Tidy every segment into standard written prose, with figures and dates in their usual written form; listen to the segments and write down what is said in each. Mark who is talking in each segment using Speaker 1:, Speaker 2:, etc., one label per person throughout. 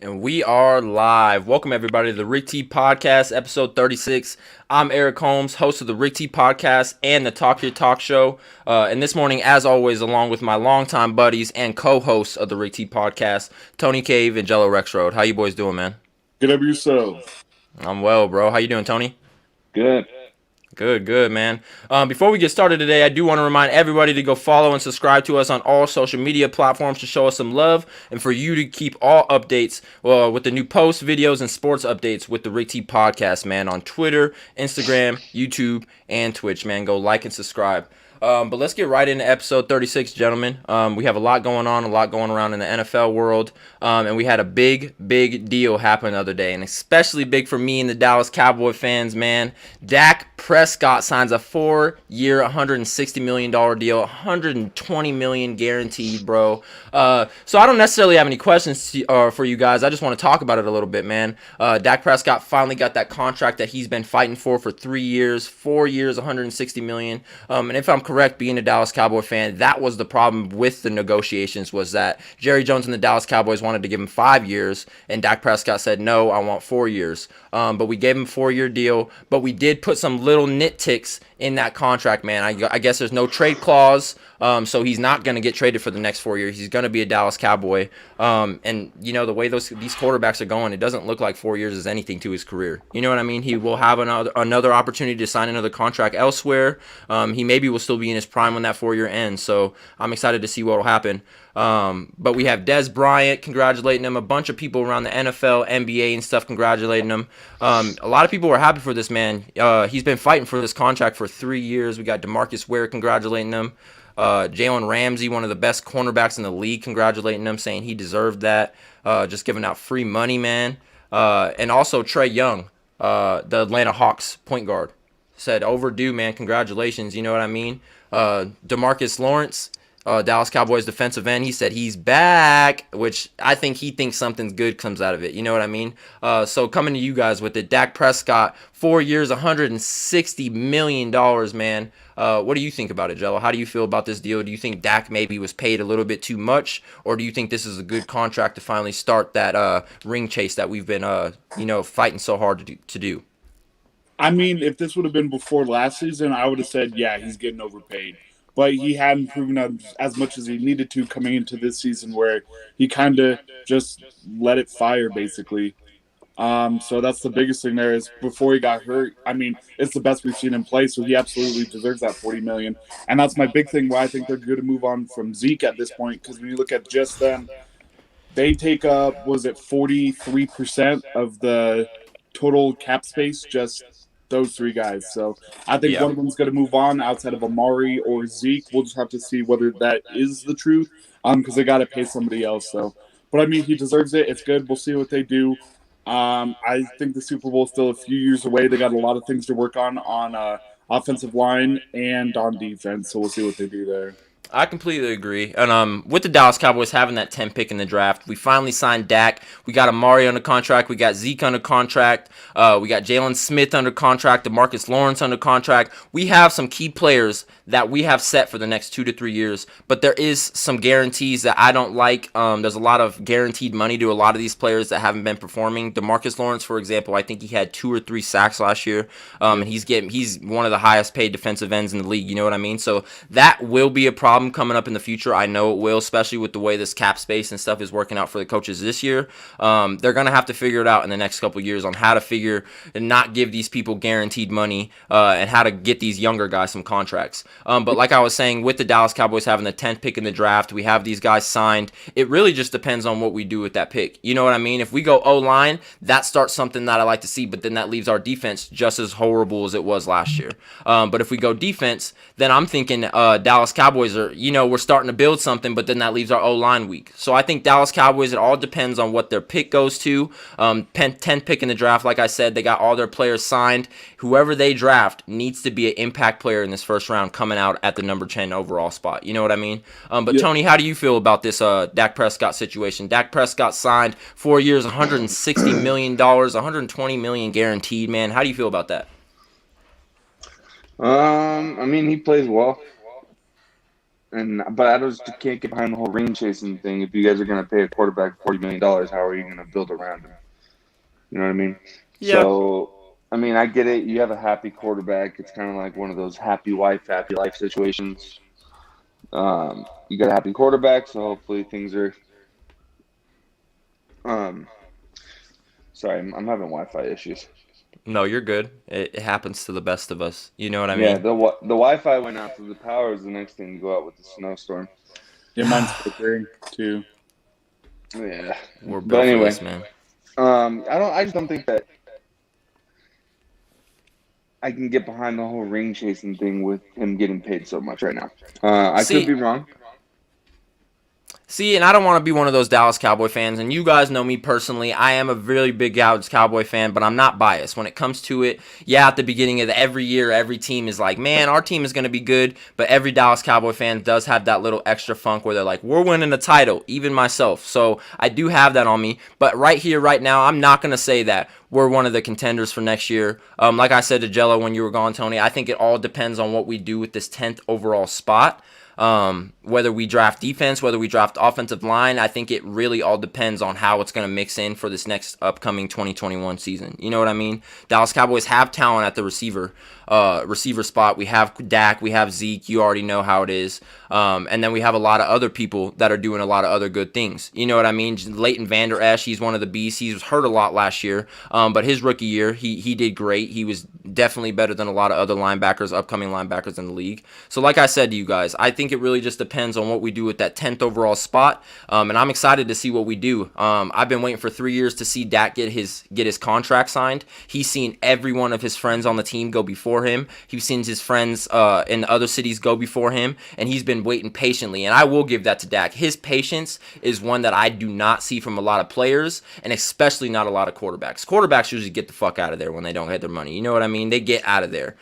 Speaker 1: And we are live. Welcome, everybody, to the Rick T Podcast, episode 36. I'm Eric Holmes, host of the Rick T Podcast and the Talk Your Talk Show. And this morning, as always, along with my longtime buddies and co-hosts of the Rick T Podcast, Tony Cave and Jello Rexroad. How you boys doing, man?
Speaker 2: Get up yourself.
Speaker 1: I'm well, bro. How you doing, Tony?
Speaker 3: Good.
Speaker 1: Good, man. Before we get started today, I do want to remind everybody to go follow and subscribe to us on all social media platforms to show us some love and for you to keep all updates with the new posts, videos, and sports updates with the Rick T Podcast, man, on Twitter, Instagram, YouTube, and Twitch, man. Go like and subscribe. But let's get right into episode 36, gentlemen. We have a lot going on, a lot going around in the NFL world, and we had a big deal happen the other day, and especially big for me and the Dallas Cowboy fans, man. Dak Prescott signs a 4-year, $160 million deal, $120 million guaranteed, bro. So I don't necessarily have any questions for you guys. I just want to talk about it a little bit, man. Dak Prescott finally got that contract that he's been fighting for 3 years, 4 years, $160 million. And if I'm correct, being a Dallas Cowboy fan, that was the problem with the negotiations, was that Jerry Jones and the Dallas Cowboys wanted to give him 5 years, and Dak Prescott said, no, I want 4 years. But we gave him a 4-year deal, but we did put some little nitticks in that contract, man. I guess there's no trade clause, so he's not going to get traded for the next 4 years. He's going to be a Dallas Cowboy. And, you know, the way these quarterbacks are going, it doesn't look like 4 years is anything to his career. You know what I mean? He will have another opportunity to sign another contract elsewhere. He maybe will still be in his prime when that 4-year ends, so I'm excited to see what will happen. But we have Dez Bryant congratulating him, a bunch of people around the NFL, NBA, and stuff congratulating him. A lot of people were happy for this man. He's been fighting for this contract for 3 years. We got DeMarcus Ware congratulating him. Jalen Ramsey, one of the best cornerbacks in the league, congratulating him, saying he deserved that. Just giving out free money, man. And also Trey Young, the Atlanta Hawks point guard, said overdue, man. Congratulations. You know what I mean? DeMarcus Lawrence, Dallas Cowboys defensive end, he said he's back, which I think he thinks something good comes out of it. You know what I mean? So coming to you guys with it, Dak Prescott, 4 years, $160 million, man. What do you think about it, Jello? How do you feel about this deal? Do you think Dak maybe was paid a little bit too much, or do you think this is a good contract to finally start that ring chase that we've been, fighting so hard to do?
Speaker 2: I mean, if this would have been before last season, I would have said, yeah, he's getting overpaid. But he hadn't proven as much as he needed to coming into this season, where he kind of just let it fire, basically. So that's the biggest thing there is before he got hurt. I mean, it's the best we've seen him play, so he absolutely deserves that 40 million. And that's my big thing why I think they're going to move on from Zeke at this point, because when you look at just them, they take up, was it 43% of the total cap space, just those three guys. So I think
Speaker 1: Yeah.
Speaker 2: one of them's going to move on outside of Amari or Zeke. We'll just have to see whether that is the truth, because they got to pay somebody else. So, but I mean, he deserves it. It's good. We'll see what they do. I think the Super Bowl is still a few years away. They got a lot of things to work on offensive line and on defense. So we'll see what they do there.
Speaker 1: I completely agree. And with the Dallas Cowboys having that 10 pick in the draft, we finally signed Dak. We got Amari under contract. We got Zeke under contract. We got Jalen Smith under contract. DeMarcus Lawrence under contract. We have some key players that we have set for the next 2 to 3 years. But there is some guarantees that I don't like. There's a lot of guaranteed money to a lot of these players that haven't been performing. DeMarcus Lawrence, for example, I think he had 2 or 3 sacks last year. And he's one of the highest paid defensive ends in the league. You know what I mean? So that will be a problem coming up in the future. I know it will, especially with the way this cap space and stuff is working out for the coaches this year. They're going to have to figure it out in the next couple of years on how to figure and not give these people guaranteed money and how to get these younger guys some contracts. But like I was saying, with the Dallas Cowboys having the 10th pick in the draft, we have these guys signed. It really just depends on what we do with that pick. You know what I mean? If we go O-line, that starts something that I like to see, but then that leaves our defense just as horrible as it was last year. But if we go defense, then I'm thinking Dallas Cowboys are, we're starting to build something, but then that leaves our O-line weak. So I think Dallas Cowboys, it all depends on what their pick goes to. 10th pick in the draft, like I said, they got all their players signed. Whoever they draft needs to be an impact player in this first round coming out at the number 10 overall spot. You know what I mean? But
Speaker 2: Yeah.
Speaker 1: Tony, how do you feel about this Dak Prescott situation? Dak Prescott signed 4 years, $160 million, $120 million guaranteed, man. How do you feel about that?
Speaker 3: I mean, he plays well. But I just can't get behind the whole ring chasing thing. If you guys are going to pay a quarterback $40 million, how are you going to build around him? You know what I mean?
Speaker 1: Yeah.
Speaker 3: So, I mean, I get it. You have a happy quarterback. It's kind of like one of those happy wife, happy life situations. You got a happy quarterback, so hopefully things are. Um, sorry, I'm having Wi-Fi issues.
Speaker 1: No, you're good. It happens to the best of us. You know what I
Speaker 3: Yeah,
Speaker 1: mean?
Speaker 3: the Wi-Fi went out, so the power is the next thing to go out with the snowstorm.
Speaker 2: Yeah, mine's flickering too.
Speaker 3: Yeah,
Speaker 1: We're
Speaker 3: but
Speaker 1: built for
Speaker 3: anyway,
Speaker 1: this, man.
Speaker 3: I just don't think that I can get behind the whole ring chasing thing with him getting paid so much right now. I could
Speaker 1: See,
Speaker 3: be wrong.
Speaker 1: See, and I don't want to be one of those Dallas Cowboy fans, and you guys know me personally. I am a really big Dallas Cowboy fan, but I'm not biased. When it comes to it, yeah, at the beginning of every year, every team is like, man, our team is going to be good, but every Dallas Cowboy fan does have that little extra funk where they're like, we're winning a title, even myself. So I do have that on me, but right here, right now, I'm not going to say that we're one of the contenders for next year. Like I said to Jello when you were gone, Tony, I think it all depends on what we do with this 10th overall spot. Whether we draft defense, whether we draft offensive line, I think it really all depends on how it's going to mix in for this next upcoming 2021 season. You know what I mean? Dallas Cowboys have talent at the receiver spot. We have Dak, we have Zeke. You already know how it is. And then we have a lot of other people that are doing a lot of other good things. You know what I mean? Leighton Vander Esch, he's one of the beasts. He was hurt a lot last year, but his rookie year, he did great. He was definitely better than a lot of other linebackers, upcoming linebackers in the league. So like I said to you guys, I think it really just depends on what we do with that 10th overall spot, and I'm excited to see what we do. I've been waiting for 3 years to see Dak get his contract signed. He's seen every one of his friends on the team go before him. He's seen his friends in other cities go before him, and he's been waiting patiently, and I will give that to Dak. His patience is one that I do not see from a lot of players, and especially not a lot of quarterbacks. Quarterbacks usually get the fuck out of there when they don't get their money. You know what I mean? They get out of there.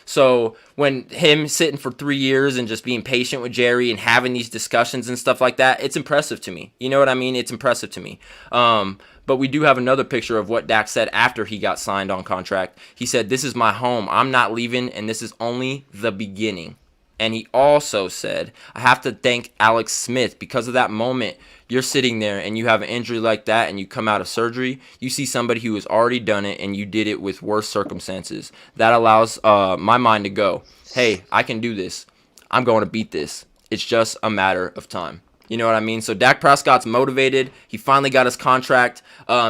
Speaker 1: So when him sitting for 3 years and just being patient with Jerry and having these discussions and stuff like that, it's impressive to me. You know what I mean? It's impressive to me. But we do have another picture of what Dak said after he got signed on contract. He said, "This is my home. I'm not leaving, and this is only the beginning." And he also said, "I have to thank Alex Smith because of that moment. You're sitting there and you have an injury like that and you come out of surgery. You see somebody who has already done it and you did it with worse circumstances. That allows my mind to go, hey, I can do this. I'm going to beat this. It's just a matter of time." You know what I mean? So Dak Prescott's motivated. He finally got his contract.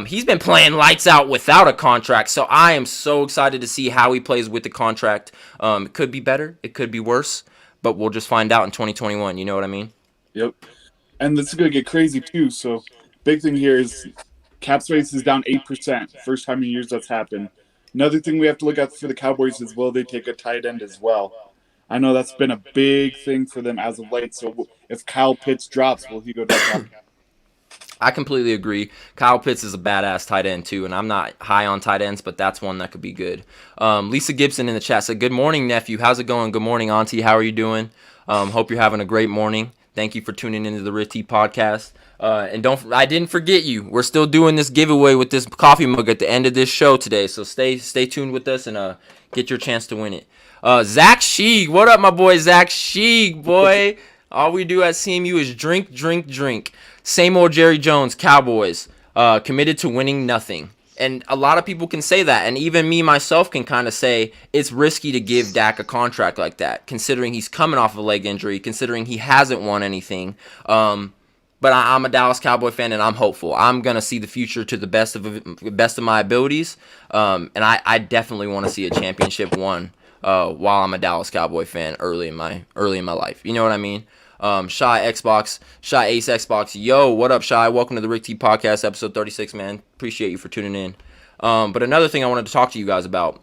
Speaker 1: He's been playing lights out without a contract. So I am so excited to see how he plays with the contract. It could be better. It could be worse. But we'll just find out in 2021. You know what I mean?
Speaker 2: Yep. And this is going to get crazy too. So big thing here is cap space is down 8%. First time in years that's happened. Another thing we have to look at for the Cowboys is will they take a tight end as well? I know that's been a big thing for them as of late. So if Kyle Pitts drops, will he go down?
Speaker 1: I completely agree. Kyle Pitts is a badass tight end too, and I'm not high on tight ends, but that's one that could be good. Lisa Gibson in the chat said, "Good morning, nephew. How's it going? Good morning, auntie. How are you doing? Hope you're having a great morning. Thank you for tuning into the Rich T podcast. And I didn't forget you. We're still doing this giveaway with this coffee mug at the end of this show today, so stay tuned with us and get your chance to win it." Zach Sheeg, what up, my boy Zach Sheeg, boy? All we do at CMU is drink, drink, drink. Same old Jerry Jones, Cowboys, committed to winning nothing. And a lot of people can say that, and even me myself can kind of say it's risky to give Dak a contract like that, considering he's coming off of a leg injury, considering he hasn't won anything. But I'm a Dallas Cowboy fan, and I'm hopeful. I'm gonna see the future to the best of my abilities, and I definitely want to see a championship won while I'm a Dallas Cowboy fan early in my life. You know what I mean? Shy Ace Xbox, yo, what up, Shy? Welcome to the Rick T Podcast, episode 36, man. Appreciate you for tuning in. But another thing I wanted to talk to you guys about,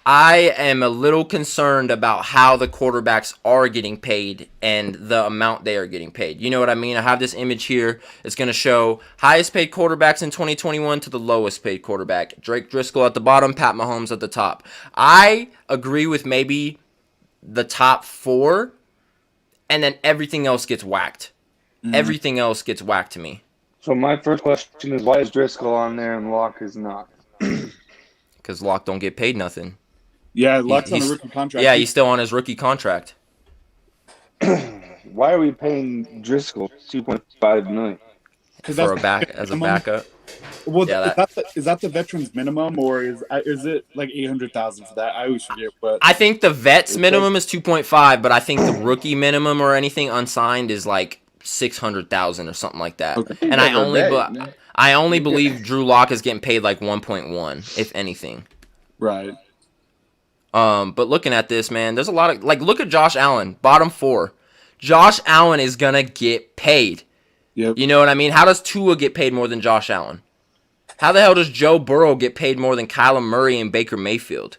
Speaker 1: I am a little concerned about how the quarterbacks are getting paid and the amount they are getting paid. You know what I mean? I have this image here. It's going to show highest paid quarterbacks in 2021 to the lowest paid quarterback. Drake Driscoll at the bottom, Pat Mahomes at the top. I agree with maybe the top 4, and then everything else gets whacked. Everything else gets whacked to me.
Speaker 3: So my first question is, why is Driscoll on there and Locke is not?
Speaker 1: Because Locke don't get paid nothing.
Speaker 2: Yeah, Locke's on a rookie contract.
Speaker 1: Yeah, he's still on his rookie contract.
Speaker 3: Why are we paying Driscoll $2.5 million?
Speaker 2: Because
Speaker 1: For
Speaker 2: that's
Speaker 1: as a
Speaker 2: minimum.
Speaker 1: backup.
Speaker 2: Well,
Speaker 1: Yeah,
Speaker 2: is that the veterans minimum, or is it like 800,000 for that? I always forget. But
Speaker 1: I think the vets
Speaker 3: It's
Speaker 1: minimum
Speaker 3: like-
Speaker 1: is 2.5, but I think the rookie minimum or anything unsigned is like 600,000 or something like that.
Speaker 2: Okay.
Speaker 1: And
Speaker 3: As a vet,
Speaker 1: I only
Speaker 3: you
Speaker 1: believe
Speaker 3: get-
Speaker 1: Drew Lock is getting paid like 1.1, if anything.
Speaker 2: right.
Speaker 1: But looking at this, man, there's a lot of like look at Josh Allen, bottom 4. Josh Allen is gonna get paid.
Speaker 2: Yep.
Speaker 1: You know what I mean? How does Tua get paid more than Josh Allen? How the hell does Joe Burrow get paid more than Kyler Murray and Baker Mayfield?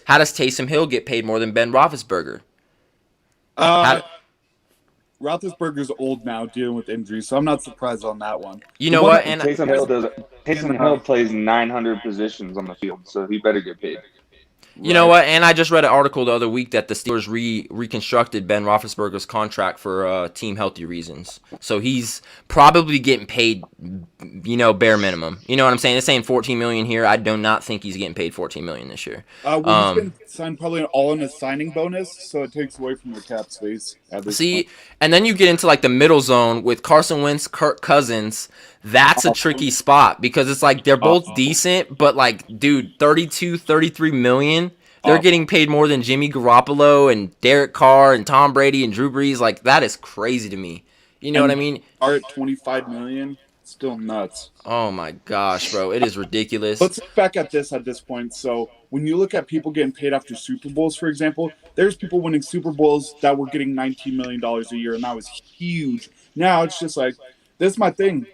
Speaker 1: How does Taysom Hill get paid more than Ben Roethlisberger? How,
Speaker 2: Roethlisberger's old now, dealing with injuries, so I'm not surprised on that one.
Speaker 1: you know what? And
Speaker 3: Taysom Hill plays 900 positions on the field, so he better get paid.
Speaker 1: you know what? And I just read an article the other week that the Steelers reconstructed Ben Roethlisberger's contract for team healthy reasons. So he's probably getting paid, bare minimum. You know what I'm saying? It's saying $14 million here. I do not think he's getting paid $14 million this year.
Speaker 2: Well, he's been signed probably all in a signing bonus, so it takes away from the cap space at this point.
Speaker 1: And then you get into like the middle zone with Carson Wentz, Kirk Cousins. That's a tricky spot because it's like they're both decent, but like, dude, 32, 33 million. They're getting paid more than Jimmy Garoppolo and Derek Carr and Tom Brady and Drew Brees. Like, that is crazy to me. You know what I mean?
Speaker 2: Are at 25 million, still nuts.
Speaker 1: Oh my gosh, bro. It is ridiculous.
Speaker 2: Let's look back at this point. So when you look at people getting paid after Super Bowls, for example, there's people winning Super Bowls that were getting $19 million a year, and that was huge. Now it's just like, this is my thing.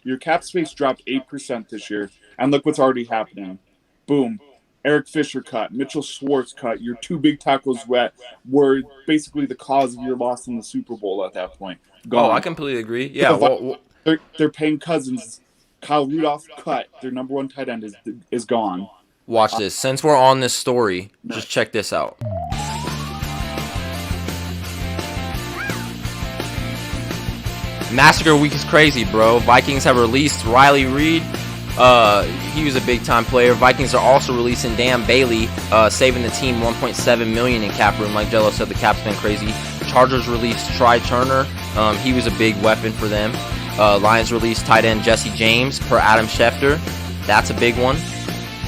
Speaker 2: Your cap space dropped 8% this year, and look what's already happening. Boom. Eric Fisher cut, Mitchell Schwartz cut. Your 2 big tackles were basically the cause of your loss in the Super Bowl at that point. Gone.
Speaker 1: Oh, I completely agree. Yeah,
Speaker 2: They're paying Cousins. Kyle Rudolph cut. Their number 1 tight end is gone.
Speaker 1: watch this. Since we're on this story, just check this out. Massacre Week is crazy, bro. Vikings have released Riley Reed. He was a big-time player. Vikings are also releasing Dan Bailey, saving the team $1.7 million in cap room. Like Jello said, the cap's been crazy. Chargers released Try Turner. He was a big weapon for them. Lions released tight end Jesse James per Adam Schefter. That's a big one.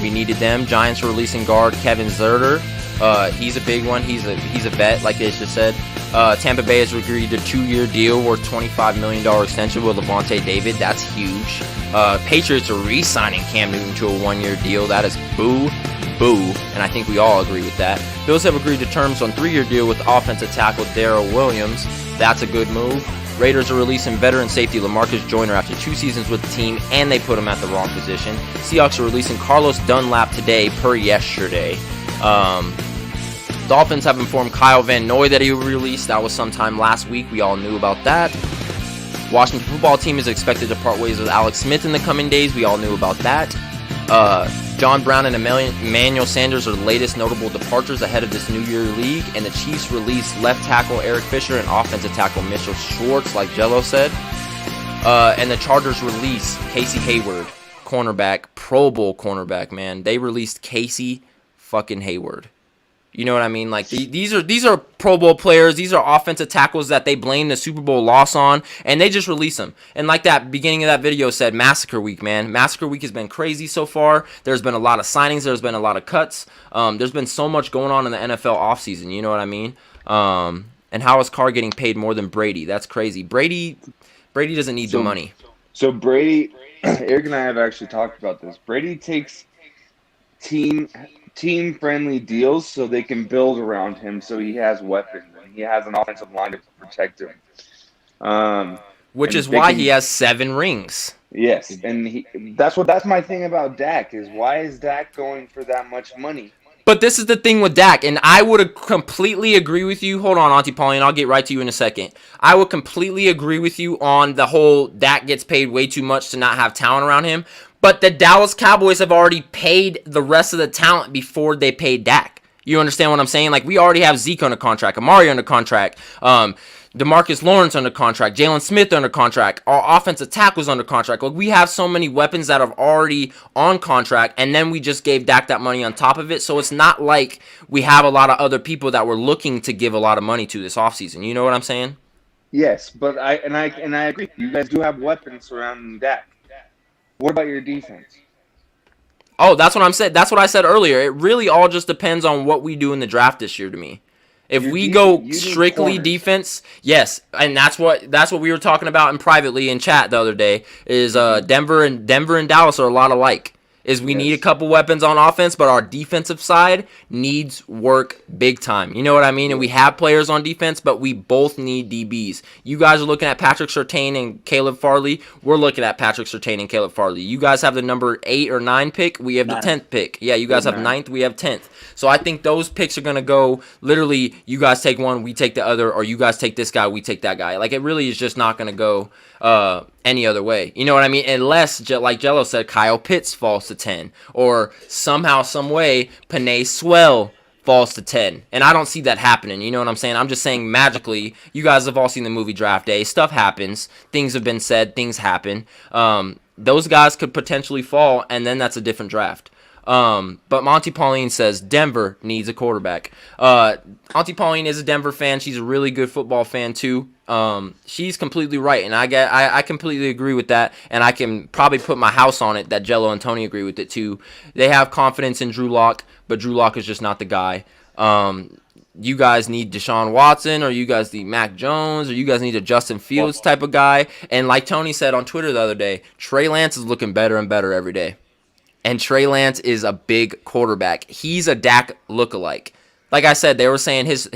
Speaker 1: We needed them. Giants are releasing guard Kevin Zerter. He's a big one. He's a vet, like they just said. Tampa Bay has agreed to a 2-year deal worth $25 million extension with Levante David. That's huge. Patriots are re-signing Cam Newton to a 1-year deal. That is boo, and I think we all agree with that. Bills have agreed to terms on 3-year deal with offensive tackle Darrell Williams. That's a good move. Raiders are releasing veteran safety LaMarcus Joyner after 2 seasons with the team, and they put him at the wrong position. Seahawks are releasing Carlos Dunlap today per yesterday. Dolphins have informed Kyle Van Noy that he will be released. That was sometime last week. We all knew about that. Washington football team is expected to part ways with Alex Smith in the coming days. We all knew about that. John Brown and Emmanuel Sanders are the latest notable departures ahead of this New Year league. And the Chiefs released left tackle Eric Fisher and offensive tackle Mitchell Schwartz, like Jello said. And the Chargers released Casey Hayward, cornerback, Pro Bowl cornerback, man. They released Casey fucking Hayward. You know what I mean? Like these are Pro Bowl players. These are offensive tackles that they blame the Super Bowl loss on, and they just release them. And like that beginning of that video said, Massacre Week, man. Massacre Week has been crazy so far. There's been a lot of signings. There's been a lot of cuts. There's been so much going on in the NFL offseason. You know what I mean? And how is Carr getting paid more than Brady? That's crazy. Brady doesn't need the money.
Speaker 3: So Brady, Eric and I have actually talked about this. Brady takes team-friendly deals so they can build around him so he has weapons and he has an offensive line to protect him.
Speaker 1: Which is why he has 7 rings.
Speaker 3: Yes, and that's my thing about Dak is why is Dak going for that much money?
Speaker 1: But this is the thing with Dak, and I would completely agree with you. Hold on, Auntie Pauline, I'll get right to you in a second. I would completely agree with you on the whole Dak gets paid way too much to not have talent around him. But the Dallas Cowboys have already paid the rest of the talent before they paid Dak. You understand what I'm saying? Like, we already have Zeke under contract, Amari under contract, DeMarcus Lawrence under contract, Jalen Smith under contract, our offensive tackles under contract. Like, we have so many weapons that are already on contract, and then we just gave Dak that money on top of it. So it's not like we have a lot of other people that we're looking to give a lot of money to this offseason. You know what I'm saying?
Speaker 3: Yes, but I agree. You guys do have weapons surrounding Dak. What about your defense?
Speaker 1: Oh, that's what I'm saying. That's what I said earlier. It really all just depends on what we do in the draft this year to me. If we go strictly defense, yes, and that's what we were talking about in privately in chat the other day. Is Denver and Dallas are a lot alike. Is we need a couple weapons on offense, but our defensive side needs work big time. You know what I mean? And we have players on defense, but we both need DBs. You guys are looking at Patrick Surtain and Caleb Farley. We're looking at Patrick Surtain and Caleb Farley. You guys have the number 8 or 9 pick. We have the 10th pick. Yeah, you guys have 9th. We have 10th. So I think those picks are going to go literally, you guys take one, we take the other, or you guys take this guy, we take that guy. Like, it really is just not going to go any other way. You know what I mean? Unless, like Jello said, Kyle Pitts falls to 10, or somehow, some way, Penei Swell falls to 10. And I don't see that happening. You know what I'm saying? I'm just saying magically, you guys have all seen the movie Draft Day. Stuff happens. Things have been said. Things happen. Those guys could potentially fall, and then that's a different draft. But Monty Pauline says Denver needs a quarterback. Monty Pauline is a Denver fan. She's a really good football fan too. She's completely right, and I completely agree with that, and I can probably put my house on it that Jello and Tony agree with it too. They have confidence in Drew Lock, but Drew Lock is just not the guy. You guys need Deshaun Watson, or you guys need Mac Jones, or you guys need a Justin Fields type of guy. And like Tony said on Twitter the other day, Trey Lance is looking better and better every day. And Trey Lance is a big quarterback. He's a Dak lookalike. Like I said, they were saying his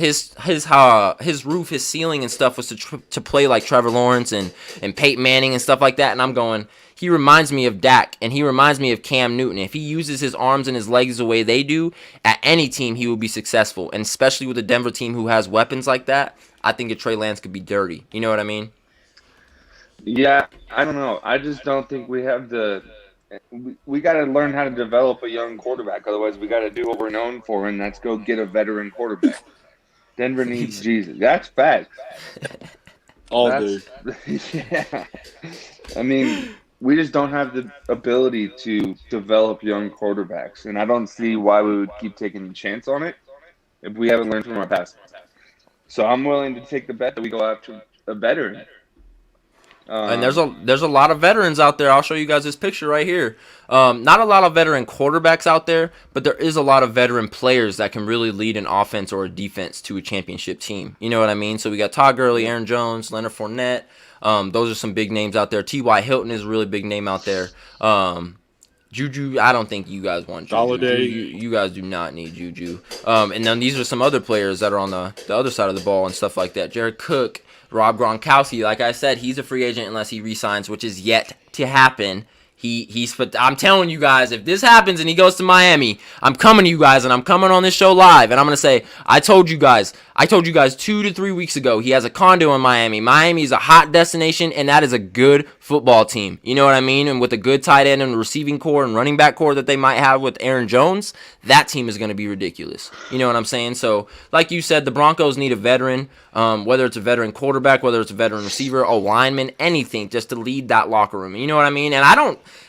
Speaker 1: roof, his ceiling and stuff was to play like Trevor Lawrence and Peyton Manning and stuff like that. And I'm going, he reminds me of Dak, and he reminds me of Cam Newton. If he uses his arms and his legs the way they do, at any team he will be successful. And especially with a Denver team who has weapons like that, I think a Trey Lance could be dirty. You know what I mean?
Speaker 3: Yeah, I don't know. I just don't think we have the. We got to learn how to develop a young quarterback. Otherwise, we got to do what we're known for, and that's go get a veteran quarterback. Denver needs Jesus. That's fact. Yeah. I mean, we just don't have the ability to develop young quarterbacks, and I don't see why we would keep taking a chance on it if we haven't learned from our past. So I'm willing to take the bet that we go after a veteran.
Speaker 1: And there's a lot of veterans out there. I'll show you guys this picture right here. Not a lot of veteran quarterbacks out there, but there is a lot of veteran players that can really lead an offense or a defense to a championship team. You know what I mean? So we got Todd Gurley, Aaron Jones, Leonard Fournette. Those are some big names out there. T.Y. Hilton is a really big name out there. Juju, I don't think you guys want Juju.
Speaker 2: Holiday.
Speaker 1: You guys do not need Juju. And then these are some other players that are on the other side of the ball and stuff like that. Jared Cook, Rob Gronkowski, like I said, he's a free agent unless he resigns, which is yet to happen. I'm telling you guys, if this happens and he goes to Miami, I'm coming to you guys, and I'm coming on this show live, and I'm going to say, I told you guys 2 to 3 weeks ago, he has a condo in Miami. Miami is a hot destination, and that is a good football team. You know what I mean? And with a good tight end and receiving core and running back core that they might have with Aaron Jones, that team is going to be ridiculous. You know what I'm saying? So, like you said, the Broncos need a veteran, whether it's a veteran quarterback, whether it's a veteran receiver, a lineman, anything, just to lead that locker room. You know what I mean?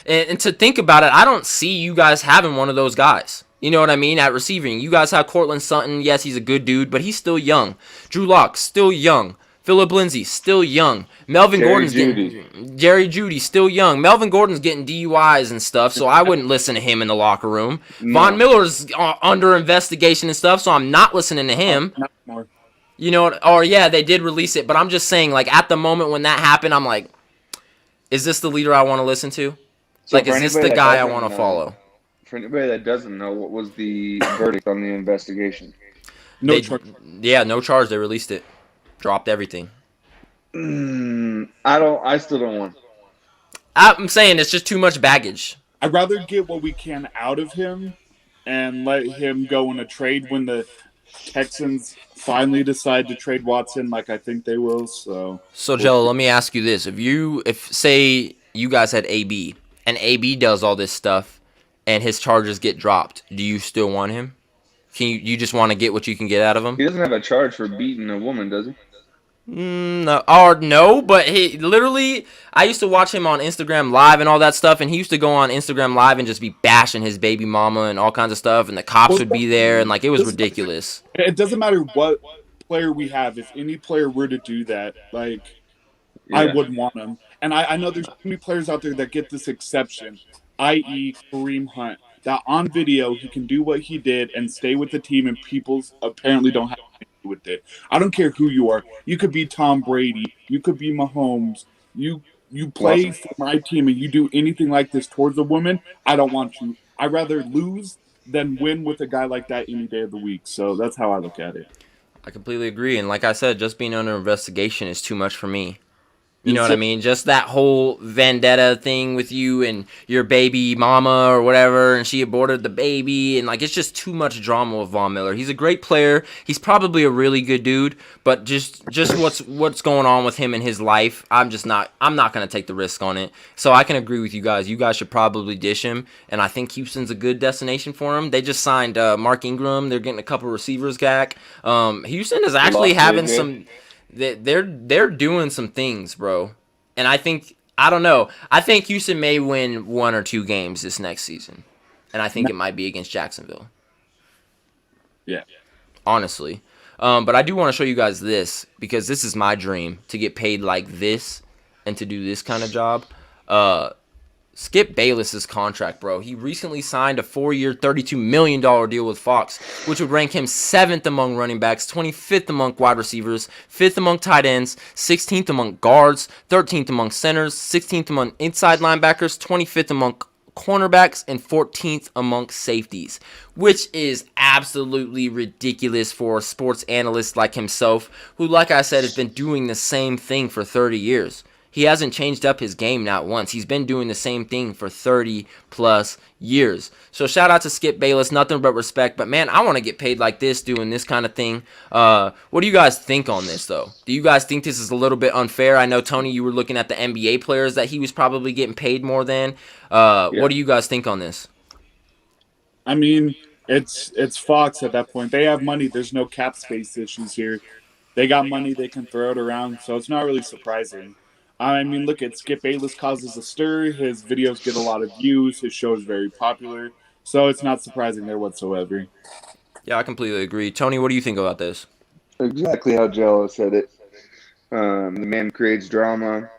Speaker 1: And to think about it, I don't see you guys having one of those guys. You know what I mean? At receiving, you guys have Cortland Sutton. Yes, he's a good dude, but he's still young. Drew Lock, still young. Phillip Lindsay, still young. Jerry Jeudy, still young. Melvin Gordon's getting DUIs and stuff, so I wouldn't listen to him in the locker room. No. Von Miller's under investigation and stuff, so I'm not listening to him.
Speaker 2: Not more.
Speaker 1: You know, or yeah, they did release it, but I'm just saying, like, at the moment when that happened, I'm like, is this the leader I want to listen to? So like, is this the guy I want to follow?
Speaker 3: For anybody that doesn't know, what was the verdict on the investigation?
Speaker 2: No charge.
Speaker 1: Yeah, no charge. They released it. Dropped everything.
Speaker 3: I still don't want.
Speaker 1: I'm saying it's just too much baggage.
Speaker 2: I'd rather get what we can out of him and let him go in a trade when the Texans finally decide to trade Watson, like I think they will. So
Speaker 1: Jello, let me ask you this: if say you guys had AB and AB does all this stuff and his charges get dropped, do you still want him? You just want to get what you can get out of him?
Speaker 3: He doesn't have a charge for beating a woman, does he?
Speaker 1: No, or no, but he literally, I used to watch him on Instagram Live and all that stuff, and he used to go on Instagram Live and just be bashing his baby mama and all kinds of stuff, and the cops would be there, and like it was ridiculous.
Speaker 2: It doesn't matter what player we have. If any player were to do that, like I
Speaker 3: Yeah.
Speaker 2: wouldn't want him. And I know there's too many players out there that get this exception, i.e., Kareem Hunt. That on video he can do what he did and stay with the team, and people apparently don't have to do with it. I don't care who you are. You could be Tom Brady. You could be Mahomes. You play
Speaker 3: Well,
Speaker 2: for my team and you do anything like this towards a woman, I don't want you. I'd rather lose than win with a guy like that any day of the week. So that's how I look at it.
Speaker 1: I completely agree, and like I said, just being under investigation is too much for me. You know
Speaker 2: It's
Speaker 1: what I mean? Just that whole vendetta thing with you and your baby mama or whatever, and she aborted the baby, and like it's just too much drama with Von Miller. He's a great player. He's probably a really good dude, but just what's going on with him in his life, I'm not gonna take the risk on it. So I can agree with you guys. You guys should probably dish him, and I think Houston's a good destination for him. They just signed Mark Ingram. They're getting a couple receivers back. Houston is actually
Speaker 3: lost
Speaker 1: having
Speaker 3: AJ.
Speaker 1: some. They're doing some things, bro. And I don't know. I think Houston may win 1 or 2 games this next season. And I think it might be against Jacksonville.
Speaker 2: yeah.
Speaker 1: Honestly. But I do want to show you guys this because this is my dream to get paid like this and to do this kind of job. Skip Bayless's contract, bro. He recently signed a 4-year, $32 million deal with Fox, which would rank him 7th among running backs, 25th among wide receivers, 5th among tight ends, 16th among guards, 13th among centers, 16th among inside linebackers, 25th among cornerbacks, and 14th among safeties, which is absolutely ridiculous for a sports analyst like himself, who, like I said, has been doing the same thing for 30 years. He hasn't changed up his game not once. He's been doing the same thing for 30 plus years. So shout out to Skip Bayless. Nothing but respect. But man, I want to get paid like this doing this kind of thing. What do you guys think on this though? Do you guys think this is a little bit unfair? I know, Tony, you were looking at the NBA players that he was probably getting paid more than. What do you guys think on this?
Speaker 2: I mean, it's Fox at that point. They have money. There's no cap space issues here. They got money. They can throw it around. So it's not really surprising. I mean, look at Skip Bayless causes a stir. His videos get a lot of views. His show is very popular. So it's not surprising there whatsoever.
Speaker 1: Yeah, I completely agree. Tony, what do you think about this?
Speaker 3: exactly how Jello said it. The man creates drama.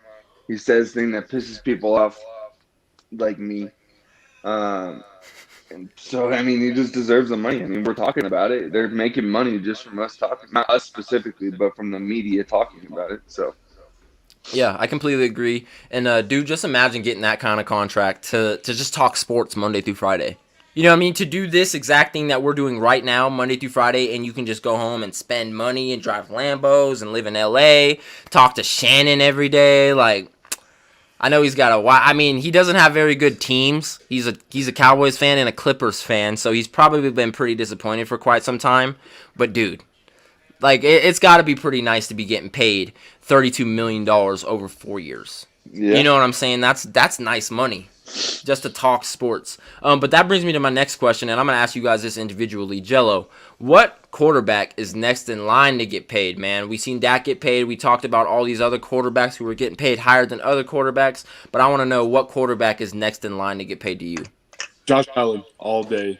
Speaker 3: He says things that pisses people off, like me. And so, I mean, he just deserves the money. I mean, we're talking about it. They're making money just from us talking, not us specifically, but from the media talking about it. So,
Speaker 1: Yeah, I completely agree. And dude, just imagine getting that kind of contract to just talk sports Monday through Friday. You know what I mean? To do this exact thing that we're doing right now, Monday through Friday, and you can just go home and spend money and drive Lambos and live in LA, talk to Shannon every day. Like, I know he's got I mean, he doesn't have very good teams. He's a Cowboys fan and a Clippers fan, so he's probably been pretty disappointed for quite some time. But dude, like it's got to be pretty nice to be getting paid $32 million over 4 years.
Speaker 3: yeah.
Speaker 1: You know what I'm saying? That's nice money just to talk sports. But that brings me to my next question, and I'm going to ask you guys this individually. Jello, what quarterback is next in line to get paid, man? We seen Dak get paid. We talked about all these other quarterbacks who were getting paid higher than other quarterbacks, but I want to know what quarterback is next in line to get paid to you.
Speaker 2: Josh Allen all day.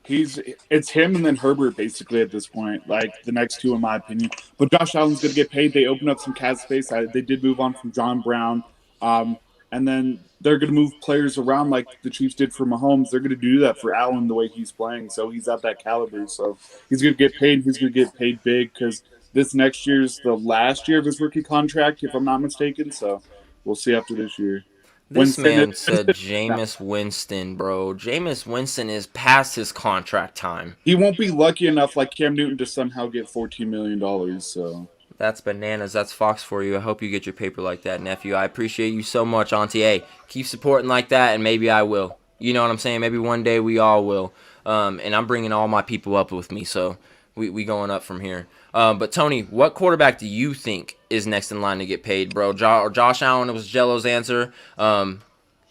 Speaker 2: It's him and then Herbert basically at this point, like the next two in my opinion. But Josh Allen's gonna get paid. They opened up some cap space. They did move on from John Brown, and then they're gonna move players around like the Chiefs did for Mahomes. They're gonna do that for Allen the way he's playing. So he's at that caliber. So he's gonna get paid. He's gonna get paid big because this next year's the last year of his rookie contract, if I'm not mistaken. So we'll see after this year.
Speaker 1: This
Speaker 2: Winston
Speaker 1: man
Speaker 2: is-
Speaker 1: said Jameis Winston, bro. Jameis Winston is past his contract time.
Speaker 2: He won't be lucky enough like Cam Newton to somehow get $14 million. So
Speaker 1: That's bananas. That's Fox for you. I hope you get your paper like that, nephew. I appreciate you so much, Auntie. Hey, keep supporting like that, and maybe I will. You know what I'm saying? Maybe one day we all will. And I'm bringing all my people up with me, so we going up from here. But Tony, what quarterback do you think is next in line to get paid, bro? Josh Allen was Jello's answer. That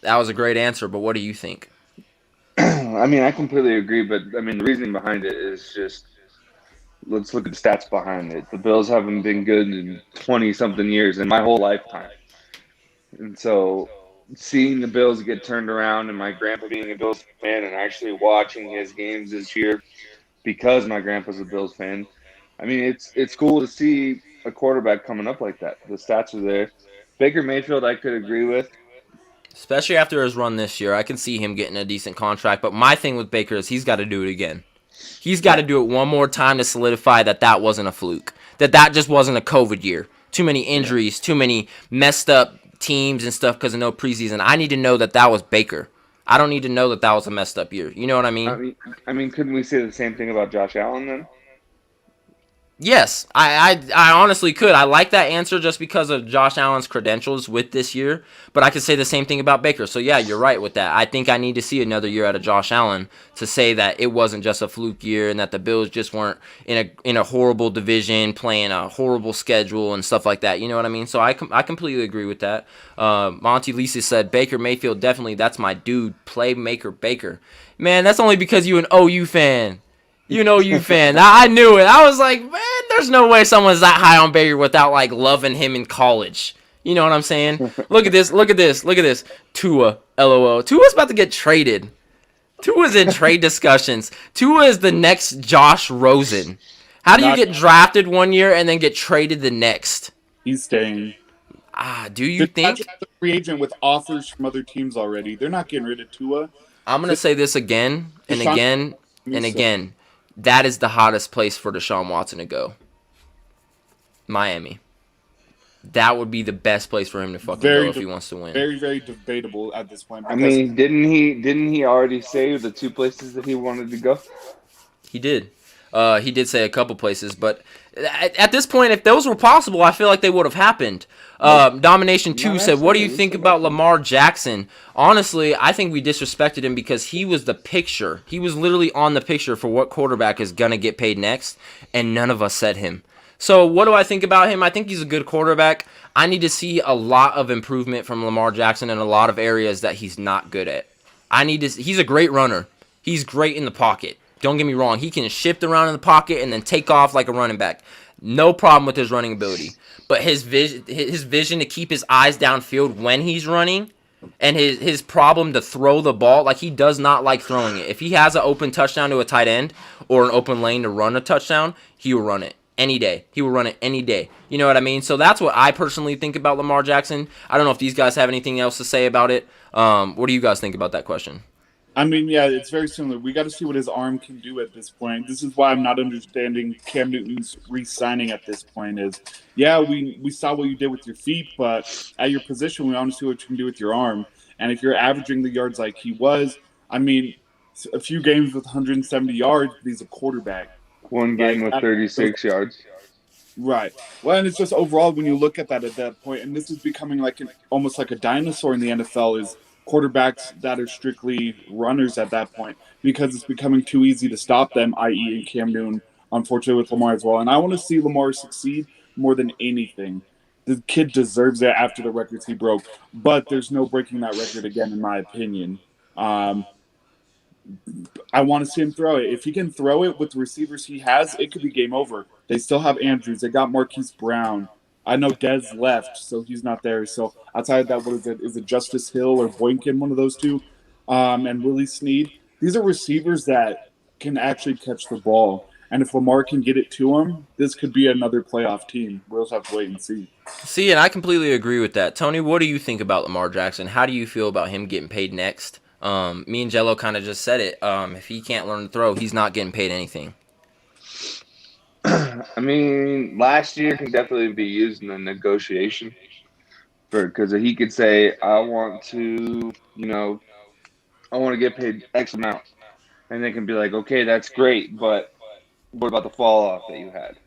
Speaker 1: was a great answer, but what do you think?
Speaker 3: I mean, I completely agree, but I mean, the reasoning behind it is just let's look at the stats behind it. The Bills haven't been good in 20 something years in my whole lifetime. And so seeing the Bills get turned around and my grandpa being a Bills fan and actually watching his games this year because my grandpa's a Bills fan, I mean, it's cool to see a quarterback coming up like that. The stats are there. Baker Mayfield, I could agree with.
Speaker 1: Especially after his run this year, I can see him getting a decent contract. But my thing with Baker is he's got to do it again. He's got to do it one more time to solidify that wasn't a fluke. That just wasn't a COVID year. Too many injuries, too many messed up teams and stuff because of no preseason. I need to know that was Baker. I don't need to know that was a messed up year. You know what I mean?
Speaker 3: I mean, couldn't we say the same thing about Josh Allen then?
Speaker 1: Yes, I honestly could. I like that answer just because of Josh Allen's credentials with this year, but I could say the same thing about Baker. So yeah, you're right with that. I think I need to see another year out of Josh Allen to say that it wasn't just a fluke year and that the Bills just weren't in a horrible division, playing a horrible schedule and stuff like that. You know what I mean? So I completely agree with that. Monty Lisa said Baker Mayfield definitely that's my dude, playmaker Baker. Man, that's only because you an OU fan. You know you fan. I knew it. I was like, man, there's no way someone's that high on Baker without like loving him in college. You know what I'm saying? Look at this. Look at this. Look at this. Tua, LOL. Tua's about to get traded. Tua's in trade discussions. Tua is the next Josh Rosen. How do you get drafted one year and then get traded the next?
Speaker 2: He's staying.
Speaker 1: Do you think?
Speaker 2: The free agent with offers from other teams already. They're not getting rid of Tua.
Speaker 1: I'm gonna say this again and again and again. That is the hottest place for Deshaun Watson to go. Miami. That would be the best place for him to fucking go if he wants to win.
Speaker 2: Very, very debatable at this point.
Speaker 3: I mean, didn't he already say the two places that he wanted to go?
Speaker 1: He did. He did say a couple places, but at this point, if those were possible, I feel like they would have happened. Domination 2 said, what do you think about Lamar Jackson? Honestly, I think we disrespected him because he was the picture. He was literally on the picture for what quarterback is going to get paid next, and none of us said him. So what do I think about him? I think he's a good quarterback. I need to see a lot of improvement from Lamar Jackson in a lot of areas that he's not good at. He's a great runner. He's great in the pocket. Don't get me wrong. He can shift around in the pocket and then take off like a running back. No problem with his running ability. But his vision to keep his eyes downfield when he's running and his problem to throw the ball, like he does not like throwing it. If he has an open touchdown to a tight end or an open lane to run a touchdown, he will run it any day. He will run it any day. You know what I mean? So that's what I personally think about Lamar Jackson. I don't know if these guys have anything else to say about it. What do you guys think about that question?
Speaker 2: I mean, yeah, it's very similar. We got to see what his arm can do at this point. This is why I'm not understanding Cam Newton's re-signing at this point. We saw what you did with your feet, but at your position, we want to see what you can do with your arm. And if you're averaging the yards like he was, I mean, a few games with 170 yards, but he's a quarterback.
Speaker 3: One game with 36 yards.
Speaker 2: Right. Well, and it's just overall when you look at that at that point, and this is becoming like almost like a dinosaur in the NFL is quarterbacks that are strictly runners at that point because it's becoming too easy to stop them, i.e. in Cam Newton, unfortunately with Lamar as well. And I want to see Lamar succeed more than anything. The kid deserves it after the records he broke, but there's no breaking that record again, in my opinion. I want to see him throw it. If he can throw it with the receivers he has, it could be game over. They still have Andrews. They got Marquise Brown. I know Dez left, so he's not there. So outside of that, what is it? Is it Justice Hill or Boykin, one of those two? And Willie Snead. These are receivers that can actually catch the ball. And if Lamar can get it to him, this could be another playoff team. We'll just have to wait and see.
Speaker 1: See, and I completely agree with that. Tony, what do you think about Lamar Jackson? How do you feel about him getting paid next? Me and Jello kind of just said it. If he can't learn to throw, he's not getting paid anything.
Speaker 3: I mean, last year can definitely be used in the negotiation because he could say, I want to get paid X amount. And they can be like, okay, that's great, but what about the fall off that you had?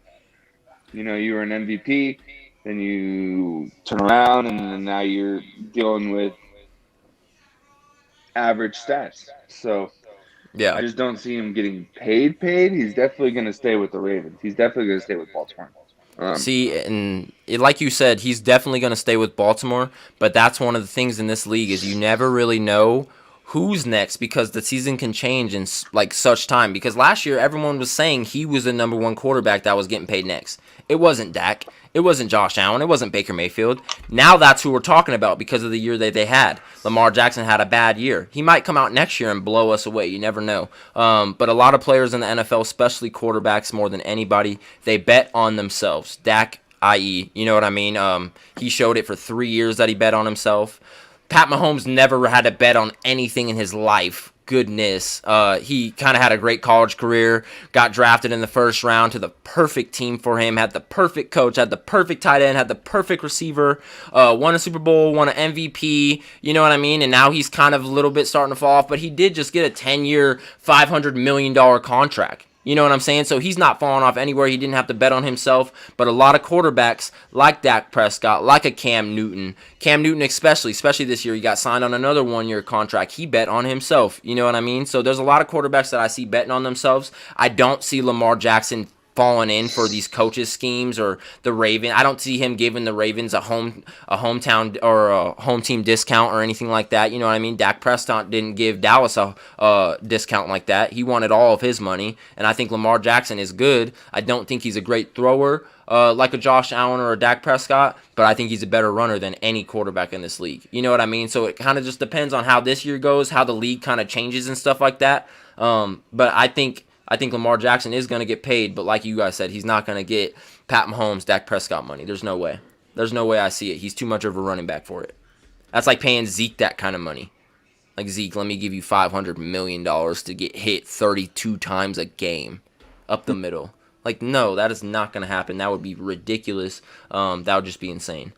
Speaker 3: You were an MVP, then you turn around, and then now you're dealing with average stats. So
Speaker 1: yeah,
Speaker 3: I just don't see him getting paid. He's definitely going to stay with the Ravens. He's definitely going to stay with Baltimore.
Speaker 1: And like you said, he's definitely going to stay with Baltimore, but that's one of the things in this league is you never really know who's next, because the season can change in like such time. Because last year everyone was saying he was the number one quarterback that was getting paid next. It wasn't Dak. It wasn't Josh Allen. It wasn't Baker Mayfield. Now that's who we're talking about because of the year that they had. Lamar Jackson had a bad year. He might come out next year and blow us away. You never know. But a lot of players in the NFL, especially quarterbacks more than anybody, they bet on themselves. Dak, i.e., you know what I mean? He showed it for 3 years that he bet on himself. Pat Mahomes never had to bet on anything in his life. Goodness. He kind of had a great college career, got drafted in the first round to the perfect team for him, had the perfect coach, had the perfect tight end, had the perfect receiver, won a Super Bowl, won an MVP, you know what I mean? And now he's kind of a little bit starting to fall off, but he did just get a 10-year, $500 million contract. You know what I'm saying? So he's not falling off anywhere. He didn't have to bet on himself. But a lot of quarterbacks like Dak Prescott, like a Cam Newton especially this year, he got signed on another 1-year contract. He bet on himself. You know what I mean? So there's a lot of quarterbacks that I see betting on themselves. I don't see Lamar Jackson falling in for these coaches' schemes or the Ravens. I don't see him giving the Ravens a hometown or a home team discount or anything like that. You know what I mean? Dak Prescott didn't give Dallas a discount like that. He wanted all of his money, and I think Lamar Jackson is good. I don't think he's a great thrower like a Josh Allen or a Dak Prescott, but I think he's a better runner than any quarterback in this league. You know what I mean? So it kind of just depends on how this year goes, how the league kind of changes and stuff like that. But I think Lamar Jackson is going to get paid, but like you guys said, he's not going to get Pat Mahomes, Dak Prescott money. There's no way. There's no way I see it. He's too much of a running back for it. That's like paying Zeke that kind of money. Like, Zeke, let me give you $500 million to get hit 32 times a game up the middle. Like, no, that is not going to happen. That would be ridiculous. That would just be insane.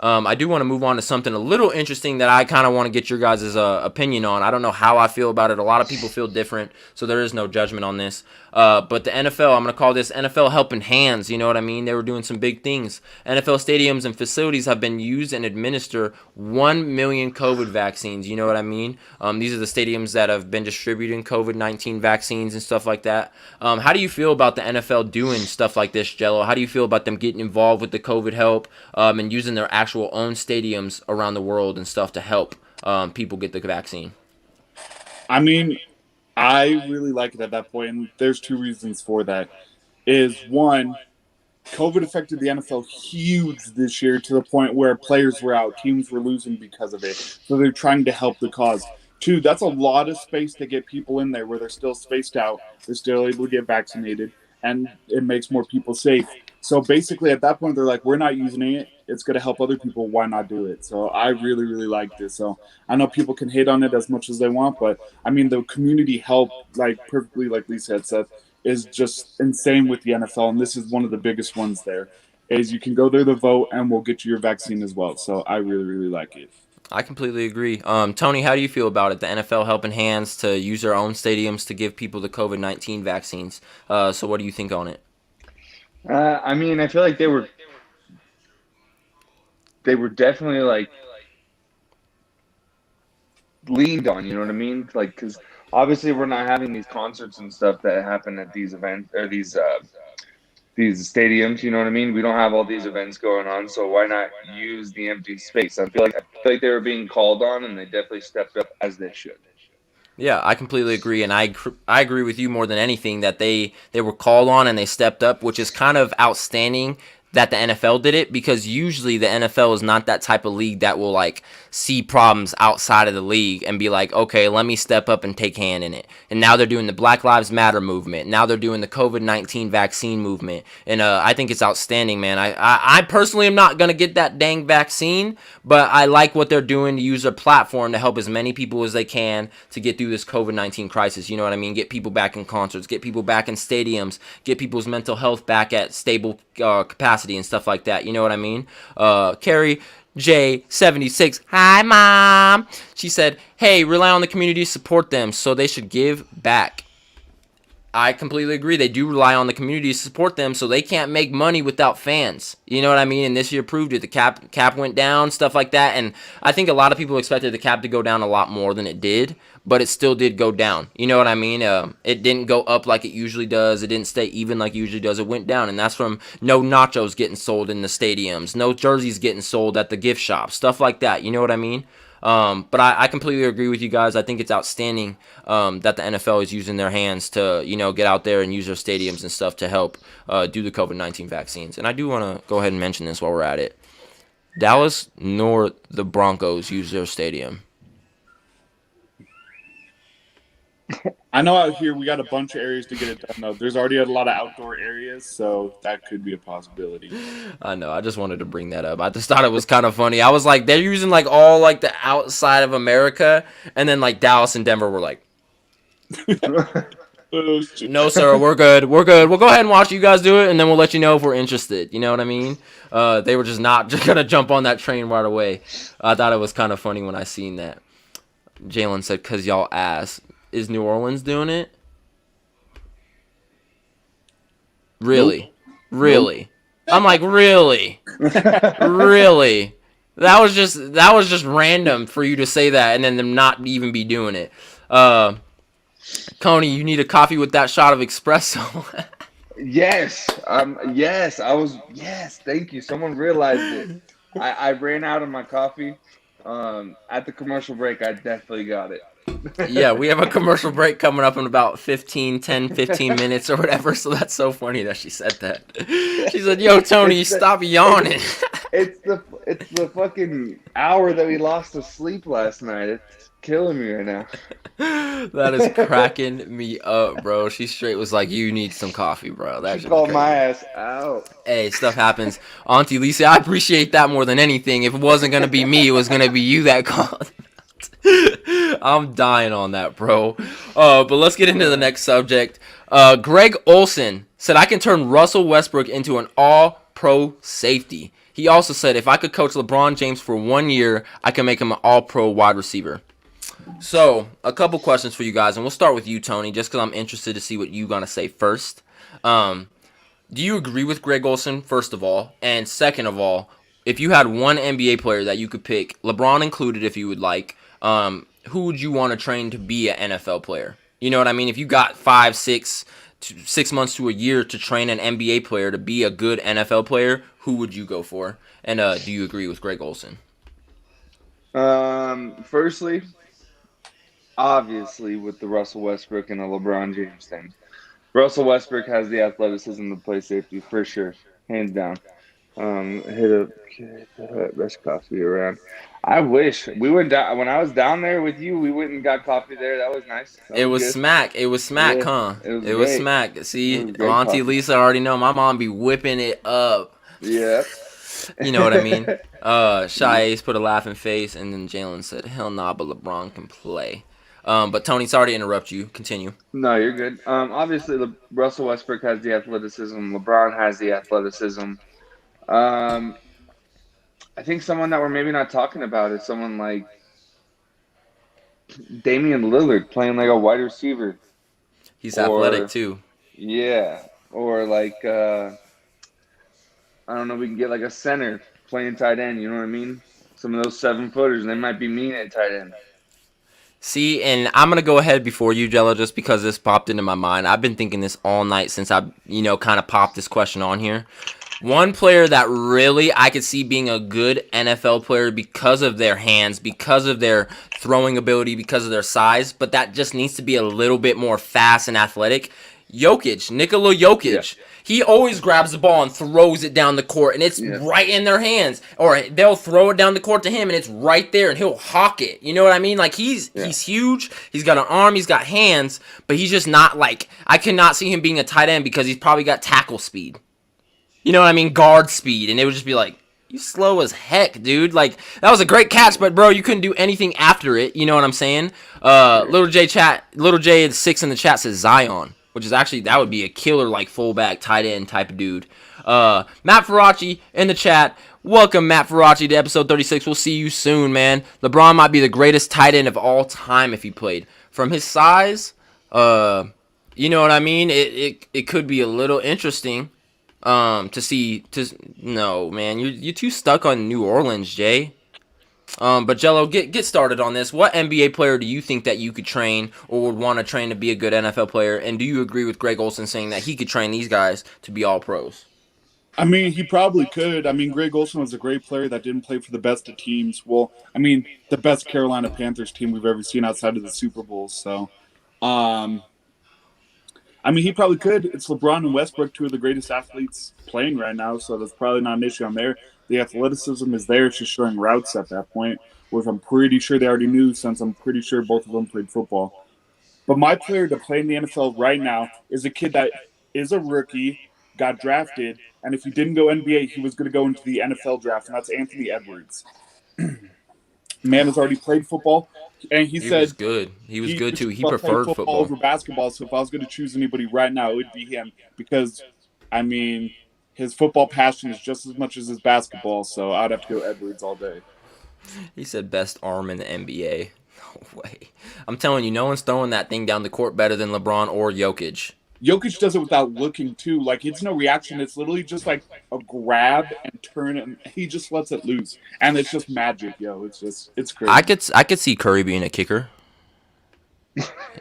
Speaker 1: I do want to move on to something a little interesting that I kind of want to get your guys' opinion on. I don't know how I feel about it. A lot of people feel different, so there is no judgment on this. But the NFL, I'm going to call this NFL helping hands. You know what I mean? They were doing some big things. NFL stadiums and facilities have been used and administer 1 million COVID vaccines. You know what I mean? These are the stadiums that have been distributing COVID-19 vaccines and stuff like that. How do you feel about the NFL doing stuff like this, Jello? How do you feel about them getting involved with the COVID help and using their actual own stadiums around the world and stuff to help people get the vaccine?
Speaker 2: I mean, I really like it at that point, and there's 2 reasons for that. Is one, COVID affected the NFL huge this year to the point where players were out, teams were losing because of it. So they're trying to help the cause. 2, that's a lot of space to get people in there where they're still spaced out, they're still able to get vaccinated, and it makes more people safe. So basically at that point, they're like, we're not using it. It's going to help other people. Why not do it? So I really, really like this. So I know people can hate on it as much as they want, but I mean, the community help, like perfectly, like Lisa had said, is just insane with the NFL. And this is one of the biggest ones there, is you can go there to vote and we'll get you your vaccine as well. So I really, really like it.
Speaker 1: I completely agree. Tony, how do you feel about it? The NFL helping hands to use their own stadiums to give people the COVID-19 vaccines. So what do you think on it?
Speaker 3: I mean, I feel like they were definitely like leaned on, you know what I mean? Like, because obviously we're not having these concerts and stuff that happen at these events or these stadiums, you know what I mean? We don't have all these events going on, so why not use the empty space? I feel like they were being called on, and they definitely stepped up as they should.
Speaker 1: Yeah, I completely agree, and I agree with you more than anything that they were called on and they stepped up, which is kind of outstanding that the NFL did it, because usually the NFL is not that type of league that will like see problems outside of the league and be like, okay, let me step up and take hand in it. And now they're doing the Black Lives Matter movement. Now they're doing the COVID-19 vaccine movement. And I think it's outstanding, man. I personally am not going to get that dang vaccine, but I like what they're doing to use their platform to help as many people as they can to get through this COVID-19 crisis. You know what I mean? Get people back in concerts, get people back in stadiums, get people's mental health back at stable capacity and stuff like that. You know what I mean? Carrie J76, hi mom. She said, hey, rely on the community to support them, so they should give back. I completely agree. They do rely on the community to support them, so they can't make money without fans. You know what I mean? And this year proved it. The cap went down, stuff like that. And I think a lot of people expected the cap to go down a lot more than it did, but it still did go down. You know what I mean? It didn't go up like it usually does. It didn't stay even like it usually does. It went down, and that's from no nachos getting sold in the stadiums, no jerseys getting sold at the gift shop, stuff like that. You know what I mean? But I completely agree with you guys. I think it's outstanding that the NFL is using their hands to, get out there and use their stadiums and stuff to help do the COVID-19 vaccines. And I do want to go ahead and mention this while we're at it. Dallas nor the Broncos use their stadium.
Speaker 2: I know out here we got a bunch of areas to get it done, though. There's already a lot of outdoor areas, so that could be a possibility.
Speaker 1: I know. I just wanted to bring that up. I just thought it was kind of funny. I was like, they're using like all like the outside of America, and then like Dallas and Denver were like, no, sir, we're good. We're good. We'll go ahead and watch you guys do it, and then we'll let you know if we're interested. You know what I mean? They were just not just gonna jump on that train right away. I thought it was kind of funny when I seen that. Jalen said, "Cause y'all ass." Is New Orleans doing it? Really?
Speaker 2: Nope.
Speaker 1: Really? Nope. I'm like, really? Really? That was just random for you to say that and then them not even be doing it. Coney, you need a coffee with that shot of espresso.
Speaker 3: Yes. Yes, thank you. Someone realized it. I ran out of my coffee. At the commercial break, I definitely got it.
Speaker 1: Yeah, we have a commercial break coming up in about 15 minutes or whatever, so that's so funny that she said that. She said, yo, Tony, stop yawning.
Speaker 3: It's the fucking hour that we lost to sleep last night. It's killing me right now.
Speaker 1: That is cracking me up, bro. She straight was like, you need some coffee, bro. That
Speaker 3: she called my ass out.
Speaker 1: Hey, stuff happens. Auntie Lisa, I appreciate that more than anything. If it wasn't going to be me, it was going to be you that called. I'm dying on that, bro. But let's get into the next subject. Greg Olson said, I can turn Russell Westbrook into an all-pro safety. He also said, if I could coach LeBron James for 1 year, I can make him an all-pro wide receiver. So, a couple questions for you guys, and we'll start with you, Tony, just because I'm interested to see what you're going to say first. Do you agree with Greg Olson, first of all? And second of all, if you had one NBA player that you could pick, LeBron included if you would like, who would you want to train to be an NFL player? You know what I mean? If you got 6 months to a year to train an NBA player to be a good NFL player, who would you go for? And do you agree with Greg Olson?
Speaker 3: Firstly, obviously with the Russell Westbrook and the LeBron James thing. Russell Westbrook has the athleticism to play safety for sure, hands down. Hit the best coffee around. I wish we went down when I was down there with you. We went and got coffee there. That was nice.
Speaker 1: It was smack. It was smack, huh? It was smack. See, Auntie Lisa already know my mom be whipping it up.
Speaker 3: Yeah.
Speaker 1: You know what I mean? Shy Ace put a laughing face, and then Jalen said, "Hell nah, but LeBron can play." But Tony, sorry to interrupt you. Continue.
Speaker 3: No, you're good. Obviously, Russell Westbrook has the athleticism. LeBron has the athleticism. I think someone that we're maybe not talking about is someone like Damian Lillard playing like a wide receiver.
Speaker 1: He's athletic too.
Speaker 3: Yeah. Or like, I don't know, we can get like a center playing tight end, you know what I mean? Some of those 7-footers, they might be mean at tight end.
Speaker 1: See, and I'm going to go ahead before you, Jello, just because this popped into my mind. I've been thinking this all night since I, kind of popped this question on here. One player that really I could see being a good NFL player because of their hands, because of their throwing ability, because of their size, but that just needs to be a little bit more fast and athletic. Nikola Jokic. Yeah. He always grabs the ball and throws it down the court, and it's right in their hands. Or they'll throw it down the court to him, and it's right there, and he'll hawk it. You know what I mean? Like, he's huge. He's got an arm. He's got hands, but he's just not like – I cannot see him being a tight end because he's probably got tackle speed. You know what I mean? Guard speed. And it would just be like, you slow as heck, dude. Like, that was a great catch, but, bro, you couldn't do anything after it. You know what I'm saying? Little J in 6 in the chat says Zion, which is actually, that would be a killer, like, fullback, tight end type of dude. Matt Faraci in the chat. Welcome, Matt Faraci, to episode 36. We'll see you soon, man. LeBron might be the greatest tight end of all time if he played. From his size, you know what I mean? It could be a little interesting. No, man, you're too stuck on New Orleans, Jay. But Jello, get started on this. What NBA player do you think that you could train or would want to train to be a good NFL player? And do you agree with Greg Olson saying that he could train these guys to be all pros?
Speaker 2: I mean, he probably could. I mean, Greg Olson was a great player that didn't play for the best of teams. Well, I mean, the best Carolina Panthers team we've ever seen outside of the Super Bowl. So, um, I mean, he probably could. It's LeBron and Westbrook, two of the greatest athletes playing right now. So that's probably not an issue on there. The athleticism is there. It's just showing routes at that point, which I'm pretty sure they already knew since I'm pretty sure both of them played football. But my player to play in the NFL right now is a kid that is a rookie, got drafted, and if he didn't go NBA, he was going to go into the NFL draft, and that's Anthony Edwards. Man has already played football, and he said
Speaker 1: was good. He was good too. He
Speaker 2: played
Speaker 1: preferred
Speaker 2: football over basketball. So if I was going to choose anybody right now, it would be him because, I mean, his football passion is just as much as his basketball. So I'd have to go Edwards all day.
Speaker 1: He said best arm in the NBA. No way. I'm telling you, no one's throwing that thing down the court better than LeBron or Jokic.
Speaker 2: Jokic does it without looking too. Like it's no reaction. It's literally just like a grab and turn, and he just lets it loose, and it's just magic, yo. It's crazy.
Speaker 1: I could see Curry being a kicker.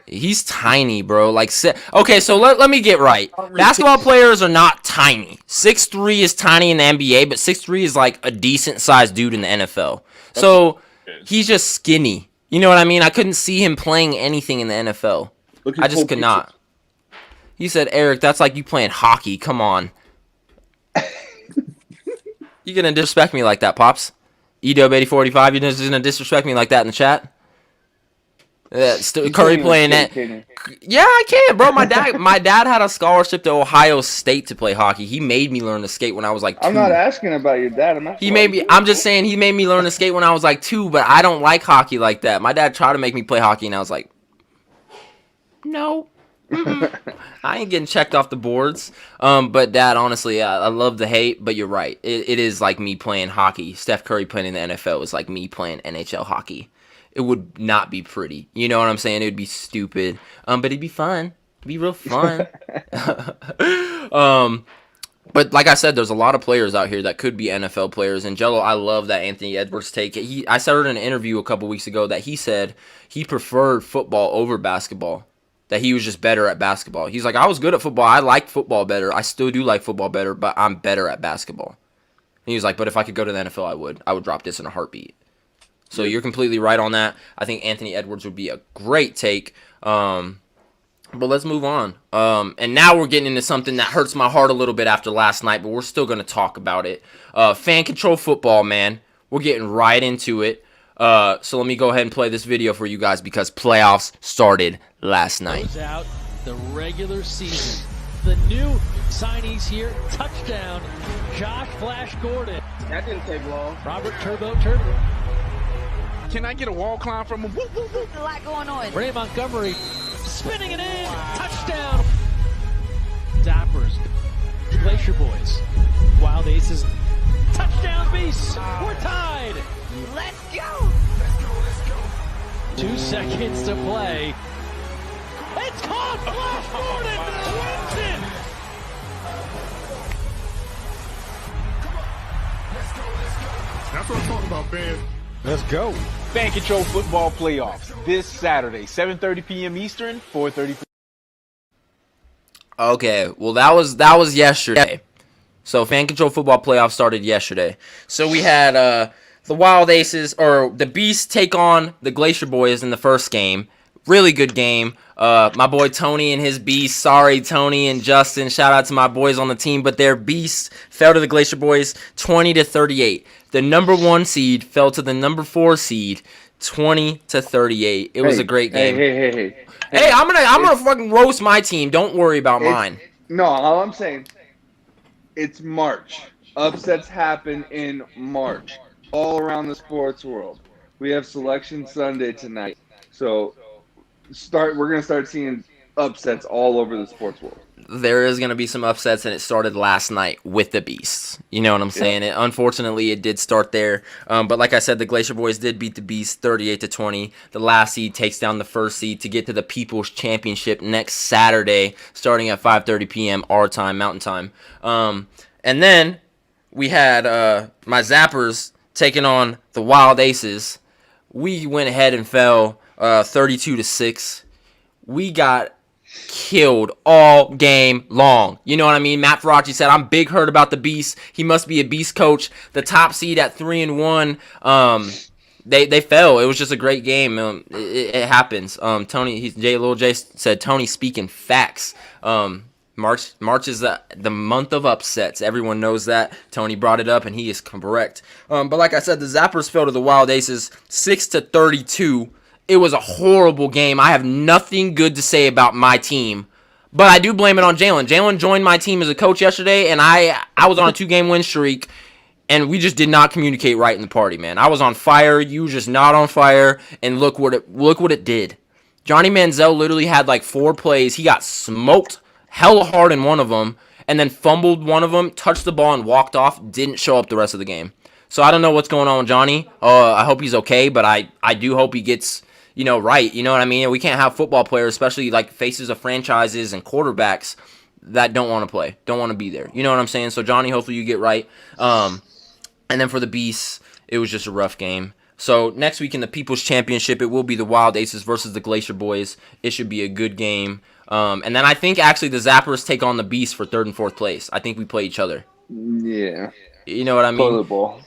Speaker 1: He's tiny, bro. Like, okay, so let me get right. Basketball players are not tiny. 6'3" is tiny in the NBA, but 6'3" is like a decent sized dude in the NFL. So he's just skinny. You know what I mean? I couldn't see him playing anything in the NFL. I just could not. He said, Eric, that's like you playing hockey. Come on. You gonna disrespect me like that, Pops? Edobe8045, you just gonna disrespect me like that in the chat? Curry playing that. Yeah, I can, bro. My dad had a scholarship to Ohio State to play hockey. He made me learn to skate when I was like 2.
Speaker 3: I'm not asking about your dad.
Speaker 1: I'm just saying he made me learn to skate when I was like 2, but I don't like hockey like that. My dad tried to make me play hockey, and I was like, no. I ain't getting checked off the boards. But Dad, honestly, I love the hate, but you're right. It is like me playing hockey. Steph Curry playing in the NFL is like me playing NHL hockey. It would not be pretty. You know what I'm saying? It would be stupid. But it'd be fun. It'd be real fun. But like I said, there's a lot of players out here that could be NFL players. And Jello, I love that Anthony Edwards take. I heard in an interview a couple weeks ago that he said he preferred football over basketball. That he was just better at basketball. He's like, I was good at football. I liked football better. I still do like football better, but I'm better at basketball. And he was like, but if I could go to the NFL, I would. I would drop this in a heartbeat. So you're completely right on that. I think Anthony Edwards would be a great take. But let's move on. And now we're getting into something that hurts my heart a little bit after last night, but we're still going to talk about it. Fan control football, man. We're getting right into it. So let me go ahead and play this video for you guys because playoffs started last night.
Speaker 4: Close out the regular season. The new signees here, touchdown, Josh Flash Gordon.
Speaker 5: That didn't take long.
Speaker 4: Robert Turbo Turtle.
Speaker 5: Can I get a wall climb from him? Woo, woo, woo.
Speaker 6: A lot going on.
Speaker 4: Ray Montgomery spinning it in. Wow. Touchdown. Zappers. Glacier Boys. Wild Aces. Touchdown Beasts. We're tied.
Speaker 6: Let's go.
Speaker 4: 2 seconds to play. It's caught. Flash Gordon wins it.
Speaker 7: That's what I'm talking about, fans.
Speaker 5: Let's go. Fan Control Football Playoffs this Saturday, 7:30 p.m. Eastern, 4:30 p.m.
Speaker 1: Okay, well that was yesterday. So Fan Control Football Playoffs started yesterday. So we had the Wild Aces, or the Beasts, take on the Glacier Boys in the first game. Really good game. My boy Tony and his Beasts. Sorry, Tony and Justin. Shout out to my boys on the team. But their Beasts fell to the Glacier Boys 20-38. The number 1 seed fell to the number 4 seed 20-38. It was a great game. Hey, I'm gonna fucking roast my team. Don't worry about mine.
Speaker 3: No, all I'm saying, it's March. Upsets happen in March. All around the sports world. We have Selection Sunday tonight. So we're gonna start seeing upsets all over the sports world.
Speaker 1: There is going to be some upsets, and it started last night with the Beasts. You know what I'm saying? Yeah. Unfortunately, it did start there. But like I said, the Glacier Boys did beat the Beasts 38-20. The last seed takes down the first seed to get to the People's Championship next Saturday, starting at 5:30 p.m. our time, Mountain Time. And then we had my Zappers taking on the Wild Aces. We went ahead and fell 32-6. We got killed all game long. You know what I mean? Matt Faraci said, "I'm big hurt about the Beast. He must be a beast coach." The top seed at 3-1. They fell. It was just a great game. It happens. Tony, Lil J said, "Tony speaking facts." March is the month of upsets. Everyone knows that. Tony brought it up, and he is correct. But like I said, the Zappers fell to the Wild Aces 6-32. It was a horrible game. I have nothing good to say about my team, but I do blame it on Jalen. Jalen joined my team as a coach yesterday, and I was on a 2-game win streak, and we just did not communicate right in the party, man. I was on fire. You were just not on fire, and look what it did. Johnny Manziel literally had like 4 plays. He got smoked hella hard in one of them, and then fumbled one of them, touched the ball, and walked off. Didn't show up the rest of the game. So I don't know what's going on with Johnny. I hope he's okay, but I do hope he gets, right. You know what I mean? We can't have football players, especially like faces of franchises and quarterbacks, that don't want to play, don't want to be there. You know what I'm saying? So Johnny, hopefully you get right. And then for the Beasts, it was just a rough game. So next week in the People's Championship, it will be the Wild Aces versus the Glacier Boys. It should be a good game. And then I think actually the Zappers take on the Beasts for 3rd and 4th place. I think we play each other.
Speaker 3: Yeah.
Speaker 1: You know what I mean?
Speaker 3: Toilet bowl.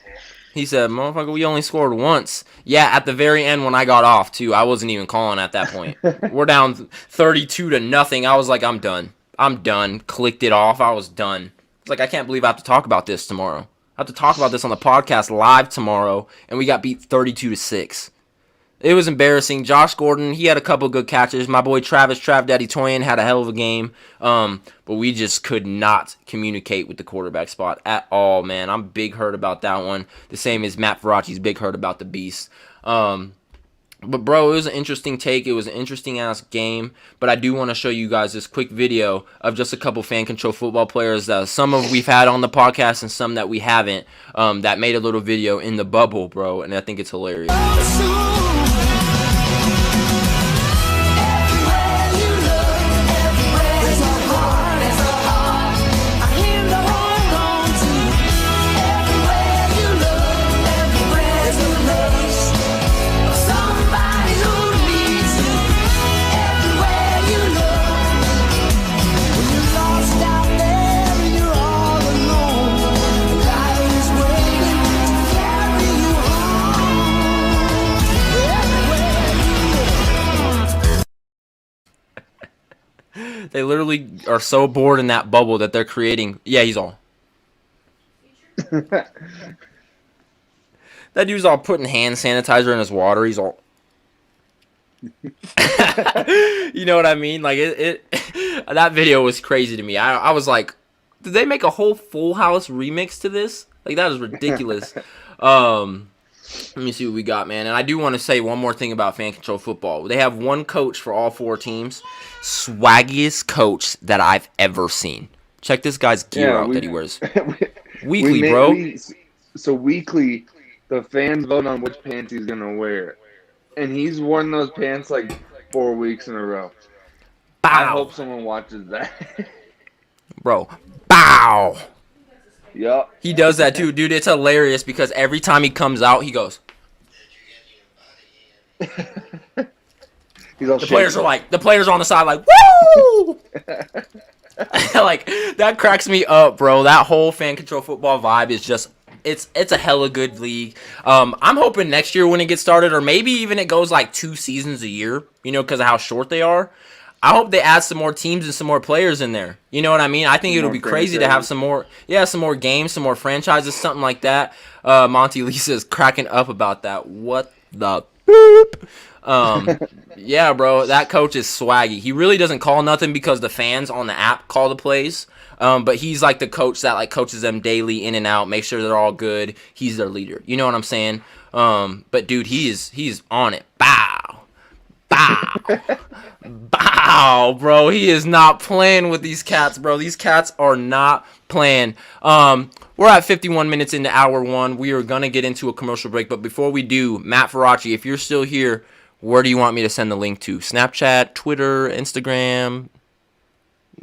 Speaker 1: He said, "Motherfucker, we only scored once." Yeah, at the very end when I got off, too. I wasn't even calling at that point. We're down 32-0. I was like, I'm done. Clicked it off. I was done. It's like, I can't believe I have to talk about this tomorrow. I have to talk about this on the podcast live tomorrow, and we got beat 32-6. It was embarrassing. Josh Gordon, he had a couple good catches. My boy Trav Daddy Toyin had a hell of a game. But we just could not communicate with the quarterback spot at all, man. I'm big hurt about that one. The same as Matt Faraci's big hurt about the Beast. But, bro, it was an interesting take. It was an interesting-ass game. But I do want to show you guys this quick video of just a couple fan-control football players. Some of we've had on the podcast and some that we haven't, that made a little video in the bubble, bro. And I think it's hilarious. They literally are so bored in that bubble that they're creating. Yeah, he's all. That dude's all putting hand sanitizer in his water. He's all. You know what I mean? Like that video was crazy to me. I was like, did they make a whole Full House remix to this? Like, that is ridiculous. Let me see what we got, man. And I do want to say one more thing about fan control football. They have one coach for all 4 teams. Swaggiest coach that I've ever seen. Check this guy's gear out that he wears. Weekly, bro.
Speaker 3: Weekly, the fans vote on which pants he's going to wear. And he's worn those pants like 4 weeks in a row.
Speaker 1: Bow.
Speaker 3: I hope someone watches that.
Speaker 1: Bro, bow.
Speaker 3: Yup.
Speaker 1: He does that too, dude. It's hilarious because every time he comes out, he goes.
Speaker 3: He's all
Speaker 1: the players are on the side like, woo! Like, that cracks me up, bro. That whole fan control football vibe is just, it's a hella good league. I'm hoping next year when it gets started, or maybe even it goes like 2 seasons a year, because of how short they are. I hope they add some more teams and some more players in there. You know what I mean? I think it'll be crazy to have some more games, some more franchises, something like that. Monty Lisa is cracking up about that. What the boop? Yeah, bro, that coach is swaggy. He really doesn't call nothing because the fans on the app call the plays. But he's like the coach that like coaches them daily in and out, make sure they're all good. He's their leader. You know what I'm saying? But dude, he's on it. Bow. Bow. Bow, bro. He is not playing with these cats, bro. These cats are not playing. We're at 51 minutes into hour 1. We are going to get into a commercial break. But before we do, Matt Faraci, if you're still here, where do you want me to send the link to? Snapchat, Twitter, Instagram?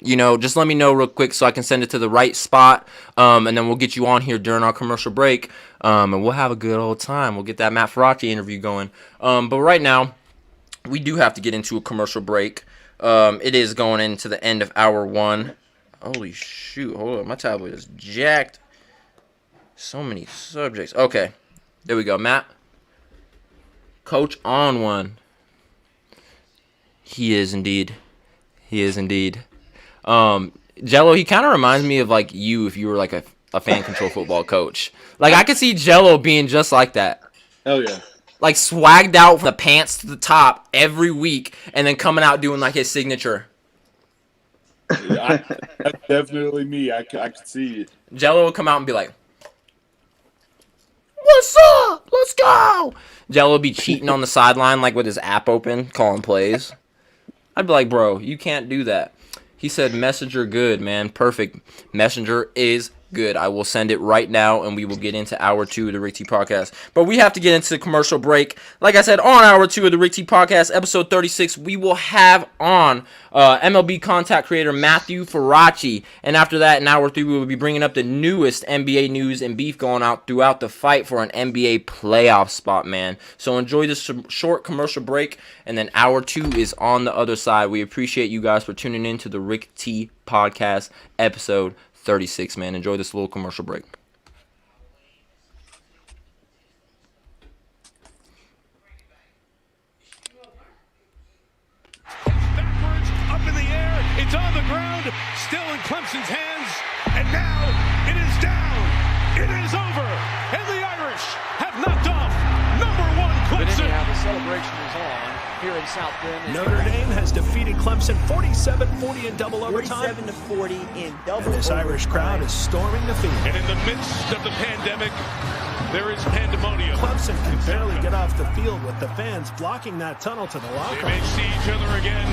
Speaker 1: Just let me know real quick so I can send it to the right spot. And then we'll get you on here during our commercial break. And we'll have a good old time. We'll get that Matt Faraci interview going. But right now, we do have to get into a commercial break. It is going into the end of hour 1. Holy shoot. Hold on. My tablet is jacked. So many subjects. Okay. There we go. Matt. Coach on one. He is indeed. Jello, he kind of reminds me of like you if you were like a fan control football coach. Like I could see Jello being just like that.
Speaker 2: Hell yeah.
Speaker 1: Like swagged out from the pants to the top every week and then coming out doing like his signature.
Speaker 2: Yeah, that's definitely me. I could see it.
Speaker 1: Jello will come out and be like, "What's up? Let's go." Jello will be cheating on the sideline like with his app open, calling plays. I'd be like, "Bro, you can't do that." He said, "Messenger good, man. Perfect. Messenger is good. I will send it right now, and we will get into hour 2 of the Rick T Podcast." But we have to get into the commercial break. Like I said, on hour 2 of the Rick T Podcast, episode 36, we will have on MLB contact creator Matthew Faraci. And after that, in hour 3, we will be bringing up the newest NBA news and beef going out throughout the fight for an NBA playoff spot, man. So enjoy this short commercial break, and then hour 2 is on the other side. We appreciate you guys for tuning in to the Rick T Podcast, episode 36, man. Enjoy this little commercial break.
Speaker 8: Backwards, up in the air, it's on the ground, still in Clemson's hands, and now it is down, it is over, and the Irish have knocked off #1
Speaker 4: But
Speaker 8: Clemson.
Speaker 4: anyhow, the celebration is on here in South Bend.
Speaker 9: Notre Dame has defeated Clemson 47-40 in double overtime.
Speaker 10: 47-40 in double
Speaker 9: And this Irish crowd is storming the field.
Speaker 8: And in the midst of the pandemic, there is pandemonium.
Speaker 9: Clemson can barely get off the field with the fans blocking that tunnel to the
Speaker 8: They
Speaker 9: locker
Speaker 8: may
Speaker 9: room.
Speaker 8: see each other again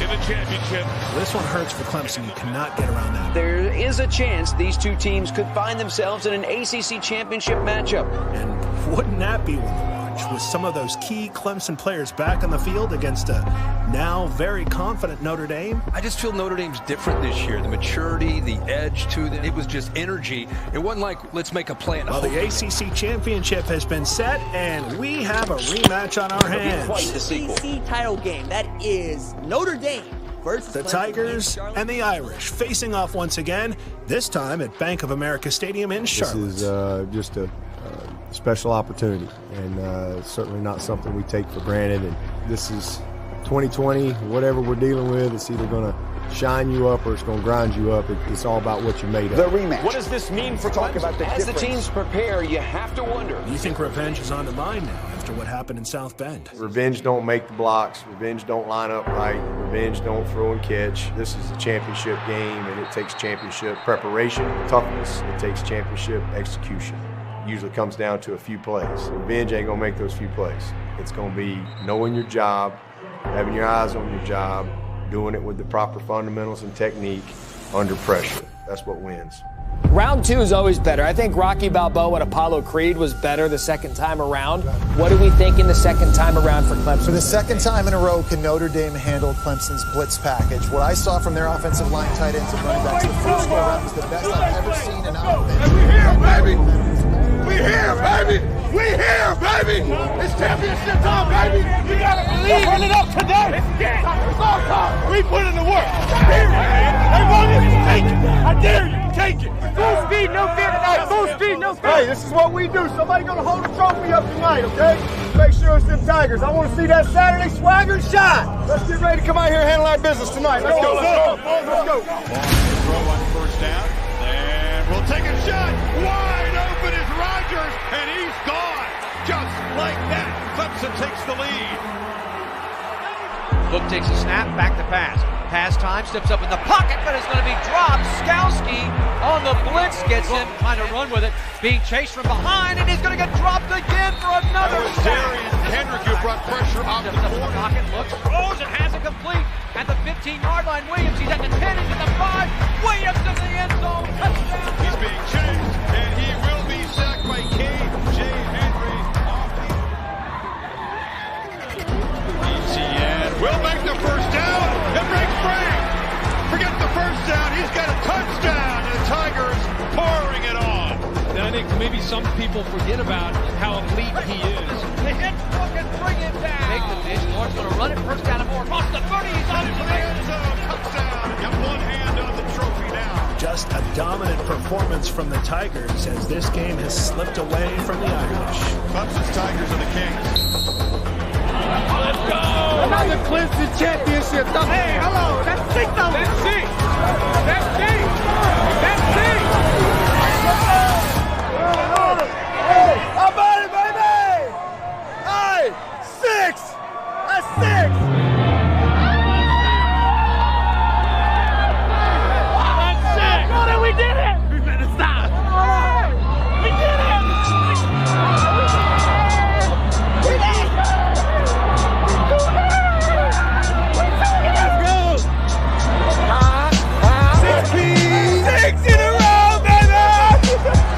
Speaker 8: in the championship.
Speaker 9: This one hurts for Clemson. You cannot get around that.
Speaker 10: There is a chance these two teams could find themselves in an ACC championship matchup.
Speaker 9: And wouldn't that be one to watch? With some of those key Clemson players back on the field against a now very confident Notre Dame.
Speaker 11: I just feel Notre Dame's different this year. The maturity, the edge to it. It was just energy. It wasn't like, let's make a play.
Speaker 9: Well, the ACC championship has been set, and we have a rematch on our hands.
Speaker 10: Quite the sequel.
Speaker 6: ACC title game. That is Notre Dame versus
Speaker 9: The
Speaker 6: Clemson
Speaker 9: Tigers and the Irish facing off once again, this time at Bank of America Stadium in Charlotte.
Speaker 12: This is just a special opportunity, and certainly not something we take for granted. And this is 2020. Whatever we're dealing with, it's either going to shine you up or it's going to grind you up. It's all about what you made of.
Speaker 10: The rematch.
Speaker 11: What does this mean for
Speaker 10: Talk
Speaker 11: Clemson?
Speaker 10: about the As the teams prepare, you have to wonder.
Speaker 9: You think revenge is on the mind now after what happened in South Bend?
Speaker 12: Revenge don't make the blocks. Revenge don't line up right. Revenge don't throw and catch. This is a championship game, and it takes championship preparation, toughness. It takes championship execution. Usually comes down to a few plays. Revenge ain't gonna make those few plays. It's gonna be knowing your job, having your eyes on your job, doing it with the proper fundamentals and technique under pressure. That's what wins.
Speaker 13: Round 2 is always better. I think Rocky Balboa and Apollo Creed was better the second time around. What do we think in the second time around for Clemson?
Speaker 14: For the second time in a row, can Notre Dame handle Clemson's blitz package? What I saw from their offensive line, tight ends, and running backs the first go around was the best I've ever seen in offense.
Speaker 7: We here, baby! We here, baby! We here, baby! It's championship time, baby! We gotta believe. Run it up today! It's all time! We put in the work! Hey, take it! I dare you! Take it! Full speed, no fear tonight! Full speed, no fear! Hey, this is what we do. Somebody gonna hold the trophy up tonight, okay? Make sure it's them Tigers. I want to see that Saturday swagger and shine. Let's get ready to come out here and handle our business tonight. Let's go, let's go, let's go.
Speaker 8: Throw on first down, and we'll take a shot. Wide open is Rodgers, and he's gone. Just like that, Clemson takes the lead.
Speaker 4: Book takes a snap, back to pass. Pass time, steps up in the pocket, but it's going to be dropped. Skowski on the blitz gets him, trying to run with it. Being chased from behind, and he's going to get dropped again for another sack.
Speaker 8: Darian Kendrick who brought pressure off the corner.
Speaker 4: Pocket looks, throws, and has it complete at the 15-yard line. Williams, he's at the 10, he's at the 5. Williams to the end zone, touchdown.
Speaker 8: He's being chased, and he will be sacked by K.J. Henry. Etienne will make the first down and break free. Forget the first down. He's got a touchdown, and the Tigers pouring it on.
Speaker 4: And I think maybe some people forget about how elite he is. The hit, and bring him down. Make the pitch. Moore's going to run it. First down and more. Across the 30. He's on it for the end zone.
Speaker 8: Touchdown. Got one hand on the trophy now.
Speaker 9: Just a dominant performance from the Tigers as this game has slipped away from the Irish.
Speaker 8: Clemson's Tigers are the Kings.
Speaker 7: Let's go! Another Clemson championship. Hey, hello. That's 6 of them. That's 6. That's 6. That's 6. Hey, I'm on it, baby! Hey, 6. That's 6. We did it! We better stop! We did it! We did it! Let's go! 6 in a row, baby!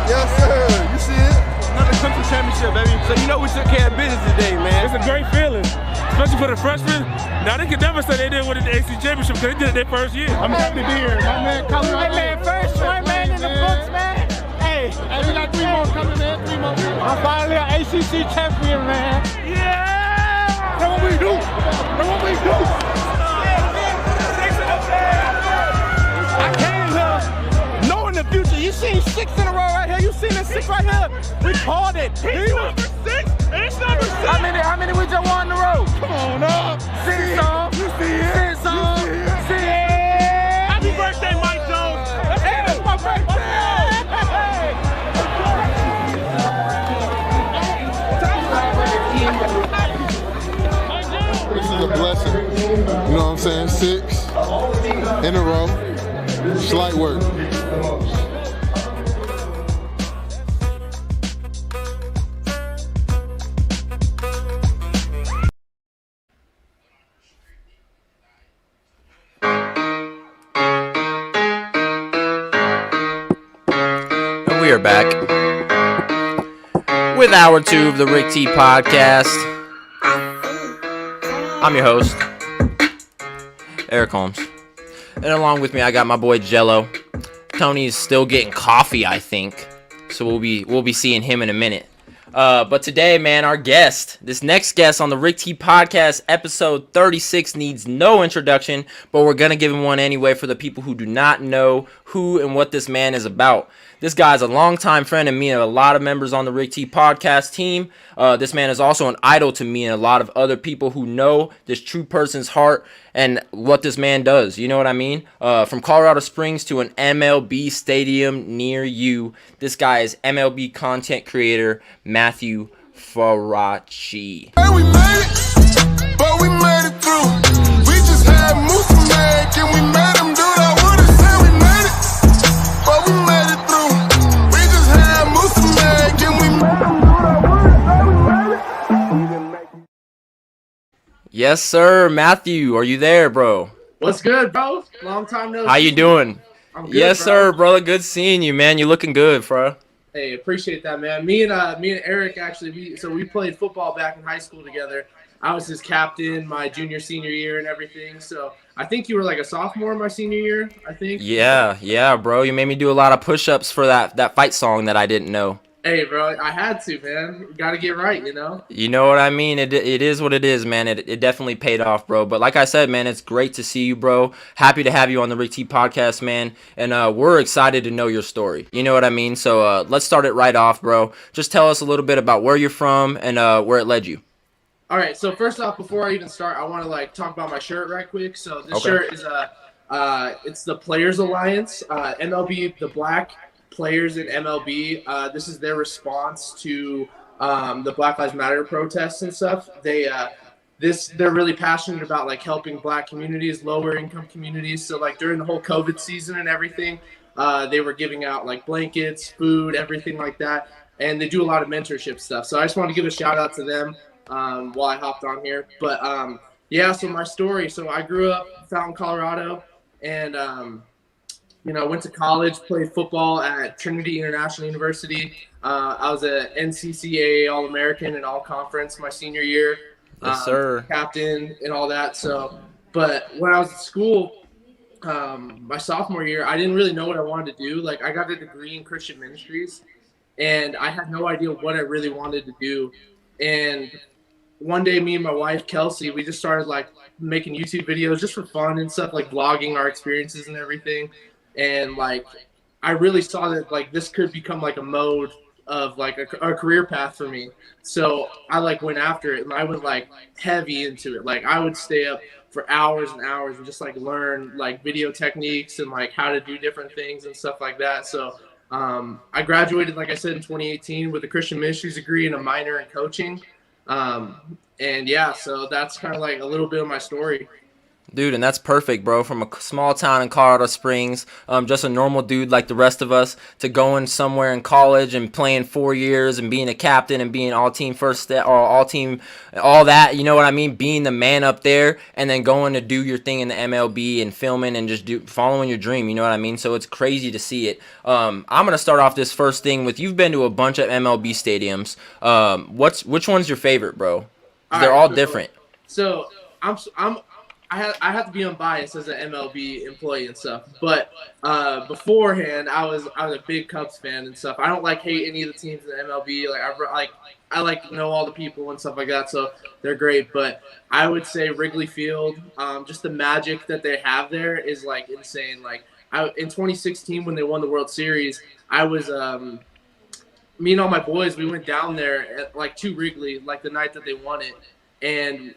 Speaker 7: Yes, sir. You see it? Another country championship, baby. So you know we took care of business today, man.
Speaker 15: It's a great feeling, especially for the freshmen. Now they can never say they didn't win the AC championship because they did it their first year.
Speaker 7: I'm happy to be here. My man, Colorado. Hey, man, first one man in the books, man. Hey, we got 3 more coming, man. 3 more. I'm finally an ACC champion, man. Yeah! That's what we do. That's what we do. I came here knowing the future. You seen 6 in a row right here. You seen this 6 right here. We called it. He's number 6. It's number 6. How many we just won in a row? Come on up. 6 on. You see it. 6 on. See it. Happy birthday, Mike Jones. Hey, that's my birthday.
Speaker 16: This is a blessing. You know what I'm saying? 6 in a row. Slight work.
Speaker 1: We are back with hour 2 of the Rick T podcast. I'm your host, Eric Holmes, and along with me I got my boy Jello. Tony's still getting coffee, I think, so we'll be seeing him in a minute. But today, man, our guest, this next guest on the Rick T podcast, episode 36, needs no introduction, but we're gonna give him one anyway for the people who do not know who and what this man is about. This guy's a longtime friend of me and a lot of members on the Rick T podcast team. This man is also an idol to me and a lot of other people who know this true person's heart and what this man does. You know what I mean? From Colorado Springs to an MLB stadium near you, this guy is MLB content creator Matthew Faraci.
Speaker 16: Hey, we made it, but we made it through. We just had Moose Mag and we made him do that. I would've said we made it, but we made it through. We just had Moose Mag and we made him do that. I would've said we made it.
Speaker 1: Yes, sir. Matthew, are you there, bro?
Speaker 17: What's good, bro? Long time no see.
Speaker 1: How you doing?
Speaker 17: I'm good,
Speaker 1: yes,
Speaker 17: bro.
Speaker 1: sir, brother. Good seeing you, man. You looking good, bro.
Speaker 17: Hey, appreciate that, man. Me and Eric actually, we played football back in high school together. I was his captain my junior, senior year and everything. So I think you were like a sophomore my senior year, I think.
Speaker 1: Yeah, bro. You made me do a lot of push-ups for that fight song that I didn't know.
Speaker 17: Hey, bro, I had to, man. Got to get right, you know?
Speaker 1: You know what I mean? It is what it is, man. It definitely paid off, bro. But like I said, man, it's great to see you, bro. Happy to have you on the Rick T podcast, man. And we're excited to know your story. You know what I mean? So let's start it right off, bro. Just tell us a little bit about where you're from and where it led you.
Speaker 17: All right, so first off, before I even start, I want to talk about my shirt right quick. So this shirt is it's the Players Alliance, MLB, the Black Players in MLB. This is their response to the Black Lives Matter protests and stuff. They're really passionate about helping Black communities, lower income communities. So during the whole COVID season and everything, they were giving out blankets, food, everything like that, and they do a lot of mentorship stuff. So I just want to give a shout out to them while I hopped on here. But so my story. So I grew up in Fountain, Colorado, and went to college, played football at Trinity International University. I was a NCCAA All-American and All-Conference my senior year.
Speaker 1: Yes, sir.
Speaker 17: Captain and all that. So, but when I was at school, my sophomore year, I didn't really know what I wanted to do. I got a degree in Christian ministries, and I had no idea what I really wanted to do. And one day, me and my wife Kelsey, we just started like making YouTube videos just for fun and stuff, like vlogging our experiences and everything. And like, I really saw that like this could become like a mode of like a career path for me. So I like went after it, and I went like heavy into it. Like I would stay up for hours and hours and just like learn like video techniques and like how to do different things and stuff like that. So I graduated, like I said, in 2018 with a Christian ministries degree and a minor in coaching. And yeah, so that's kind of like a little bit of my story.
Speaker 1: Dude, and that's perfect, bro. From a small town in Colorado Springs, just a normal dude like the rest of us, to going somewhere in college and playing 4 years and being a captain and being all team first or all team, all that. You know what I mean? Being the man up there, and then going to do your thing in the MLB and filming and just following your dream. You know what I mean? So it's crazy to see it. I'm gonna start off this first thing with, you've been to a bunch of MLB stadiums. Which one's your favorite, bro? They're all different.
Speaker 17: So I have to be unbiased as an MLB employee and stuff, but beforehand I was a big Cubs fan and stuff. I don't like hate any of the teams in the MLB. I like know all the people and stuff like that, so they're great. But I would say Wrigley Field, just the magic that they have there is like insane. Like in 2016 when they won the World Series, I was me and all my boys, we went down there at, like, to Wrigley like the night that they won it, and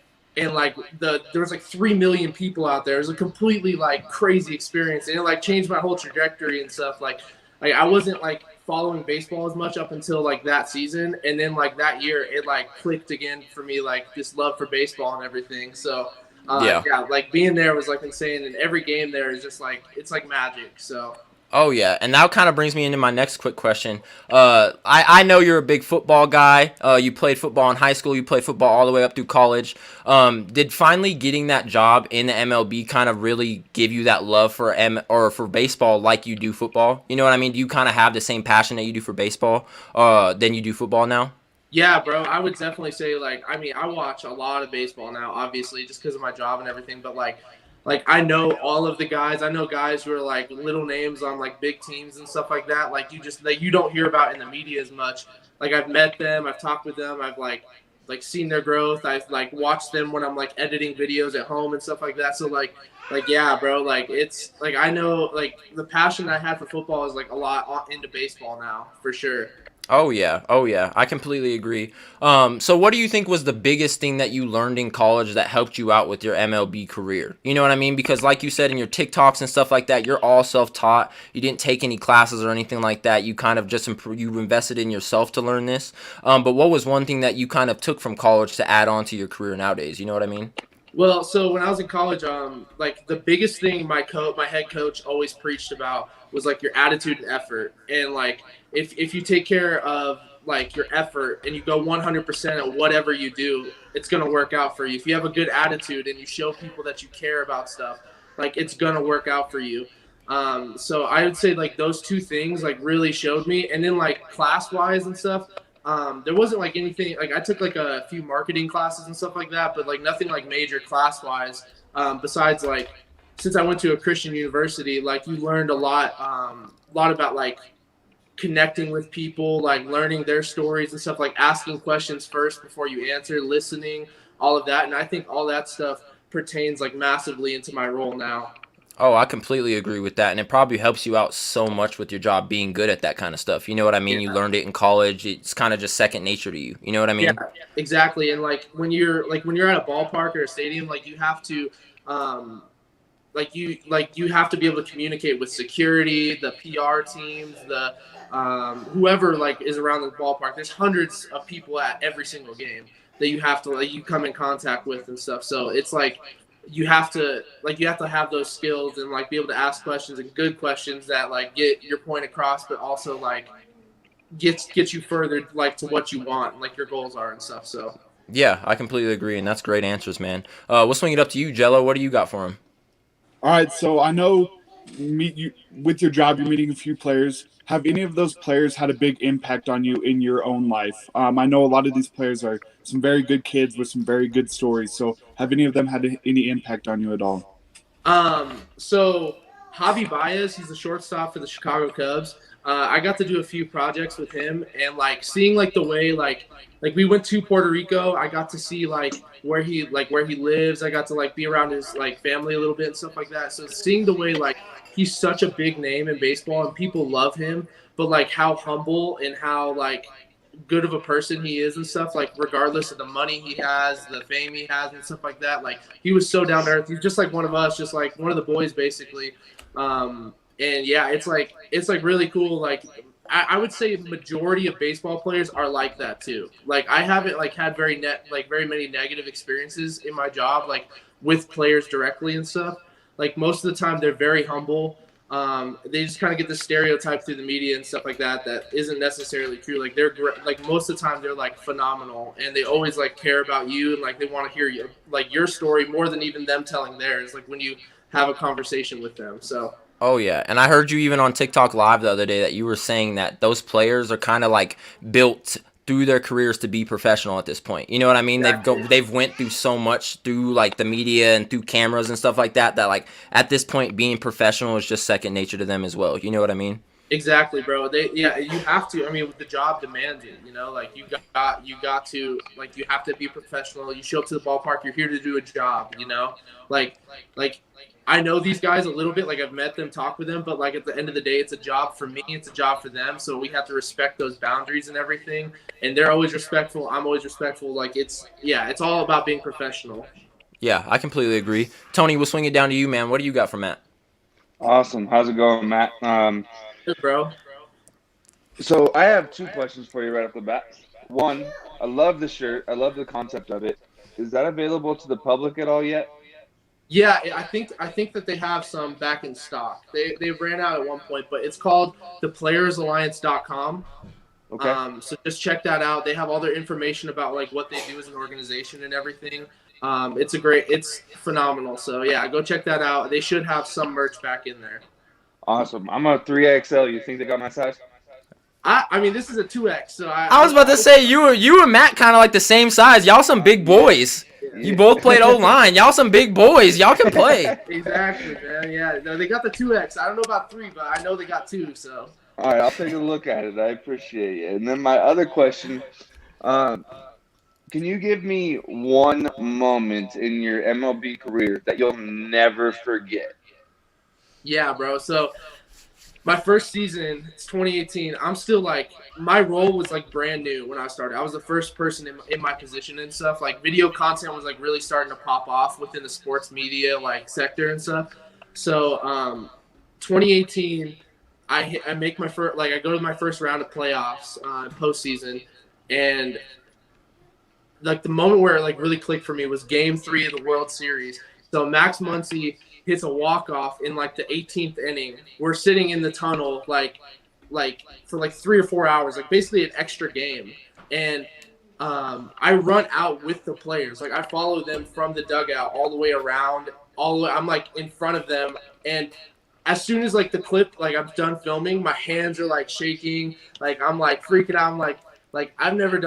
Speaker 17: like there was like 3 million people out there. It was a completely like crazy experience, and it like changed my whole trajectory and stuff. Like I wasn't like following baseball as much up until like that season, and then like that year it like clicked again for me, like this love for baseball and everything. So yeah, like being there was like insane, and every game there is just like it's like magic. So.
Speaker 1: Oh, yeah, and that kind of brings me into my next quick question. I know you're a big football guy. You played football in high school. You played football all the way up through college. Did finally getting that job in the MLB kind of really give you that love for for baseball like you do football? You know what I mean? Do you kind of have the same passion that you do for baseball than you do football now?
Speaker 17: Yeah, bro, I would definitely say, like, I mean, I watch a lot of baseball now, obviously, just because of my job and everything, but, like, I know all of the guys. I know guys who are, like, little names on, like, big teams and stuff like that, like, you don't hear about in the media as much. Like, I've met them. I've talked with them. I've, like seen their growth. I've, like, watched them when I'm, like, editing videos at home and stuff like that. So, like, yeah, bro, like, it's, like, I know, like, the passion I had for football is, like, a lot into baseball now, for sure.
Speaker 1: Oh yeah, I completely agree. So what do you think was the biggest thing that you learned in college that helped you out with your MLB career? You know what I mean? Because like you said in your TikToks and stuff like that, you're all self-taught. You didn't take any classes or anything like that. You kind of just you invested in yourself to learn this. But what was one thing that you kind of took from college to add on to your career nowadays? You know what I mean?
Speaker 17: Well, so when I was in college, like the biggest thing my head coach always preached about was like your attitude and effort. And like if you take care of like your effort and you go 100% at whatever you do, it's gonna work out for you. If you have a good attitude and you show people that you care about stuff, like it's gonna work out for you. So I would say like those two things like really showed me. And then like class wise and stuff. There wasn't like anything, like I took like a few marketing classes and stuff like that, but like nothing like major class wise, besides like, since I went to a Christian university, like you learned a lot about like connecting with people, like learning their stories and stuff, like asking questions first before you answer, listening, all of that. And I think all that stuff pertains like massively into my role now.
Speaker 1: Oh, I completely agree with that, and it probably helps you out so much with your job being good at that kind of stuff. You know what I mean? Yeah. You learned it in college. It's kind of just second nature to you. You know what I mean?
Speaker 17: Yeah, exactly. And like when you're at a ballpark or a stadium, like you have to you have to be able to communicate with security, the PR teams, the whoever like is around the ballpark. There's hundreds of people at every single game that you have to like you come in contact with and stuff. So it's like you have to have those skills and like be able to ask questions and good questions that like get your point across, but also like get you further like to what you want and like your goals are and stuff. So
Speaker 1: yeah, I completely agree, and that's great answers, man. We'll swing it up to you, Jello. What do you got for him?
Speaker 2: All right, so I know with your job, you're meeting a few players. Have any of those players had a big impact on you in your own life? I know a lot of these players are some very good kids with some very good stories. So have any of them had any impact on you at all?
Speaker 17: So Javi Baez, he's the shortstop for the Chicago Cubs. I got to do a few projects with him, and like seeing like the way like we went to Puerto Rico. I got to see like where he lives. I got to like be around his like family a little bit and stuff like that. So seeing the way like he's such a big name in baseball and people love him, but like how humble and how like good of a person he is and stuff, like regardless of the money he has, the fame he has and stuff like that, like he was so down to earth. He's just like one of us, just like one of the boys basically. And yeah, it's like really cool. Like I would say the majority of baseball players are like that too. Like I haven't like had very many negative experiences in my job, like with players directly and stuff. Like most of the time they're very humble. They just kind of get the stereotype through the media and stuff like that isn't necessarily true. Like they're like most of the time they're like phenomenal, and they always like care about you and like they want to hear you like your story more than even them telling theirs. Like when you have a conversation with them. So.
Speaker 1: Oh, yeah. And I heard you even on TikTok Live the other day that you were saying that those players are kind of like built through their careers to be professional at this point. You know what I mean?
Speaker 17: Exactly.
Speaker 1: They've went through so much through like the media and through cameras and stuff like that like at this point being professional is just second nature to them as well. You know what I mean?
Speaker 17: Exactly, bro. You have to. I mean, the job demands it. You know, like you got to like you have to be professional. You show up to the ballpark. You're here to do a job. You know, like I know these guys a little bit. Like I've met them, talked with them, but like at the end of the day, it's a job for me. It's a job for them. So we have to respect those boundaries and everything. And they're always respectful. I'm always respectful. Like it's all about being professional.
Speaker 1: Yeah, I completely agree. Tony, we'll swing it down to you, man. What do you got for Matt?
Speaker 3: Awesome. How's it going, Matt?
Speaker 17: Good, bro.
Speaker 3: So I have two questions for you right off the bat. One, I love the shirt. I love the concept of it. Is that available to the public at all yet?
Speaker 17: Yeah, I think that they have some back in stock. They ran out at one point, but it's called theplayersalliance.com.
Speaker 3: Okay.
Speaker 17: So just check that out. They have all their information about like what they do as an organization and everything. It's phenomenal. So yeah, go check that out. They should have some merch back in there.
Speaker 3: Awesome. I'm a 3XL. You think they got my size?
Speaker 17: I mean, this is a 2X. So
Speaker 1: I was about to say you and Matt kind of like the same size. Y'all some big boys. You both played O-line. Y'all some big boys. Y'all can play.
Speaker 17: Exactly, man. Yeah, no, they got the 2X. I don't know about 3, but I know they got 2. So.
Speaker 3: All right, I'll take a look at it. I appreciate it. And then my other question, can you give me one moment in your MLB career that you'll never forget?
Speaker 17: Yeah, bro. So my first season, it's 2018. I'm still like, my role was like brand new when I started. I was the first person in my position and stuff. Like video content was like really starting to pop off within the sports media like sector and stuff. So 2018, I make my first, like I go to my first round of playoffs postseason, and like the moment where it like really clicked for me was Game 3 of the World Series. So Max Muncy hits a walk-off in like the 18th inning. We're sitting in the tunnel like for like 3 or 4 hours, like basically an extra game. And I run out with the players. Like I follow them from the dugout all the way around. I'm like in front of them, and as soon as like the clip, like I'm done filming, my hands are like shaking. Like I'm like freaking out. I'm like I've never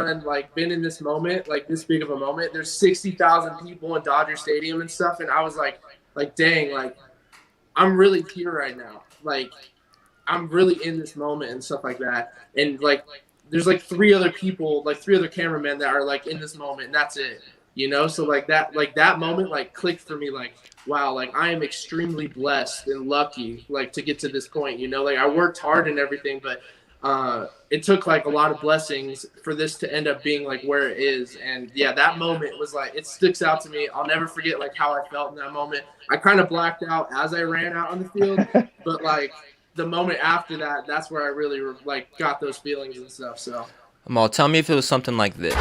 Speaker 17: been in this moment, like this big of a moment. There's 60,000 people in Dodger Stadium and stuff, and I was like dang, like I'm really here right now. Like I'm really in this moment and stuff like that. And like there's like 3 other people, like 3 other cameramen that are like in this moment, and that's it. You know, so like that moment like clicked for me, like wow, like I am extremely blessed and lucky like to get to this point, you know. Like I worked hard and everything, but it took like a lot of blessings for this to end up being like where it is. And yeah, that moment was like, it sticks out to me. I'll never forget like how I felt in that moment. I kind of blacked out as I ran out on the field, but like the moment after that, that's where I really like got those feelings and stuff. So
Speaker 1: Amal, tell me if it was something like this.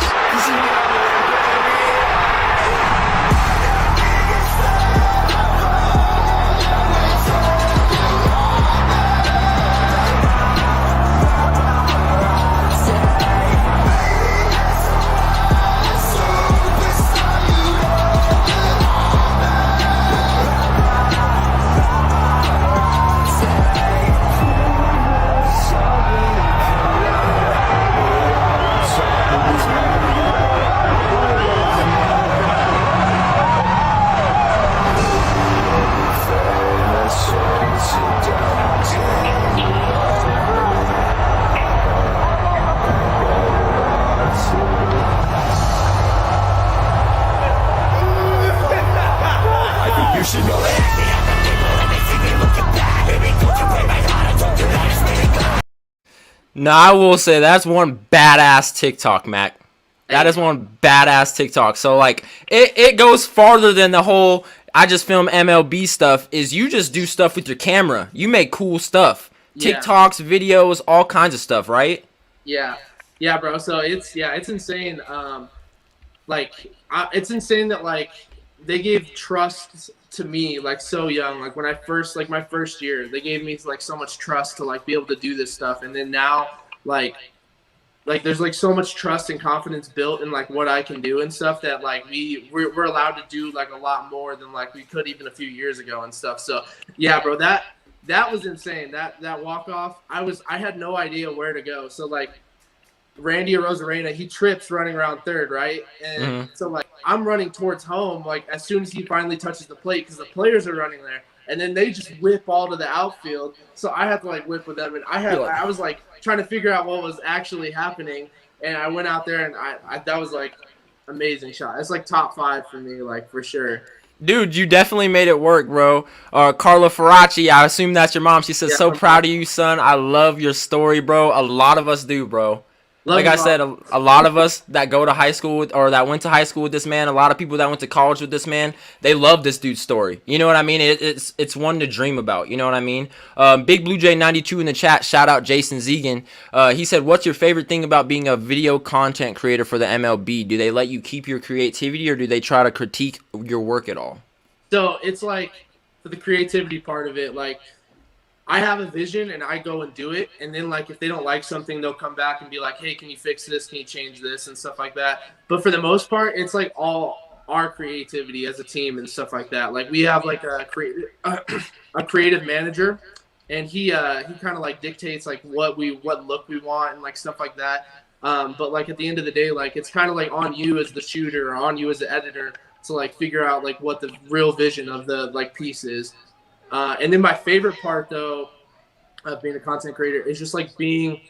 Speaker 1: No, I will say that's one badass TikTok, Mac. That is one badass TikTok. So like it goes farther than the whole I just film MLB stuff. Is you just do stuff with your camera. You make cool stuff.
Speaker 17: Yeah.
Speaker 1: TikToks, videos, all kinds of stuff, right?
Speaker 17: Yeah, bro. So it's insane. It's insane that like they gave trust to me like so young. Like when I first my first year, they gave me like so much trust to like be able to do this stuff. And then now like there's like so much trust and confidence built in like what I can do and stuff that like we're allowed to do like a lot more than like we could even a few years ago and stuff. So yeah, bro, that was insane. That walk off, I had no idea where to go. So like Randy Arozarena, he trips running around third, right? And so like I'm running towards home like as soon as he finally touches the plate because the players are running there. And then they just whip all to the outfield. So I had to like whip with them. And I was like trying to figure out what was actually happening. And I went out there and I that was like amazing shot. It's like top 5 for me, like for sure.
Speaker 1: Dude, you definitely made it work, bro. Carla Faraci, I assume that's your mom. She says, so proud of you, son. I love your story, bro. A lot of us do, bro. Like I said, a lot of us that go to high school or that went to high school with this man, a lot of people that went to college with this man, they love this dude's story. You know what I mean? It's one to dream about. You know what I mean? Big Blue Jay 92 in the chat. Shout out Jason Zegan. He said, what's your favorite thing about being a video content creator for the MLB? Do they let you keep your creativity or do they try to critique your work at all?
Speaker 17: So it's like for the creativity part of it, like I have a vision and I go and do it. And then like, if they don't like something, they'll come back and be like, hey, can you fix this? Can you change this? And stuff like that. But for the most part, it's like all our creativity as a team and stuff like that. Like we have like a creative manager and he kind of like dictates like what look we want and like stuff like that. But like at the end of the day, like it's kind of like on you as the shooter or on you as the editor to like figure out like what the real vision of the like piece is. And then my favorite part though of being a content creator is just like being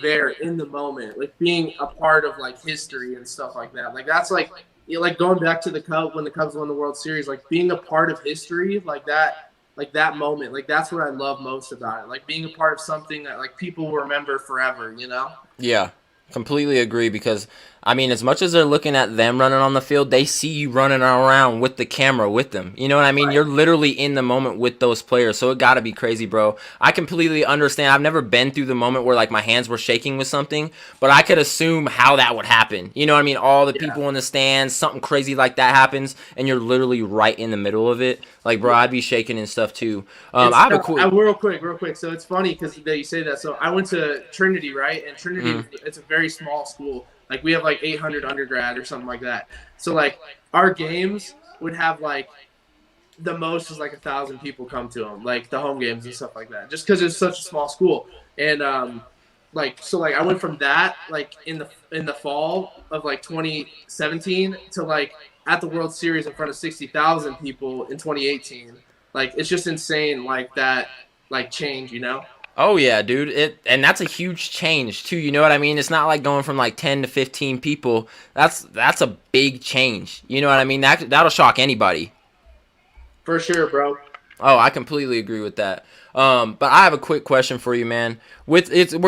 Speaker 17: there in the moment, like being a part of like history and stuff like that. Like that's like, you know, like going back to the Cubs when the Cubs won the World Series, like being a part of history like that moment, like that's what I love most about it. Like being a part of something that like people will remember forever, you know?
Speaker 1: Yeah, completely agree because I mean, as much as they're looking at them running on the field, they see you running around with the camera with them. You know what I mean? Right. You're literally in the moment with those players, so it got to be crazy, bro. I completely understand. I've never been through the moment where, like, my hands were shaking with something, but I could assume how that would happen. You know what I mean? All the people in the stands, something crazy like that happens, and you're literally right in the middle of it. Like, bro, I'd be shaking and stuff, too. I have a cool...
Speaker 17: Real quick. So it's funny because you say that. So I went to Trinity, right? And Trinity, it's a very small school. Like, we have, like, 800 undergrad or something like that. So, like, our games would have, like, the most is, like, 1,000 people come to them, like, the home games and stuff like that, just because it's such a small school. And, like, so, like, I went from that, like, in the fall of, like, 2017 to, like, at the World Series in front of 60,000 people in 2018. Like, it's just insane, like, that, like, change, you know?
Speaker 1: Oh, yeah, dude. And that's a huge change, too. You know what I mean? It's not like going from, like, 10 to 15 people. That's a big change. You know what I mean? That'll shock anybody.
Speaker 17: For sure, bro.
Speaker 1: Oh, I completely agree with that. But I have a quick question for you, man. We're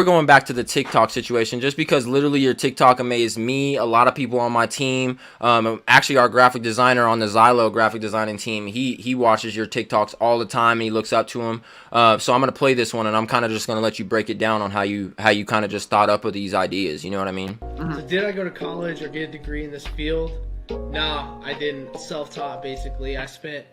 Speaker 1: going back to the TikTok situation just because literally your TikTok amazed me, a lot of people on my team. Actually, our graphic designer on the Xylo graphic designing team, he watches your TikToks all the time and he looks up to them. So I'm going to play this one and I'm kind of just going to let you break it down on how you kind of just thought up of these ideas. You know what I mean?
Speaker 17: So did I go to college or get a degree in this field? No, I didn't. Self-taught, basically. I spent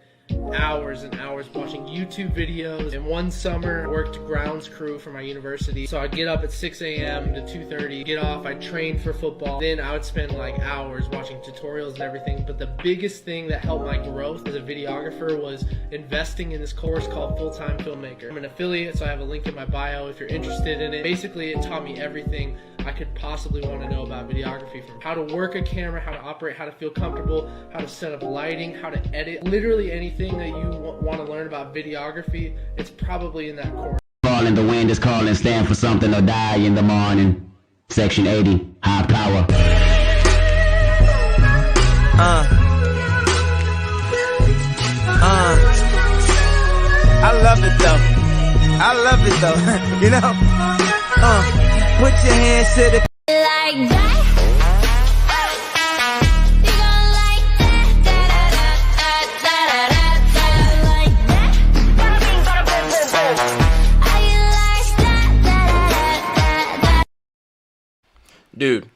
Speaker 17: hours and hours watching YouTube videos. And one summer, I worked grounds crew for my university. So I'd get up at 6 a.m. to 2:30, get off, I'd train for football. Then I would spend like hours watching tutorials and everything. But the biggest thing that helped my growth as a videographer was investing in this course called Full-Time Filmmaker. I'm an affiliate, so I have a link in my bio if you're interested in it. Basically, it taught me everything I could possibly want to know about videography, from how to work a camera, how to operate, how to feel comfortable, how to set up lighting, how to edit. Literally anything that you want to learn about videography, it's probably in that course.
Speaker 18: Falling, the wind is calling, stand for something or die in the morning. Section 80, high power.
Speaker 19: I love it though. You know?
Speaker 6: Put your hands to the like that.
Speaker 1: Dude,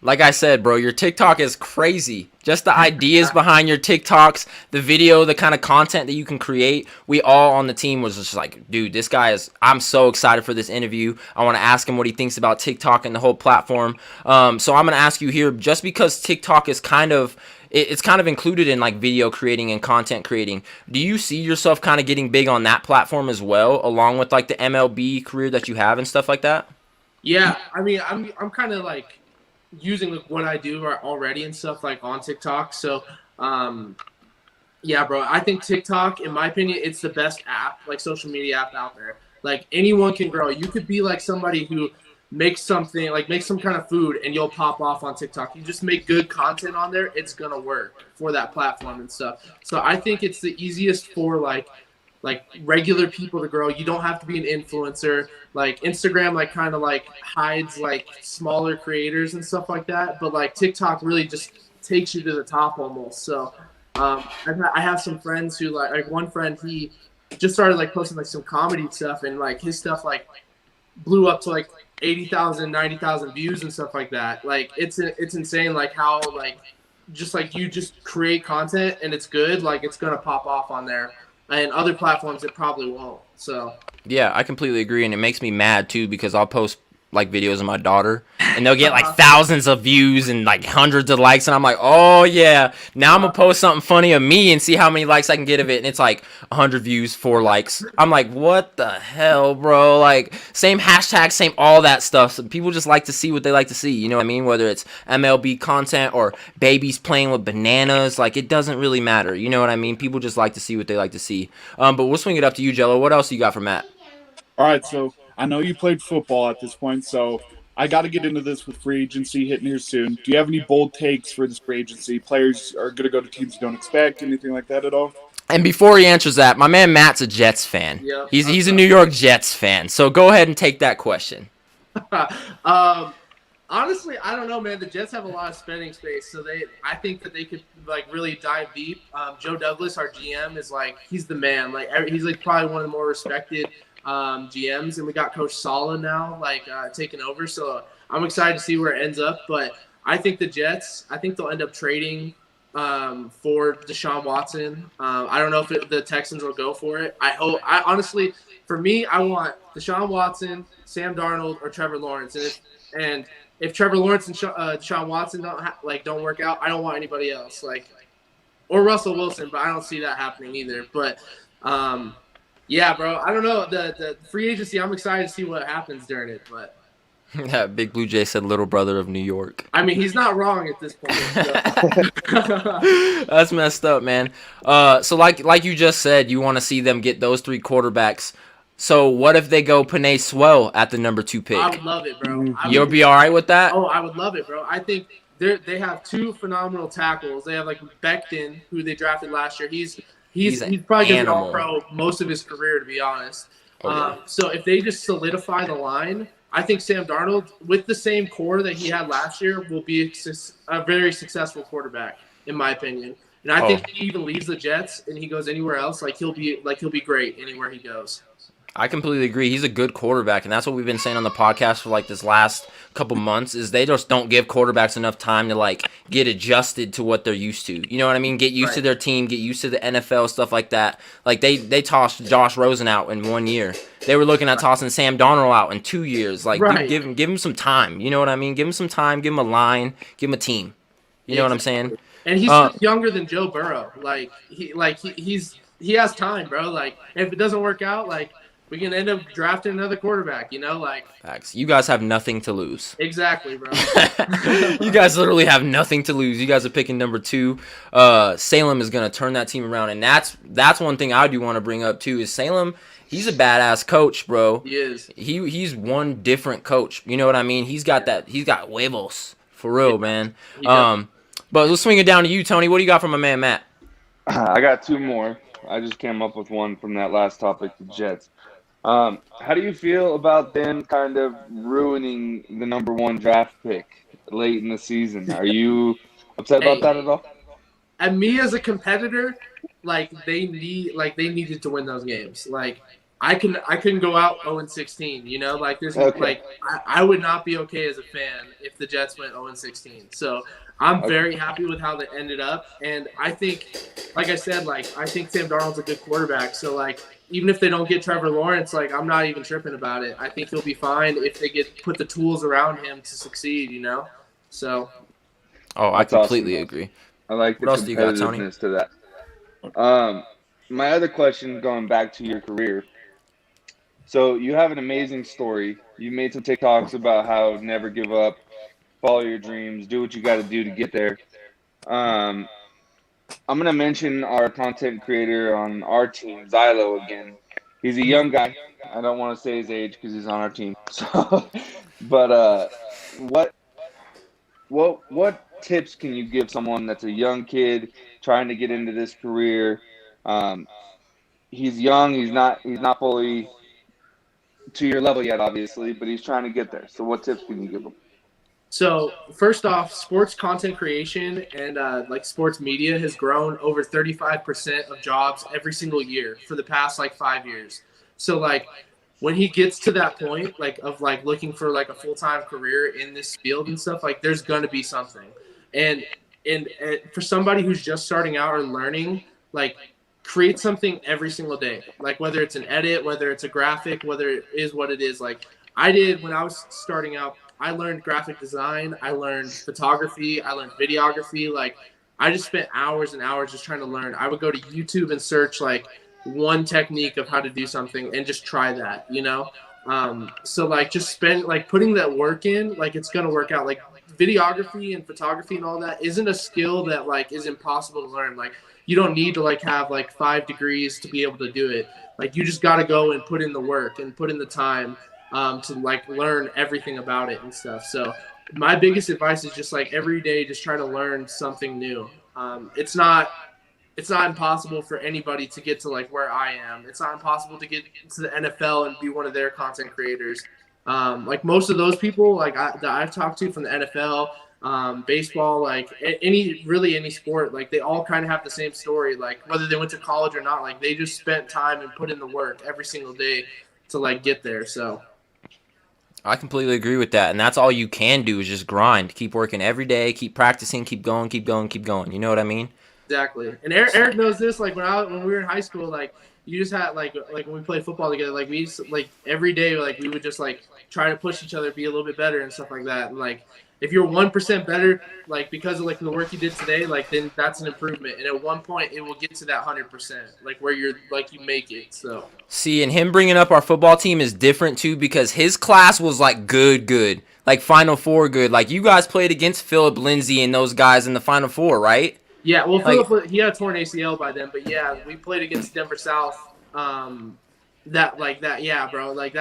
Speaker 1: like I said, bro, your TikTok is crazy. Just the ideas behind your TikToks, the video, the kind of content that you can create. We all on the team was just like, dude, this guy is, I'm so excited for this interview. I want to ask him what he thinks about TikTok and the whole platform. So I'm going to ask you here, just because TikTok is kind of, it's kind of included in like video creating and content creating. Do you see yourself kind of getting big on that platform as well, along with like the MLB career that you have and stuff like that?
Speaker 17: Yeah, I mean, I'm kind of like using what I do already and stuff like on TikTok. So, yeah, bro, I think TikTok, in my opinion, it's the best app, like social media app out there. Like anyone can grow. You could be like somebody who makes something, like make some kind of food, and you'll pop off on TikTok. You just make good content on there, it's gonna work for that platform and stuff. So I think it's the easiest for like regular people to grow. You don't have to be an influencer. Like Instagram like kind of like hides like smaller creators and stuff like that, but like TikTok really just takes you to the top almost. So I have some friends who like one friend, he just started like posting like some comedy stuff, and like his stuff like blew up to like 80,000 90,000 views and stuff like that. Like it's insane like how like just like you just create content and it's good, like it's gonna pop off on there. And other platforms, it probably won't. So
Speaker 1: yeah, I completely agree, and it makes me mad too because I'll post like videos of my daughter, and they'll get like thousands of views and like hundreds of likes, and I'm like, oh yeah, now I'm gonna post something funny of me and see how many likes I can get of it, and it's like 100 views, 4 likes. I'm like, what the hell, bro? Like same hashtag, same all that stuff. So people just like to see what they like to see. You know what I mean? Whether it's MLB content or babies playing with bananas, like it doesn't really matter. You know what I mean? People just like to see what they like to see. But we'll swing it up to you, Jello. What else you got for Matt?
Speaker 2: All right, so I know you played football at this point, so I got to get into this with free agency hitting here soon. Do you have any bold takes for this free agency? Players are going to go to teams you don't expect, anything like that at all?
Speaker 1: And before he answers that, my man Matt's a Jets fan.
Speaker 17: Yep.
Speaker 1: He's a New York Jets fan. So go ahead and take that question.
Speaker 17: Honestly, I don't know, man. The Jets have a lot of spending space, so I think that they could like really dive deep. Joe Douglas, our GM, is like he's the man. Like he's like probably one of the more respected GMs, and we got Coach Saleh now taking over. So I'm excited to see where it ends up. But I think the Jets, I think they'll end up trading for Deshaun Watson. I don't know if the Texans will go for it. I honestly, for me, I want Deshaun Watson, Sam Darnold, or Trevor Lawrence. And if Trevor Lawrence and Deshaun Watson don't work out, I don't want anybody else. Or Russell Wilson, but I don't see that happening either. But yeah, bro, I don't know. The free agency, I'm excited to see what happens during it. But
Speaker 1: yeah, Big Blue Jay said little brother of New York.
Speaker 17: I mean, he's not wrong at this point. So.
Speaker 1: That's messed up, man. So like you just said, you want to see them get those 3 quarterbacks. So what if they go Penei Sewell at the number 2 pick?
Speaker 17: I would love it, bro.
Speaker 1: You'll be all right with that?
Speaker 17: Oh, I would love it, bro. I think they have 2 phenomenal tackles. They have like Becton, who they drafted last year. He's probably going to be all pro most of his career, to be honest. Okay. So if they just solidify the line, I think Sam Darnold, with the same core that he had last year, will be a very successful quarterback, in my opinion. And I think if he even leaves the Jets and he goes anywhere else, he'll be great anywhere he goes.
Speaker 1: I completely agree. He's a good quarterback, and that's what we've been saying on the podcast for this last couple months is they just don't give quarterbacks enough time to get adjusted to what they're used to. You know what I mean? Get used to their team, get used to the NFL, stuff like that. Like they tossed Josh Rosen out in 1 year. They were looking at tossing Sam Darnold out in 2 years. Give him some time. You know what I mean? Give him some time, give him a line, give him a team. You know what I'm saying?
Speaker 17: And he's younger than Joe Burrow. He has time, bro. If it doesn't work out, we can end up drafting another quarterback,
Speaker 1: Facts. You guys have nothing to lose.
Speaker 17: Exactly, bro.
Speaker 1: You guys literally have nothing to lose. You guys are picking number 2. Salem is going to turn that team around, and that's one thing I do want to bring up, too, is Salem, he's a badass coach, bro.
Speaker 17: He is.
Speaker 1: He's one different coach. You know what I mean? He's got huevos, for real, man. But let's swing it down to you, Tony. What do you got from my man, Matt?
Speaker 3: I got 2 more. I just came up with one from that last topic, the Jets. How do you feel about them kind of ruining the number 1 draft pick late in the season? Are you upset about that at all?
Speaker 17: And me as a competitor, they needed to win those games. I couldn't go out 0-16. You know, I would not be okay as a fan if the Jets went 0-16. So I'm very happy with how they ended up, and I think, like I said, I think Sam Darnold's a good quarterback. So even if they don't get Trevor Lawrence, I'm not even tripping about it. I think he'll be fine if they put the tools around him to succeed. You know, so.
Speaker 1: Oh, I completely agree.
Speaker 3: I like the competitiveness to that. My other question, going back to your career. So you have an amazing story. You made some TikToks about how never give up, follow your dreams, do what you got to do to get there. I'm going to mention our content creator on our team, Zylo, again. He's a young guy. I don't want to say his age because he's on our team. So, but what tips can you give someone that's a young kid trying to get into this career? He's young. He's not fully to your level yet, obviously, but he's trying to get there. So what tips can you give him?
Speaker 17: So first off, sports content creation and sports media has grown over 35% of jobs every single year for the past 5 years. So when he gets to that point of looking for a full-time career in this field and stuff, there's going to be something. And for somebody who's just starting out or learning, create something every single day. Whether it's an edit, whether it's a graphic, whether it is what it is. I did when I was starting out. I learned graphic design. I learned photography. I learned videography. I just spent hours and hours just trying to learn. I would go to YouTube and search one technique of how to do something and just try that, you know? So just spend putting that work in, it's going to work out. Videography and photography and all that isn't a skill that is impossible to learn. You don't need to have 5 degrees to be able to do it. You just got to go and put in the work and put in the time to learn everything about it and stuff. So my biggest advice is just every day, just try to learn something new. It's not impossible for anybody to get to where I am. It's not impossible to get to the NFL and be one of their content creators. Most of those people that I've talked to from the NFL, baseball, any sport, they all kind of have the same story. Whether they went to college or not, they just spent time and put in the work every single day to get there. So
Speaker 1: I completely agree with that, and that's all you can do is just grind, keep working every day, keep practicing, keep going. You know what I mean?
Speaker 17: Exactly. And Eric knows this. When we were in high school, you just had when we played football together, we used to, every day, we would just try to push each other, be a little bit better and stuff like that. And if you're 1% better, because of the work you did today, then that's an improvement. And at one point, it will get to that 100%, where you're you make it. So
Speaker 1: see, and him bringing up our football team is different too because his class was good, Final Four good. You guys played against Philip Lindsay and those guys in the Final Four, right?
Speaker 17: Yeah, well, Philip, he had a torn ACL by then, but yeah, we played against Denver South. Yeah, bro, it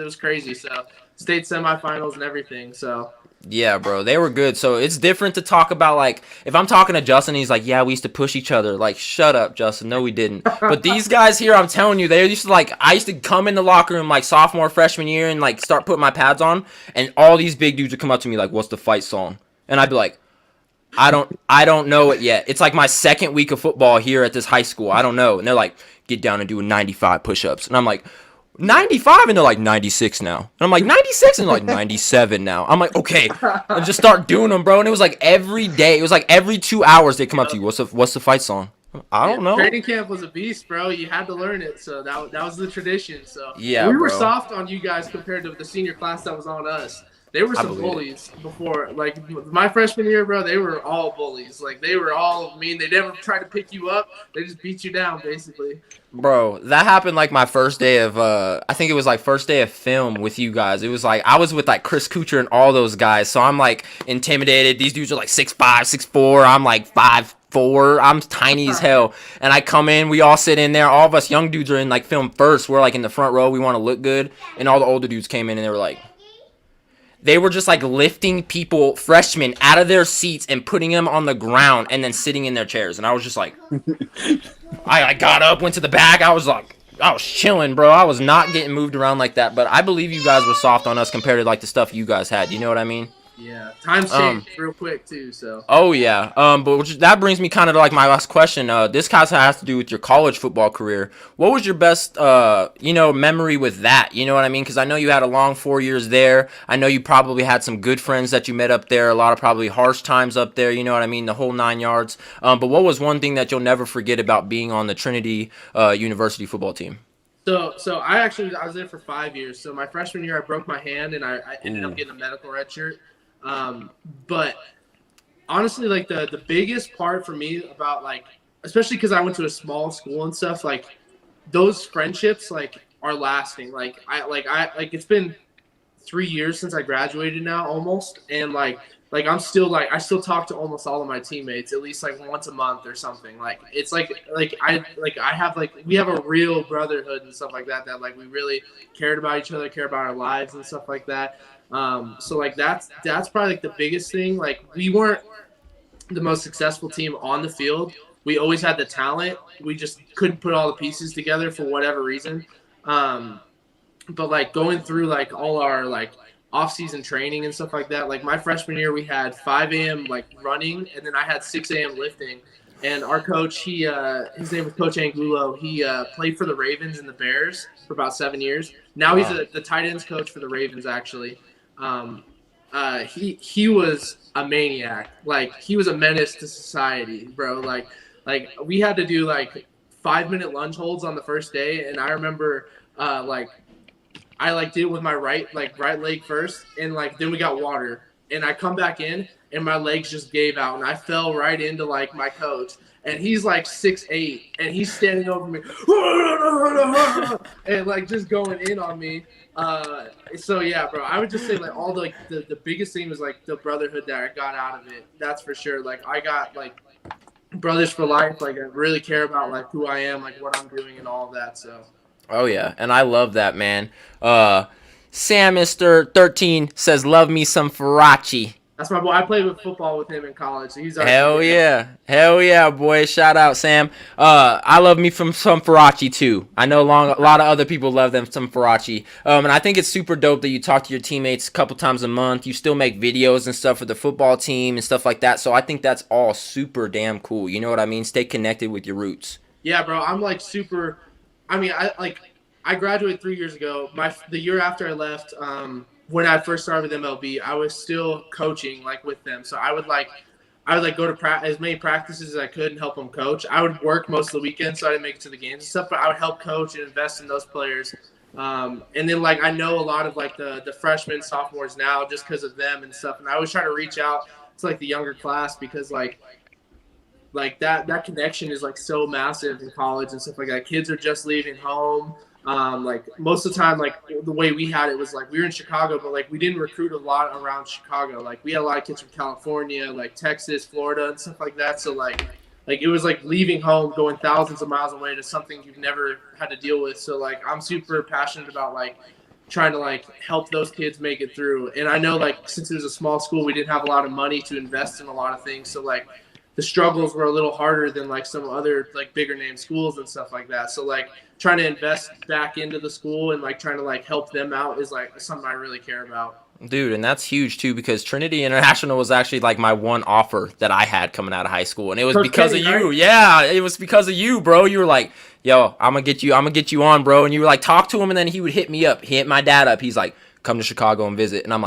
Speaker 17: was crazy. So state semifinals and everything. So
Speaker 1: yeah, bro, they were good. So it's different to talk about if I'm talking to Justin, he's like, yeah, we used to push each other. Shut up, Justin. No, we didn't. But these guys here, I'm telling you, they used to I used to come in the locker room sophomore, freshman year and start putting my pads on, and all these big dudes would come up to me what's the fight song? And I'd be like, I don't know it yet. It's my second week of football here at this high school. I don't know. And they're like, get down and do 95 push-ups. And I'm like, 95? And they're like, 96 now. And I'm like, 96? And they're like, 97 now. I'm like, okay. And just start doing them, bro. And it was every day. It was every 2 hours they come up to you. What's the fight song? I don't know.
Speaker 17: Training camp was a beast, bro. You had to learn it. So that was the tradition. So
Speaker 1: yeah,
Speaker 17: we were soft on you guys compared to the senior class that was on us. They were some bullies before. My freshman year, bro, they were all bullies. They were all mean. They never tried to pick you up. They just beat you down, basically.
Speaker 1: Bro, that happened my first day of, I think it was first day of film with you guys. It was I was with Chris Kuchar and all those guys. So I'm intimidated. These dudes are 6'5", 6'4". I'm 5'4". I'm tiny as hell. And I come in, we all sit in there. All of us young dudes are in film first. We're in the front row. We want to look good. And all the older dudes came in and they were they were just lifting people, freshmen, out of their seats and putting them on the ground and then sitting in their chairs. And I was just I got up, went to the back. I was I was chilling, bro. I was not getting moved around like that. But I believe you guys were soft on us compared to like the stuff you guys had. You know what I mean?
Speaker 17: Yeah, times change real quick too. So.
Speaker 1: Oh yeah. That brings me kind of to like my last question. This kind of has to do with your college football career. What was your best, memory with that? You know what I mean? Because I know you had a long 4 years there. I know you probably had some good friends that you met up there. A lot of probably harsh times up there. You know what I mean? The whole 9 yards. But what was one thing that you'll never forget about being on the Trinity University football team?
Speaker 17: So I was there for 5 years. So my freshman year, I broke my hand and I ended up getting a medical red shirt. But honestly, like the biggest part for me about like, especially because I went to a small school and stuff, like those friendships like are lasting. Like it's been 3 years since I graduated now almost, and I'm still I still talk to almost all of my teammates at least like once a month or something. Like it's I have we have a real brotherhood and stuff like that like we really cared about each other, care about our lives and stuff like that. So like that's probably like the biggest thing. Like we weren't the most successful team on the field. We always had the talent. We just couldn't put all the pieces together for whatever reason. But like going through like all our like off-season training and stuff like that, like my freshman year we had 5 a.m. like running, and then I had 6 a.m. lifting. And our coach, his name was Coach Angulo. He played for the Ravens and the Bears for about 7 years. Now he's the tight ends coach for the Ravens actually. He was a maniac. Like he was a menace to society, bro. Like we had to do like 5-minute lunge holds on the first day, and I remember I did it with my right leg first, and then we got water, and I come back in and my legs just gave out and I fell right into my coach, and he's 6'8" and he's standing over me and just going in on me. So yeah, bro, I would just say all the biggest thing was the brotherhood that I got out of it. That's for sure. I got brothers for life. I really care about who I am, what I'm doing and all of that. So.
Speaker 1: Oh yeah, and I love that, man. Sam Mr. 13 says, "Love me some Faraci."
Speaker 17: That's my boy. I played with football with him in college. So he's
Speaker 1: hell yeah, boy! Shout out, Sam. I love me from some Faraci too. I know a lot of other people love them some Faraci. And I think it's super dope that you talk to your teammates a couple times a month. You still make videos and stuff for the football team and stuff like that. So I think that's all super damn cool. You know what I mean? Stay connected with your roots.
Speaker 17: Yeah, bro. I'm super. I mean, I graduated 3 years ago. The year after I left, when I first started with MLB, I was still coaching with them. So I would go to as many practices as I could and help them coach. I would work most of the weekend, so I didn't make it to the games and stuff. But I would help coach and invest in those players. And then I know a lot of the freshmen, sophomores now just because of them and stuff. And I always try to reach out to the younger class because that connection is so massive in college and stuff like that. Kids are just leaving home. Most of the time, the way we had it was we were in Chicago, but we didn't recruit a lot around Chicago. We had a lot of kids from California, Texas, Florida, and stuff like that. So it was leaving home, going thousands of miles away to something you've never had to deal with. So I'm super passionate about trying to help those kids make it through. And I know since it was a small school, we didn't have a lot of money to invest in a lot of things. So the struggles were a little harder than some other bigger name schools and stuff like that. So trying to invest back into the school and trying to help them out is something I really care about.
Speaker 1: Dude, and that's huge too because Trinity International was actually my one offer that I had coming out of high school, and it was because of you. Yeah, it was because of you, bro. You were "Yo, I'm gonna get you on, bro," and you were talk to him, and then he would hit me up. He hit my dad up. He's "Come to Chicago and visit," and I'm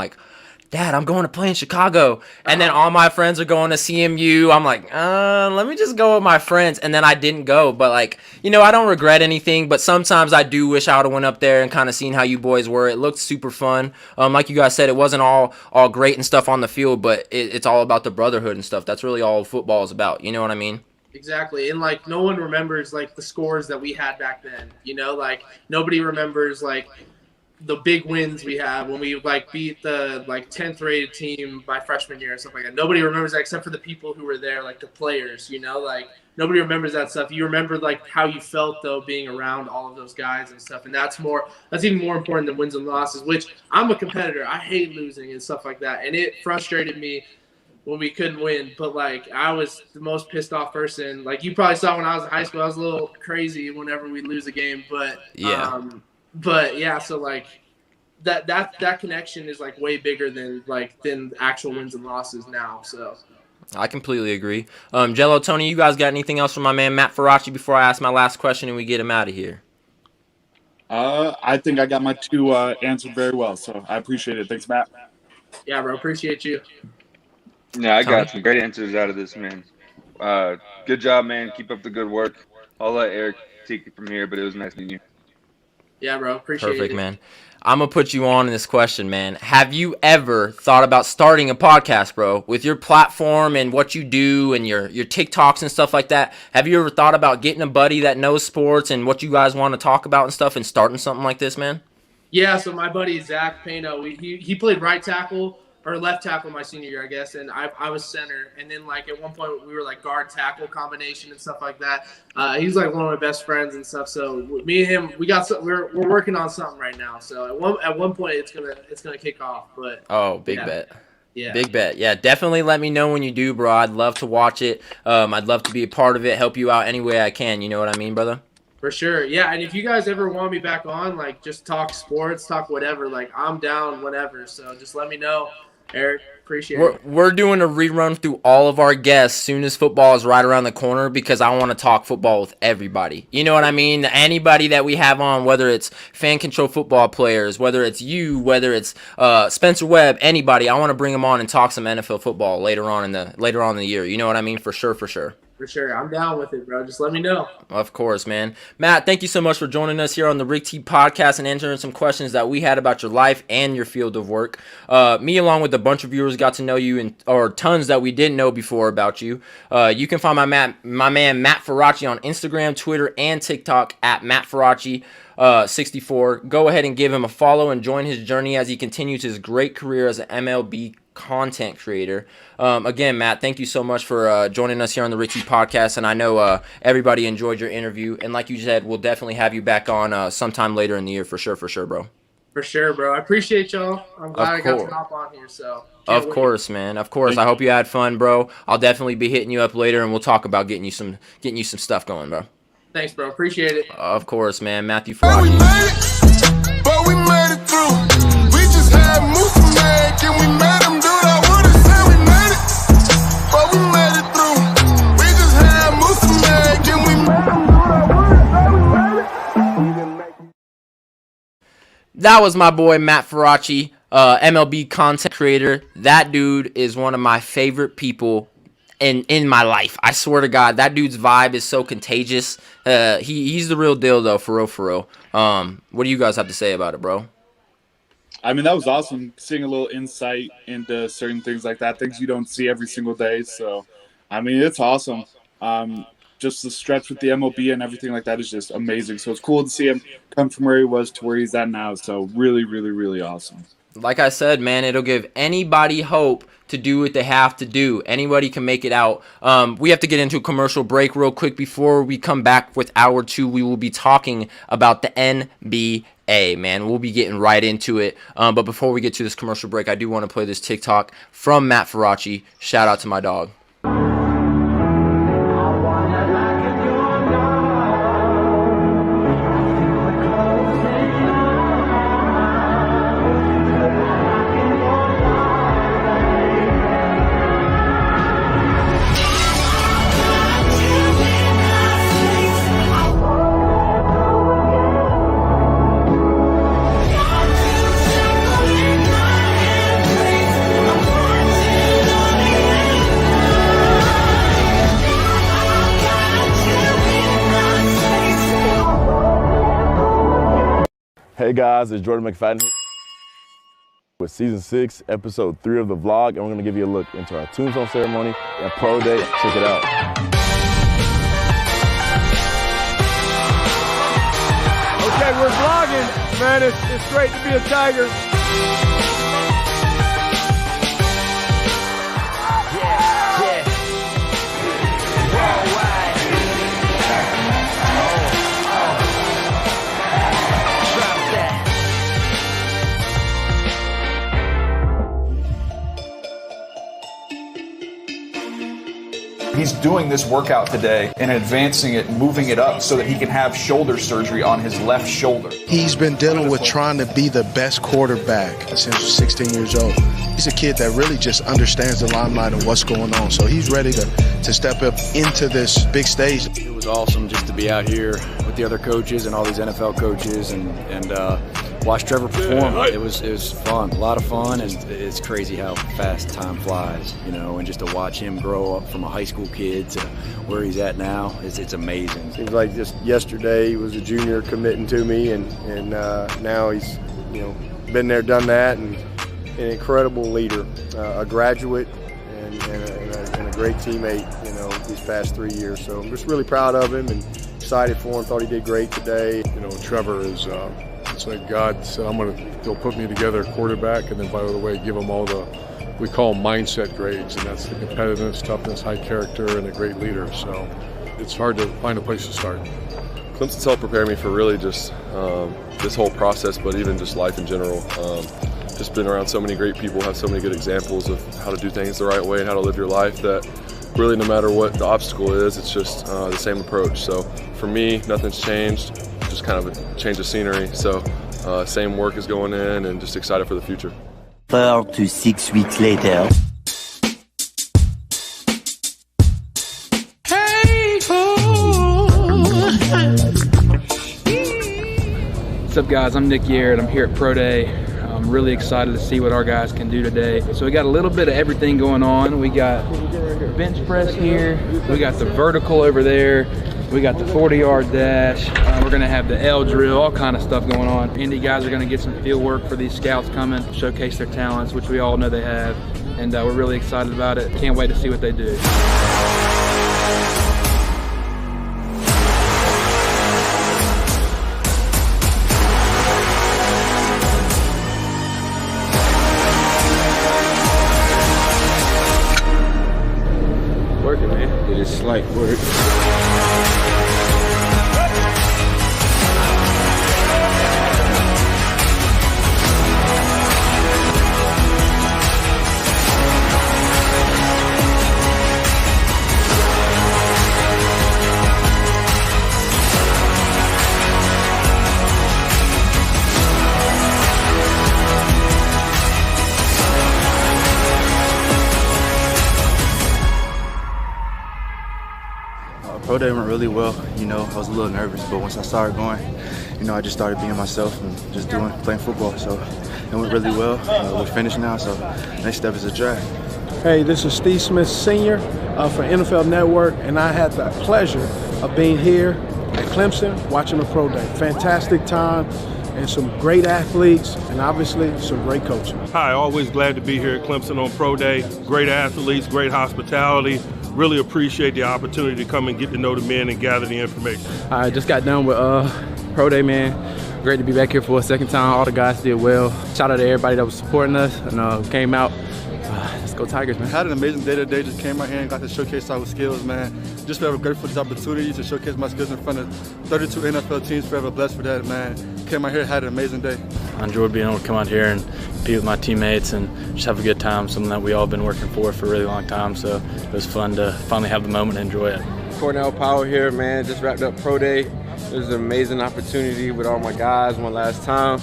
Speaker 1: "Dad, I'm going to play in Chicago." And then all my friends are going to CMU. I'm let me just go with my friends. And then I didn't go. But I don't regret anything. But sometimes I do wish I would have went up there and kind of seen how you boys were. It looked super fun. Like you guys said, it wasn't all great and stuff on the field, but it's all about the brotherhood and stuff. That's really all football is about. You know what I mean?
Speaker 17: Exactly. And no one remembers the scores that we had back then. Nobody remembers the big wins we have when we beat the 10th rated team my freshman year and stuff like that. Nobody remembers that except for the people who were there, the players, nobody remembers that stuff. You remember how you felt though being around all of those guys and stuff. And that's even more important than wins and losses, which I'm a competitor. I hate losing and stuff like that. And it frustrated me when we couldn't win. But like I was the most pissed off person. Like you probably saw when I was in high school, I was a little crazy whenever we lose a game. But yeah, so like that connection is like way bigger than actual wins and losses now. So
Speaker 1: I completely agree. Jello, Tony, you guys got anything else from my man Matt Faraci before I ask my last question and we get him out of here?
Speaker 2: I think I got my two answered very well, so I appreciate it. Thanks, Matt.
Speaker 17: Yeah, bro, appreciate you.
Speaker 3: Yeah, I got some great answers out of this, man. Good job, man. Keep up the good work. I'll let Eric take it from here, but it was nice meeting you.
Speaker 17: Yeah, bro, appreciate it.
Speaker 1: Perfect, man. I'm going to put you on in this question, man. Have you ever thought about starting a podcast, bro, with your platform and what you do and your TikToks and stuff like that? Have you ever thought about getting a buddy that knows sports and what you guys want to talk about and stuff and starting something like this, man?
Speaker 17: Yeah, so my buddy Zach Pano, he played right tackle or left tackle my senior year, I guess, and I was center. And then like at one point we were like guard tackle combination and stuff like that. He's like one of my best friends and stuff. So me and him, we're working on something right now. So at one point it's gonna kick off. But
Speaker 1: big bet.
Speaker 17: Yeah.
Speaker 1: Big bet. Yeah, definitely let me know when you do, bro. I'd love to watch it. I'd love to be a part of it, help you out any way I can. You know what I mean, brother?
Speaker 17: For sure. Yeah, and if you guys ever want me back on, like just talk sports, talk whatever, like I'm down whenever. So just let me know. Eric, appreciate it.
Speaker 1: We're doing a rerun through all of our guests soon as football is right around the corner because I want to talk football with everybody. You know what I mean? Anybody that we have on, whether it's fan control football players, whether it's you, whether it's Spencer Webb, anybody, I want to bring them on and talk some NFL football later on in the year. You know what I mean? For sure.
Speaker 17: For sure. I'm down with it, bro. Just let me know.
Speaker 1: Of course, man. Matt, thank you so much for joining us here on the Rick T podcast and answering some questions that we had about your life and your field of work. Me, along with a bunch of viewers, got to know you or tons that we didn't know before about you. You can find my man Matt Faraci on Instagram, Twitter, and TikTok at Matt Faraci 64. Go ahead and give him a follow and join his journey as he continues his great career as an MLB content creator. Again, Matt, thank you so much for joining us here on the Rick T podcast, and I know everybody enjoyed your interview, and like you said, we'll definitely have you back on sometime later in the year for sure, bro.
Speaker 17: For sure, bro. I appreciate y'all. I'm glad I got to hop on here. So
Speaker 1: of course, man. Of course. I hope you had fun, bro. I'll definitely be hitting you up later, and we'll talk about getting you some stuff going, bro.
Speaker 17: Thanks, bro. Appreciate it.
Speaker 1: Of course, man. Matthew Faraci.
Speaker 16: But we made it through. We just had moose and egg, and we made them do that. What it said we made it, but we made it through. We just had moose and egg, and we made them do that. What it said we made it.
Speaker 1: That was my boy Matt Faraci, MLB content creator. That dude is one of my favorite people in my life. I swear to God, that dude's vibe is so contagious. He's the real deal, though, for real. What do you guys have to say about it, bro?
Speaker 2: I mean, that was awesome, seeing a little insight into certain things like that, things you don't see every single day. So, I mean, it's awesome. Just the stretch with the MLB and everything like that is just amazing. So it's cool to see him come from where he was to where he's at now. So really, really, really awesome.
Speaker 1: Like I said, man, it'll give anybody hope to do what they have to do. Anybody can make it out. We have to get into a commercial break real quick. Before we come back with hour 2, we will be talking about the NBA, man. We'll be getting right into it. But before we get to this commercial break, I do want to play this TikTok from Matt Faraci. Shout out to my dog.
Speaker 19: Hey guys, it's Jordan McFadden with season 6, episode 3 of the vlog, and we're gonna give you a look into our tombstone ceremony and pro day. Check it out.
Speaker 20: Okay, we're vlogging, man. It's great to be a Tiger.
Speaker 21: he's doing this workout today and advancing it, moving it up so that he can have shoulder surgery on his left shoulder.
Speaker 22: He's been dealing with trying to be the best quarterback since he was 16 years old. He's a kid that really just understands the limelight and what's going on. So he's ready to step up into this big stage.
Speaker 23: It was awesome just to be out here with the other coaches and all these NFL coaches and watch Trevor perform. It was fun, a lot of fun, and it's crazy how fast time flies, you know, and just to watch him grow up from a high school kid to where he's at now, it's amazing.
Speaker 12: Seems like just yesterday he was a junior committing to me, and now he's, you know, been there, done that, and an incredible leader, a graduate, and a great teammate, you know, these past 3 years. So I'm just really proud of him and excited for him. Thought he did great today.
Speaker 24: You know, Trevor is, it's like God said, he'll put me together at quarterback, and then by the way, give him all we call them mindset grades, and that's the competitiveness, toughness, high character, and a great leader. So it's hard to find a place to start.
Speaker 25: Clemson's helped prepare me for really just this whole process, but even just life in general. Just been around so many great people, have so many good examples of how to do things the right way and how to live your life, that really no matter what the obstacle is, it's just the same approach. So for me, nothing's changed, just kind of a change of scenery. So same work is going in, and just excited for the future.
Speaker 26: 4 to 6 weeks later.
Speaker 27: What's up, guys? I'm Nick Yarrett. I'm here at Pro Day. I'm really excited to see what our guys can do today. So we got a little bit of everything going on. We got bench press here. We got the vertical over there. We got the 40-yard dash. We're gonna have the L drill, all kind of stuff going on. Indy guys are gonna get some field work for these scouts coming, showcase their talents, which we all know they have. And we're really excited about it. Can't wait to see what they do.
Speaker 28: Working, man. It is slight work.
Speaker 29: Pro Day went really well. You know, I was a little nervous, but once I started going, you know, I just started being myself and just playing football. So it went really well. We're finished now, so next step is the draft.
Speaker 20: Hey, this is Steve Smith Sr. For NFL Network, and I had the pleasure of being here at Clemson watching the Pro Day. Fantastic time, and some great athletes, and obviously some great coaching.
Speaker 15: Hi, always glad to be here at Clemson on Pro Day. Great athletes, great hospitality. Really appreciate the opportunity to come and get to know the men and gather the information.
Speaker 27: I just got done with Pro Day, man. Great to be back here for a second time. All the guys did well. Shout out to everybody that was supporting us and came out. Let's go Tigers, man.
Speaker 29: I had an amazing day today. Just came out here and got to showcase our skills, man. Just forever grateful for this opportunity to showcase my skills in front of 32 NFL teams. Forever blessed for that, man. Came out here, had an amazing day.
Speaker 27: I enjoyed being able to come out here and compete with my teammates and just have a good time, something that we all been working for a really long time. So it was fun to finally have the moment and enjoy it.
Speaker 28: Cornell Powell here, man. Just wrapped up Pro Day. It was an amazing opportunity with all my guys one last time.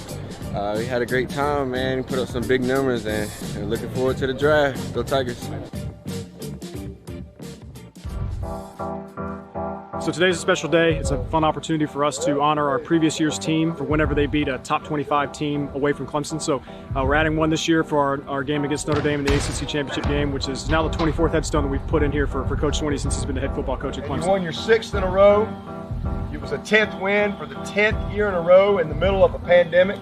Speaker 28: We had a great time, man. Put up some big numbers, and looking forward to the draft. Go Tigers.
Speaker 30: So today's a special day. It's a fun opportunity for us to honor our previous year's team for whenever they beat a top 25 team away from Clemson. So we're adding one this year for our game against Notre Dame in the ACC Championship game, which is now the 24th headstone that we've put in here for Coach Swinney since he's been the head football coach at Clemson.
Speaker 20: You won your 6th in a row. It was a 10th win for the 10th year in a row in the middle of a pandemic.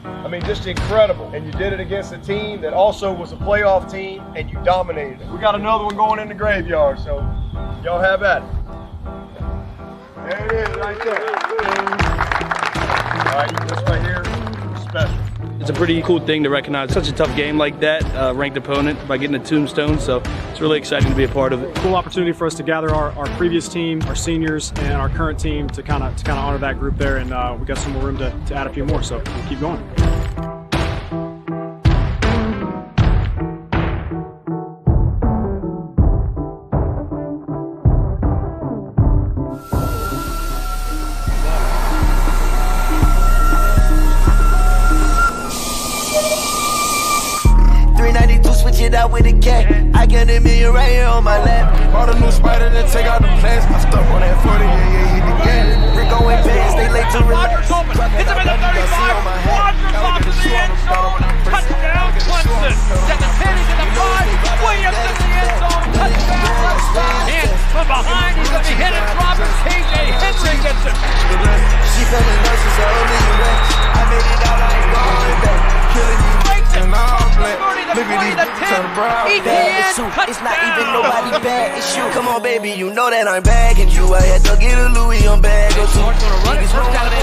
Speaker 20: I mean, just incredible. And you did it against a team that also was a playoff team, and you dominated it. We got another one going in the graveyard, so y'all have at it. There it is, right there. All right, this right here is special.
Speaker 27: It's a pretty cool thing to recognize such a tough game like that, ranked opponent, by getting a tombstone. So it's really exciting to be a part of it.
Speaker 30: Cool opportunity for us to gather our previous team, our seniors, and our current team to kind of honor that group there. And we got some more room to add a few more, so we'll keep going.
Speaker 16: switch it out with a cat. I got a million right here on my lap. Bought a new spider to take out the plants. I stuck on that 40, yeah, hit the gas. Rick going past, they late to relax. It's up in the 35, Rogers off to the end zone. Touchdown, Clemson. At the 10, he's in the 5. Williams in the end zone. Touchdown, touchdown. And from behind, he's going to hit it. Robert K.J. Henry gets it. She fell in love, she's only rest. I made it out, I ain't going back. Killing you. And all black. Look at these turn brown. It's not even nobody bad. It's you. Come on, baby, you know that I'm bagging you. I had to get a Louis on bag or two. Niggas won't let it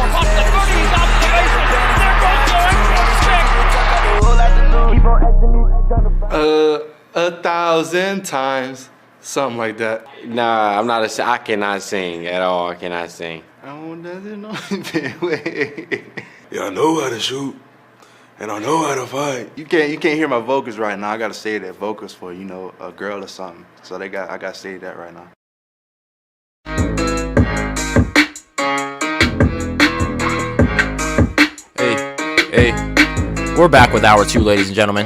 Speaker 4: bad. 1,000 times. Something like that.
Speaker 28: Nah, I'm not I cannot sing at all. I cannot sing.
Speaker 4: I don't know.
Speaker 5: Yeah, I know how to shoot. And I know how to fight.
Speaker 29: You can't hear my vocals right now. I gotta say that vocals for, a girl or something. So I gotta say that right now.
Speaker 1: Hey, we're back with hour 2, ladies and gentlemen,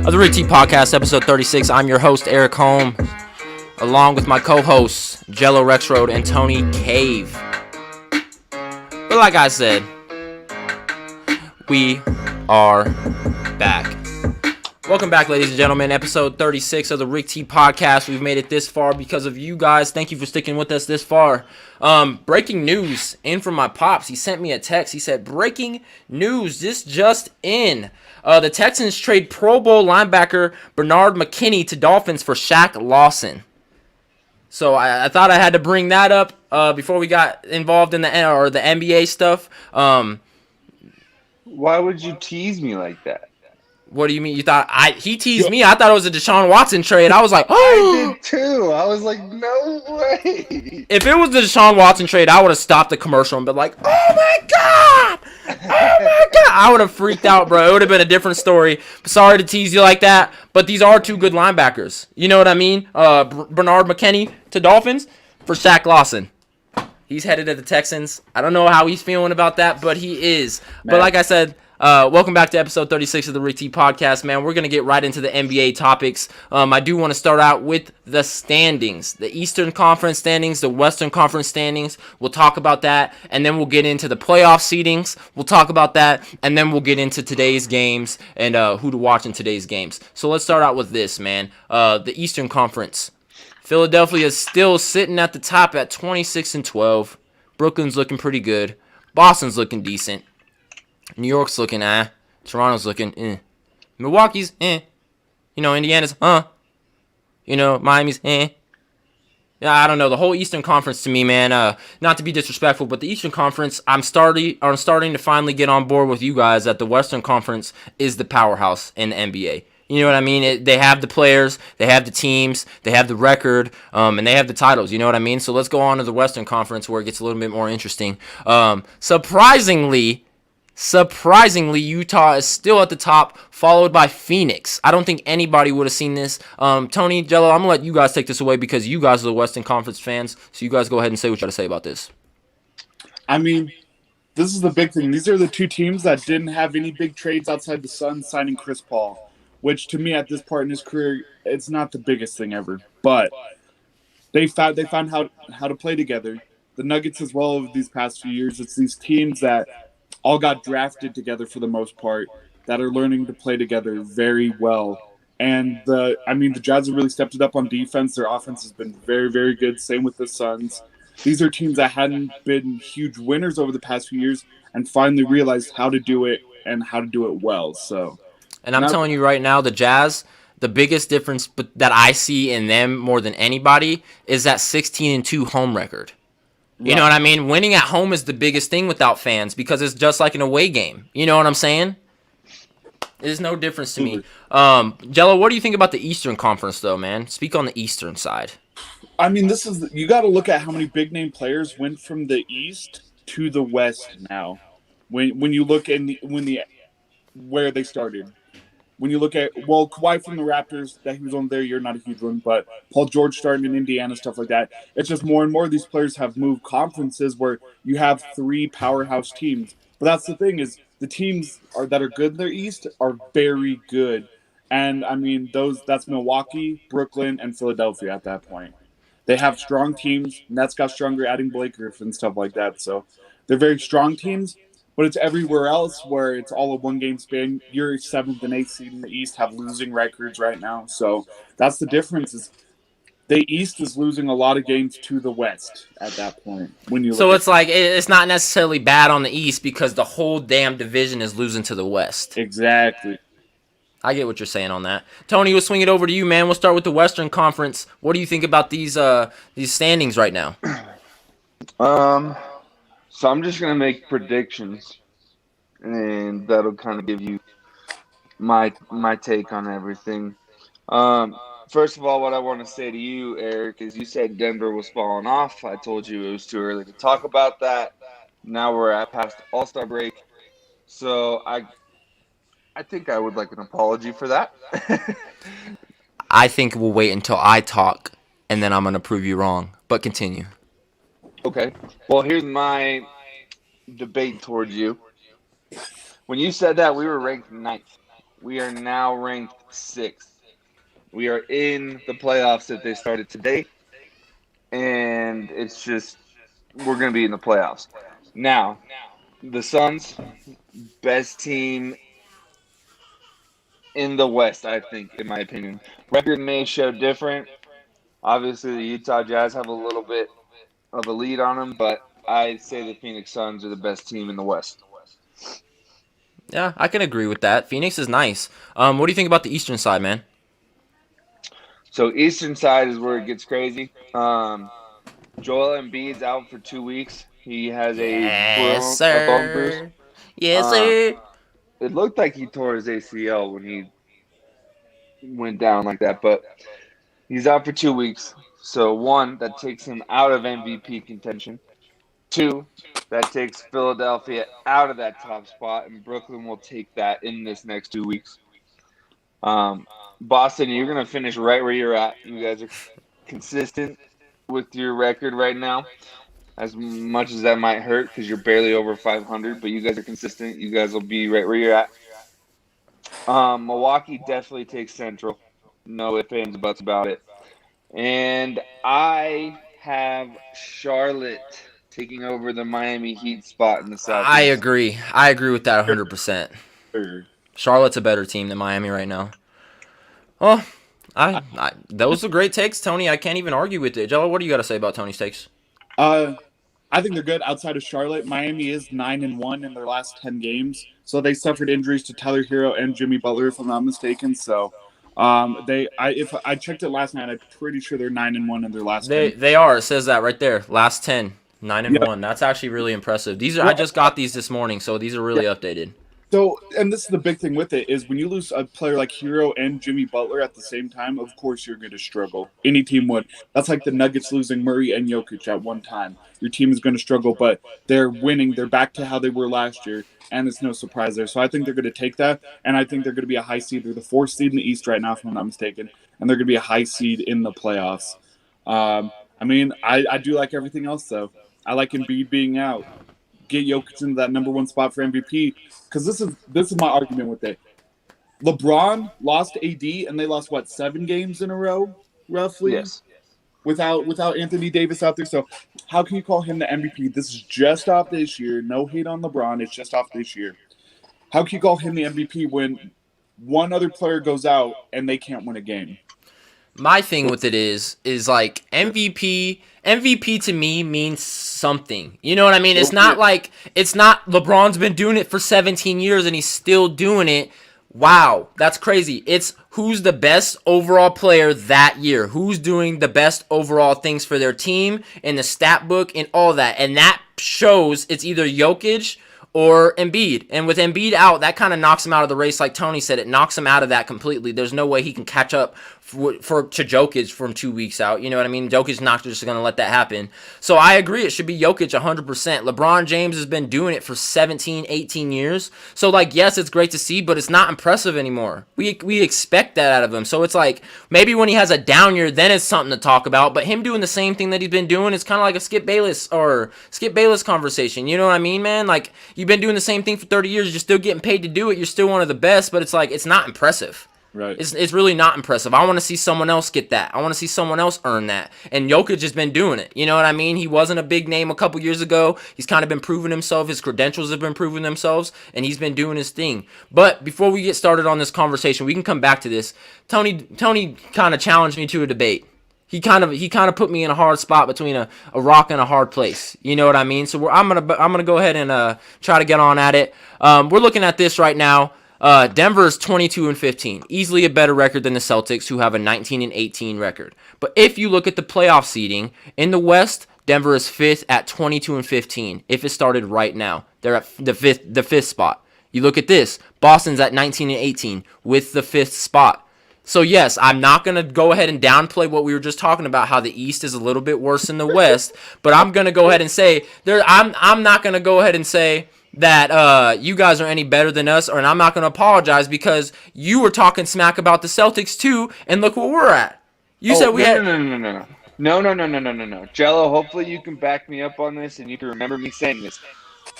Speaker 1: of the Rick T Podcast, episode 36. I'm your host, Eric Holm, along with my co-hosts, Jello Rexroad and Tony Cave. But like I said, we are back. Welcome back, ladies and gentlemen. Episode 36 of the Rick T Podcast. We've made it this far because of you guys. Thank you for sticking with us this far. Breaking news in from my pops. He sent me a text. He said, breaking news. This just in. The Texans trade Pro Bowl linebacker Bernard McKinney to Dolphins for Shaq Lawson. So I thought I had to bring that up before we got involved in the NBA stuff.
Speaker 3: Why would you tease me like that?
Speaker 1: What do you mean? You thought he teased me? I thought it was a Deshaun Watson trade. I was like, oh!
Speaker 3: I did too. I was like, no way.
Speaker 1: If it was the Deshaun Watson trade, I would have stopped the commercial and been like, oh my God! Oh my God! I would have freaked out, bro. It would have been a different story. Sorry to tease you like that, but these are two good linebackers. You know what I mean? Bernard McKinney to Dolphins for Shaq Lawson. He's headed to the Texans. I don't know how he's feeling about that, but he is. Man. But like I said, welcome back to episode 36 of the Rick T Podcast, man. We're going to get right into the NBA topics. I do want to start out with the standings, the Eastern Conference standings, the Western Conference standings. We'll talk about that, and then we'll get into the playoff seedings. We'll talk about that, and then we'll get into today's games and who to watch in today's games. So let's start out with this, man. The Eastern Conference. Philadelphia is still sitting at the top at 26-12. Brooklyn's looking pretty good. Boston's looking decent. New York's looking Toronto's looking Milwaukee's Indiana's Miami's Yeah, I don't know. The whole Eastern Conference to me, man, not to be disrespectful, but the Eastern Conference, I'm starting to finally get on board with you guys that the Western Conference is the powerhouse in the NBA. You know what I mean? They have the players, they have the teams, they have the record, and they have the titles. You know what I mean? So let's go on to the Western Conference where it gets a little bit more interesting. Surprisingly, Utah is still at the top, followed by Phoenix. I don't think anybody would have seen this. Tony, Jello, I'm going to let you guys take this away because you guys are the Western Conference fans. So you guys go ahead and say what you got to say about this.
Speaker 2: I mean, this is the big thing. These are the two teams that didn't have any big trades outside the Suns signing Chris Paul, which to me at this part in his career, it's not the biggest thing ever. But they found how to play together. The Nuggets as well over these past few years, it's these teams that all got drafted together for the most part that are learning to play together very well. And the Jazz have really stepped it up on defense. Their offense has been very, very good. Same with the Suns. These are teams that hadn't been huge winners over the past few years and finally realized how to do it and how to do it well.
Speaker 1: And I'm telling you right now, the Jazz, the biggest difference that I see in them more than anybody is that 16-2 home record. You know what I mean? Winning at home is the biggest thing without fans because it's just like an away game. You know what I'm saying? There's no difference to me. Jello, what do you think about the Eastern Conference, though, man? Speak on the Eastern side.
Speaker 2: I mean, you got to look at how many big name players went from the East to the West now. When you look where they started. When you look at, Kawhi from the Raptors, that he was on their year, not a huge one, but Paul George starting in Indiana, stuff like that. It's just more and more of these players have moved conferences where you have three powerhouse teams. But that's the thing is the teams that are good in their East are very good. And I mean, that's Milwaukee, Brooklyn, and Philadelphia at that point. They have strong teams. Nets got stronger, adding Blake Griffin, stuff like that. So they're very strong teams, but it's everywhere else where it's all a one-game span. Your 7th and 8th seed in the East have losing records right now. So that's the difference. Is the East is losing a lot of games to the West at that point. When you
Speaker 1: So
Speaker 2: look
Speaker 1: it's like it's not necessarily bad on the East because the whole damn division is losing to the West.
Speaker 2: Exactly.
Speaker 1: I get what you're saying on that. Tony, we'll swing it over to you, man. We'll start with the Western Conference. What do you think about these standings right now?
Speaker 3: So I'm just gonna make predictions, and that'll kind of give you my take on everything. First of all, what I want to say to you, Eric, is you said Denver was falling off. I told you it was too early to talk about that. Now we're at past All-Star break, so I think I would like an apology for that.
Speaker 1: I think we'll wait until I talk, and then I'm going to prove you wrong. But continue.
Speaker 3: Okay. Well, here's my debate towards you. When you said that, we were ranked 9th. We are now ranked 6th. We are in the playoffs that they started today, and it's just we're going to be in the playoffs. Now, the Suns, best team in the West, I think, in my opinion. Record may show different. Obviously, the Utah Jazz have a little bit of a lead on them, but I'd say the Phoenix Suns are the best team in the West.
Speaker 1: Yeah, I can agree with that. Phoenix is nice. What do you think about the Eastern side, man?
Speaker 3: So Eastern side is where it gets crazy. Joel Embiid's out for 2 weeks. He has a bone bruise.
Speaker 1: Yes, sir.
Speaker 3: It looked like he tore his ACL when he went down like that, but he's out for 2 weeks. So 1, that takes him out of MVP contention. 2, that takes Philadelphia out of that top spot, and Brooklyn will take that in this next 2 weeks. Boston, you're going to finish right where you're at. You guys are consistent with your record right now, as much as that might hurt because you're barely over 500, but you guys are consistent. You guys will be right where you're at. Milwaukee definitely takes Central. No ifs, ands, buts about it. And I have Charlotte taking over the Miami Heat spot in the Southeast.
Speaker 1: I agree. I agree with that 100%. Charlotte's a better team than Miami right now. Well, those are great takes, Tony. I can't even argue with it. Jello, what do you got to say about Tony's takes?
Speaker 2: I think they're good outside of Charlotte. Miami is 9-1 in their last 10 games. So they suffered injuries to Tyler Hero and Jimmy Butler, if I'm not mistaken. So if I checked it last night, I'm pretty sure they're 9-1 in their last 10.
Speaker 1: They are. It says that right there. Last 10, 9-1. That's actually really impressive. I just got these this morning, so these are really updated.
Speaker 2: So, and this is the big thing with it, is when you lose a player like Hero and Jimmy Butler at the same time, of course you're going to struggle. Any team would. That's like the Nuggets losing Murray and Jokic at one time. Your team is going to struggle, but they're winning. They're back to how they were last year, and it's no surprise there. So I think they're going to take that, and I think they're going to be a high seed. They're the 4th seed in the East right now, if I'm not mistaken, and they're going to be a high seed in the playoffs. I do like everything else, though. I like Embiid being out. Get Jokic into that number 1 spot for MVP, because this is my argument with it. LeBron lost AD, and they lost 7 games in a row, roughly.
Speaker 3: Yes.
Speaker 2: Without Anthony Davis out there, so how can you call him the MVP? This is just off this year. No hate on LeBron. It's just off this year. How can you call him the MVP when one other player goes out and they can't win a game?
Speaker 1: My thing with it is like MVP to me means something. You know what I mean? It's not LeBron's been doing it for 17 years and he's still doing it. Wow, that's crazy. It's who's the best overall player that year. Who's doing the best overall things for their team in the stat book and all that. And that shows it's either Jokic or Embiid. And with Embiid out, that kind of knocks him out of the race. Like Tony said, it knocks him out of that completely. There's no way he can catch up to Jokic from 2 weeks out. You know what I mean? Jokic's not just going to let that happen. So I agree. It should be Jokic 100%. LeBron James has been doing it for 17, 18 years. So, yes, it's great to see, but it's not impressive anymore. We expect that out of him. So it's like maybe when he has a down year, then it's something to talk about. But him doing the same thing that he's been doing is kind of like a Skip Bayless conversation. You know what I mean, man? You've been doing the same thing for 30 years. You're still getting paid to do it. You're still one of the best, but it's not impressive.
Speaker 2: Right.
Speaker 1: It's really not impressive. I want to see someone else get that. I want to see someone else earn that. And Jokic has been doing it. You know what I mean? He wasn't a big name a couple years ago. He's kind of been proving himself. His credentials have been proving themselves, and he's been doing his thing. But before we get started on this conversation, we can come back to this. Tony kind of challenged me to a debate. He kind of put me in a hard spot between a rock and a hard place. You know what I mean? So I'm gonna go ahead and try to get on at it. We're looking at this right now. Denver is 22-15, easily a better record than the Celtics, who have a 19-18 record. But if you look at the playoff seeding in the West, Denver is 5th at 22-15. If it started right now, they're at the fifth spot. You look at this, Boston's at 19-18 with the 5th spot. So yes, I'm not gonna go ahead and downplay what we were just talking about, how the East is a little bit worse than the West. But I'm gonna go ahead and say I'm not gonna go ahead and say that you guys are any better than us, and I'm not going to apologize because you were talking smack about the Celtics too, and look where we're at. You said we had
Speaker 3: No. Jello, hopefully you can back me up on this and you can remember me saying this.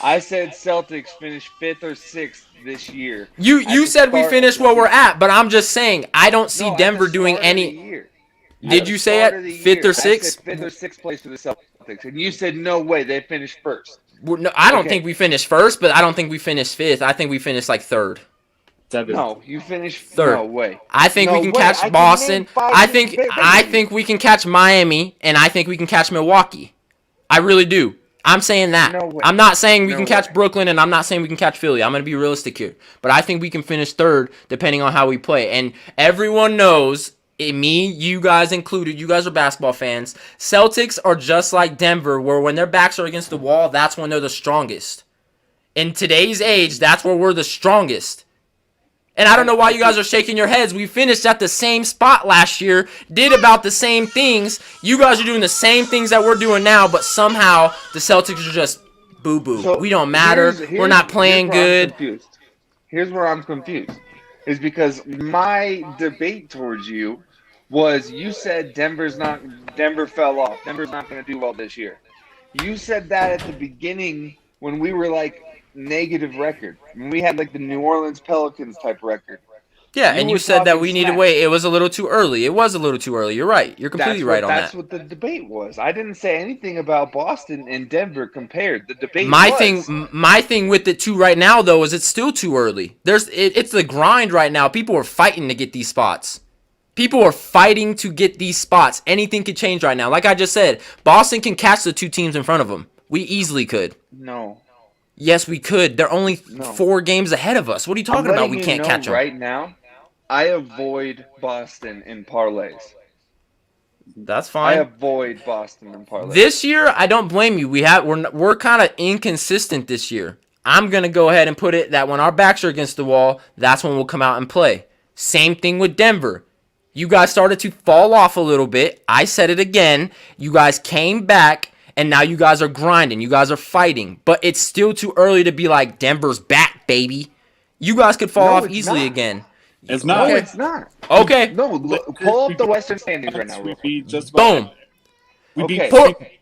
Speaker 3: I said Celtics finished 5th or 6th this year.
Speaker 1: You said we finished where we're at, but I'm just saying I don't see Denver doing any. Did you say it 5th or 6th?
Speaker 3: 5th or 6th place for the Celtics, and you said no way they finished 1st.
Speaker 1: No, I don't think we finished 1st, but I don't think we finished 5th. I think we finished like 3rd.
Speaker 3: No, you finished
Speaker 1: 3rd.
Speaker 3: No way.
Speaker 1: I think we can catch Boston. I think we can catch Miami, and I think we can catch Milwaukee. I really do. I'm saying that.
Speaker 3: No way.
Speaker 1: I'm not saying we can catch Brooklyn, and I'm not saying we can catch Philly. I'm going to be realistic here. But I think we can finish 3rd depending on how we play. And everyone knows, me, you guys included, you guys are basketball fans, Celtics are just like Denver, where when their backs are against the wall, that's when they're the strongest. In today's age, that's where we're the strongest. And I don't know why you guys are shaking your heads. We finished at the same spot last year, did about the same things. You guys are doing the same things that we're doing now, but somehow the Celtics are just boo-boo.
Speaker 3: So
Speaker 1: we don't matter. We're not playing good.
Speaker 3: Here's where I'm confused. Is because my debate towards you was you said Denver fell off. Denver's not going to do well this year. You said that at the beginning when we were like negative record. When we had like the New Orleans Pelicans type record.
Speaker 1: Yeah, and you said that we needed to wait. It was a little too early. It was a little too early. You're right. You're completely right on that.
Speaker 3: That's what the debate was. I didn't say anything about Boston and Denver compared. The debate
Speaker 1: my thing with it too right now though is it's still too early. It's the grind right now. People are fighting to get these spots. People are fighting to get these spots. Anything could change right now. Like I just said, Boston can catch the 2 teams in front of them. We easily could.
Speaker 3: No.
Speaker 1: Yes, we could. They're only 4 games ahead of us. What are you talking about? We can't catch them.
Speaker 3: Right now, I avoid Boston in parlays.
Speaker 1: That's fine.
Speaker 3: I avoid Boston in parlays.
Speaker 1: This year, I don't blame you. We're kind of inconsistent this year. I'm going to go ahead and put it that when our backs are against the wall, that's when we'll come out and play. Same thing with Denver. You guys started to fall off a little bit. I said it again. You guys came back, and now you guys are grinding. You guys are fighting. But it's still too early to be like, Denver's back, baby. You guys could fall off easily again.
Speaker 2: It's not.
Speaker 3: No, it's not.
Speaker 1: Okay.
Speaker 3: No, pull up the Western standings right now.
Speaker 1: Boom.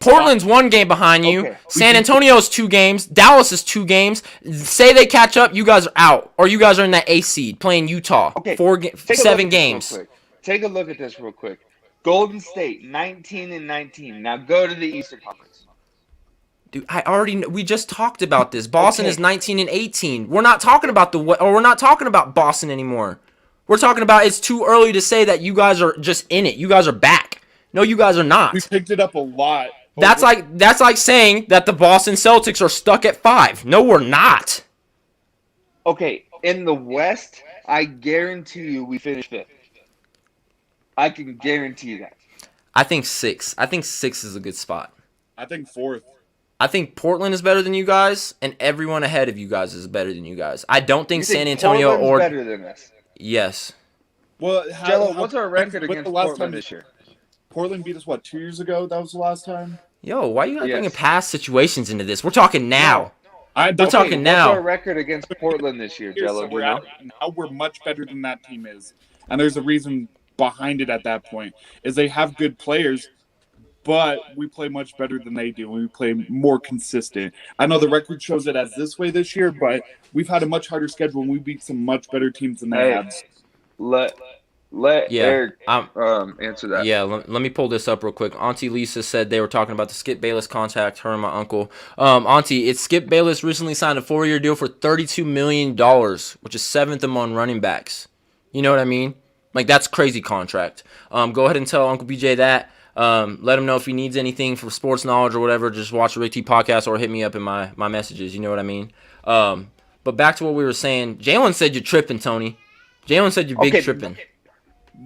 Speaker 1: Portland's 1 game behind you.
Speaker 3: Okay.
Speaker 1: San Antonio's 2 games. Dallas is 2 games. Say they catch up, you guys are out. Or you guys are in that A seed playing Utah.
Speaker 3: Okay.
Speaker 1: 7 games.
Speaker 3: Take a look at this real quick. Golden State, 19-19. Now go to the Eastern Conference.
Speaker 1: Dude, we just talked about this. Boston is 19-18. We're not talking about we're not talking about Boston anymore. We're talking about it's too early to say that you guys are just in it. You guys are back. No, you guys are not.
Speaker 2: We picked it up a lot.
Speaker 1: That's like saying that the Boston Celtics are stuck at 5. No, we're not.
Speaker 3: Okay, in the West, I guarantee you we finish 5th. I can guarantee that.
Speaker 1: I think 6. I think 6 is a good spot.
Speaker 2: I think 4th.
Speaker 1: I think Portland is better than you guys, and everyone ahead of you guys is better than you guys. I don't think San Antonio
Speaker 3: Portland's better than us.
Speaker 1: Yes.
Speaker 2: Well,
Speaker 3: Jello, what's our record against Portland this year?
Speaker 2: Portland beat us, 2 years ago? That was the last time?
Speaker 1: Yo, why you bringing past situations into this? We're talking now.
Speaker 2: We're
Speaker 1: talking now.
Speaker 3: What's our record against Portland this year, Jello?
Speaker 2: Now we're much better than that team is. And there's a reason behind it at that point, is they have good players, but we play much better than they do. We play more consistent. I know the record shows it as this way this year, but we've had a much harder schedule and we beat some much better teams than they have.
Speaker 3: Let
Speaker 1: Yeah,
Speaker 3: Eric answer that.
Speaker 1: Yeah, let me pull this up real quick. Auntie Lisa said they were talking about the Skip Bayless contract, her and my uncle. Auntie, it's Skip Bayless recently signed a 4-year deal for $32 million, which is 7th among running backs. You know what I mean? Like, that's crazy contract. Go ahead and tell Uncle BJ that. Let him know if he needs anything for sports knowledge or whatever. Just watch the Rick T podcast or hit me up in my messages. You know what I mean? But back to what we were saying. Jalen said you're tripping, Tony. Jalen said you're big tripping.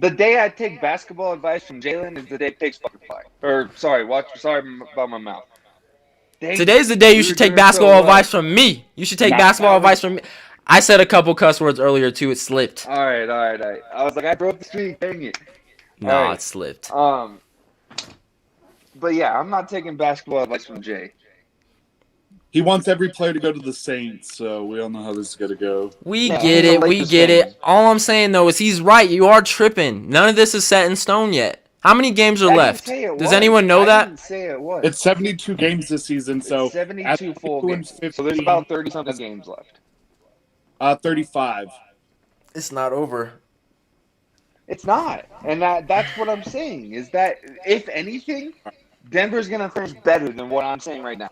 Speaker 3: The day I take basketball advice from Jalen is the day pigs fucking fly. Or sorry about my mouth.
Speaker 1: Today's the day you should take basketball advice from me. You should take basketball advice from me. I said a couple cuss words earlier too. It slipped.
Speaker 3: All right. I was like, I broke the streak. Dang it.
Speaker 1: Nah, it slipped.
Speaker 3: But yeah, I'm not taking basketball advice from Jay.
Speaker 2: He wants every player to go to the Saints, so we all know how this is going to go.
Speaker 1: We get it. All I'm saying, though, is he's right. You are tripping. None of this is set in stone yet. How many games are left? Does anyone know that?
Speaker 3: I didn't say it was.
Speaker 2: It's 72 games this season, so...
Speaker 3: It's 72 full games. So there's about 30-something games left.
Speaker 2: 35.
Speaker 1: It's not over.
Speaker 3: It's not. And that's what I'm saying, is that, if anything, Denver's going to finish better than what I'm saying right now.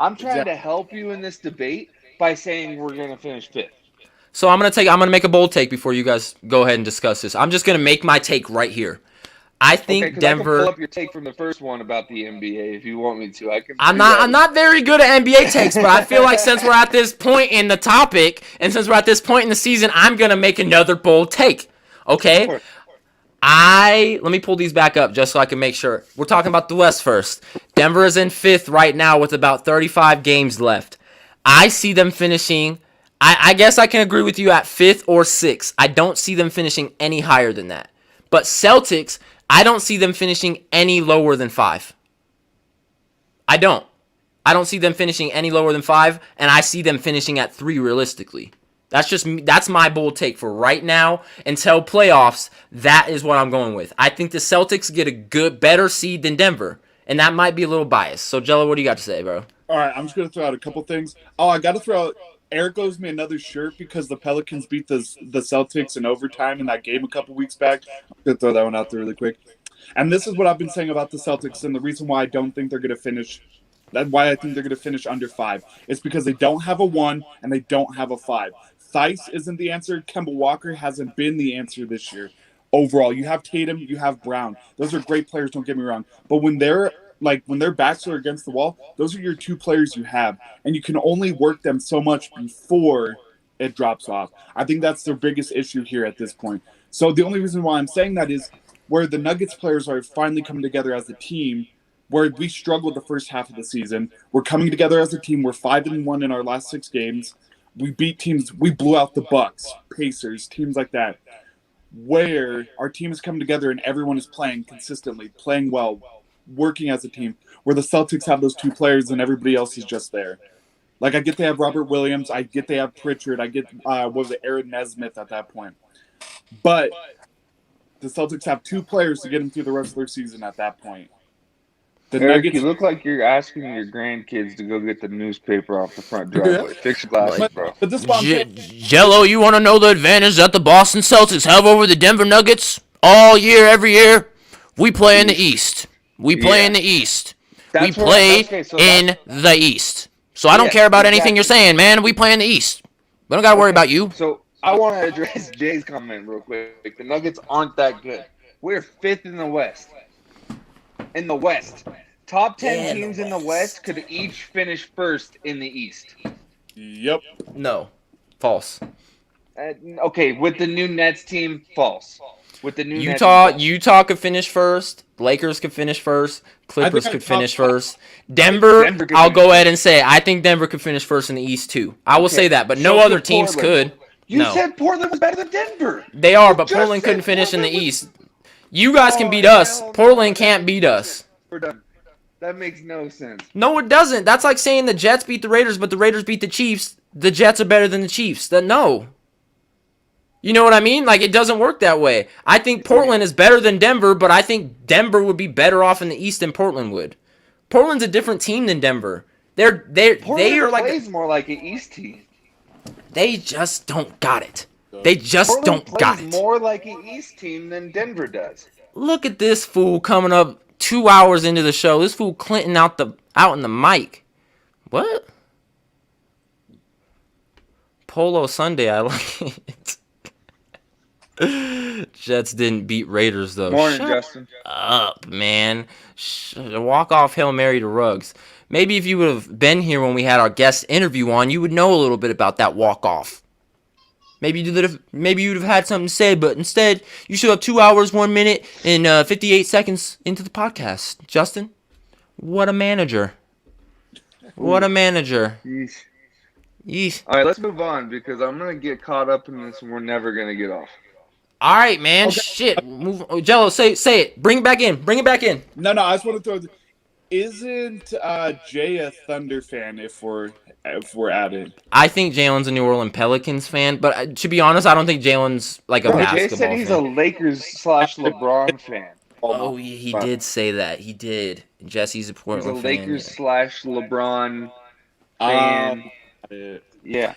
Speaker 3: I'm trying to help you in this debate by saying we're going to finish 5th.
Speaker 1: So I'm gonna make a bold take before you guys go ahead and discuss this. I'm just gonna make my take right here. I think Denver.
Speaker 3: I can pull up your take from the first one about the NBA if you want me to.
Speaker 1: I'm not very good at NBA takes, but I feel like since we're at this point in the topic and since we're at this point in the season, I'm gonna make another bold take. Okay. Let me pull these back up just so I can make sure. We're talking about the West first. Denver is in 5th right now with about 35 games left. I see them finishing, I guess I can agree with you at 5th or 6th. I don't see them finishing any higher than that. But Celtics, I don't see them finishing any lower than 5. I don't see them finishing any lower than 5, and I see them finishing at 3 realistically. That's my bold take for right now until playoffs. That is what I'm going with. I think the Celtics get a better seed than Denver, and that might be a little biased. So, Jello, what do you got to say, bro?
Speaker 2: All right, I'm just going to throw out a couple things. Oh, I got to throw out Eric owes me another shirt because the Pelicans beat the Celtics in overtime in that game a couple weeks back. I'm going to throw that one out there really quick. And this is what I've been saying about the Celtics and the reason why I don't think they're going to finish. That's why I think they're going to finish under 5. It's because they don't have a 1 and they don't have a 5. Theis isn't the answer. Kemba Walker hasn't been the answer this year. Overall, you have Tatum, you have Brown. Those are great players, don't get me wrong. But when their backs are against the wall, those are your 2 players you have. And you can only work them so much before it drops off. I think that's their biggest issue here at this point. So the only reason why I'm saying that is where the Nuggets players are finally coming together as a team, where we struggled the first half of the season. We're coming together as a team. We're 5-1 in our last 6 games. We beat teams. We blew out the Bucks, Pacers, teams like that, where our team is coming together and everyone is playing consistently, playing well, working as a team, where the Celtics have those 2 players and everybody else is just there. Like, I get they have Robert Williams. I get they have Pritchard. I get, Aaron Nesmith at that point. But the Celtics have 2 players to get them through the rest of their season at that point.
Speaker 3: The Eric, Nuggets, you look like you're asking your grandkids to go get the newspaper off the front driveway. Fix your glasses, bro.
Speaker 2: But this
Speaker 1: Jello, you want to know the advantage that the Boston Celtics have over the Denver Nuggets? All year, every year, we play in the East. We play in the East. We play in the East. So I don't care about anything you're saying, man. We play in the East. We don't got to worry about you.
Speaker 3: So I want to address Jay's comment real quick. The Nuggets aren't that good. We're 5th in the West. In the West. Top 10 teams in the West could each finish 1st in the East.
Speaker 2: Yep.
Speaker 1: No. False.
Speaker 3: Okay, with the new Nets team, false. With the new
Speaker 1: Utah could finish 1st. Lakers could finish 1st. Clippers could finish 1st. Denver I'll go ahead and say, I think Denver could finish 1st in the East too. I will say that, but no other teams could.
Speaker 3: You said Portland was better than Denver.
Speaker 1: They are, but Portland couldn't finish in the East. You guys can beat us. Portland can't beat us.
Speaker 3: We're done. That makes no sense.
Speaker 1: No, it doesn't. That's like saying the Jets beat the Raiders, but the Raiders beat the Chiefs. The Jets are better than the Chiefs. No. You know what I mean? Like, it doesn't work that way. I think Portland is better than Denver, but I think Denver would be better off in the East than Portland would. Portland's a different team than Denver. They are like
Speaker 3: plays more like an East team.
Speaker 1: They just don't got it. They just
Speaker 3: Portland
Speaker 1: don't got
Speaker 3: plays
Speaker 1: it.
Speaker 3: more like an East team than Denver does.
Speaker 1: Look at this fool coming up 2 hours into the show. This fool Clinton out in the mic. What? Polo Sunday, I like it. Jets didn't beat Raiders though.
Speaker 3: Morning,
Speaker 1: Shut
Speaker 3: Justin.
Speaker 1: up, man. Walk off Hail Mary to Ruggs. Maybe if you would have been here when we had our guest interview on, you would know a little bit about that walk off. Maybe you'd have had something to say, but instead you show up 2 hours, 1 minute, and 58 seconds into the podcast. Justin, what a manager! What a manager!
Speaker 3: Yeesh.
Speaker 1: Yeesh.
Speaker 3: All right, let's move on because I'm gonna get caught up in this and we're never gonna get off.
Speaker 1: All right, man. Okay. Shit. Move. Jello, say it. Bring it back in. Bring it back in.
Speaker 2: No, I just want to throw. Isn't Jay a Thunder fan? If we're at it,
Speaker 1: I think Jalen's a New Orleans Pelicans fan, but to be honest, I don't think Jalen's like a basketball fan.
Speaker 3: Jay said he's a Lakers/LeBron fan.
Speaker 1: Oh, he did say that. He did. Jesse's a Portland fan.
Speaker 3: He's a Lakers/LeBron fan. Yeah.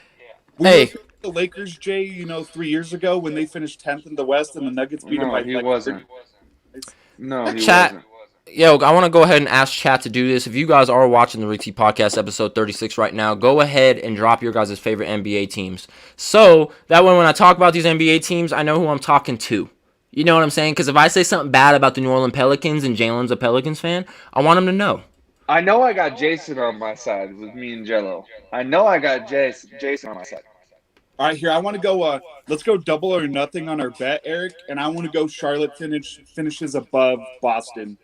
Speaker 1: Hey.
Speaker 2: The Lakers, Jay, 3 years ago when they finished 10th in the West and the Nuggets beat them by
Speaker 3: he wasn't. No, he
Speaker 1: Chat.
Speaker 3: wasn't.
Speaker 1: Yo, I want to go ahead and ask chat to do this. If you guys are watching the Rick T Podcast episode 36 right now, go ahead and drop your guys' favorite NBA teams. So that way when I talk about these NBA teams, I know who I'm talking to. You know what I'm saying? Because if I say something bad about the New Orleans Pelicans and Jalen's a Pelicans fan, I want him to know.
Speaker 3: I know I got Jason on my side with me and Jello. I know I got Jason on my side.
Speaker 2: All right, here I want to go. Let's go double or nothing on our bet, Eric, and I want to go Charlotte finishes above Boston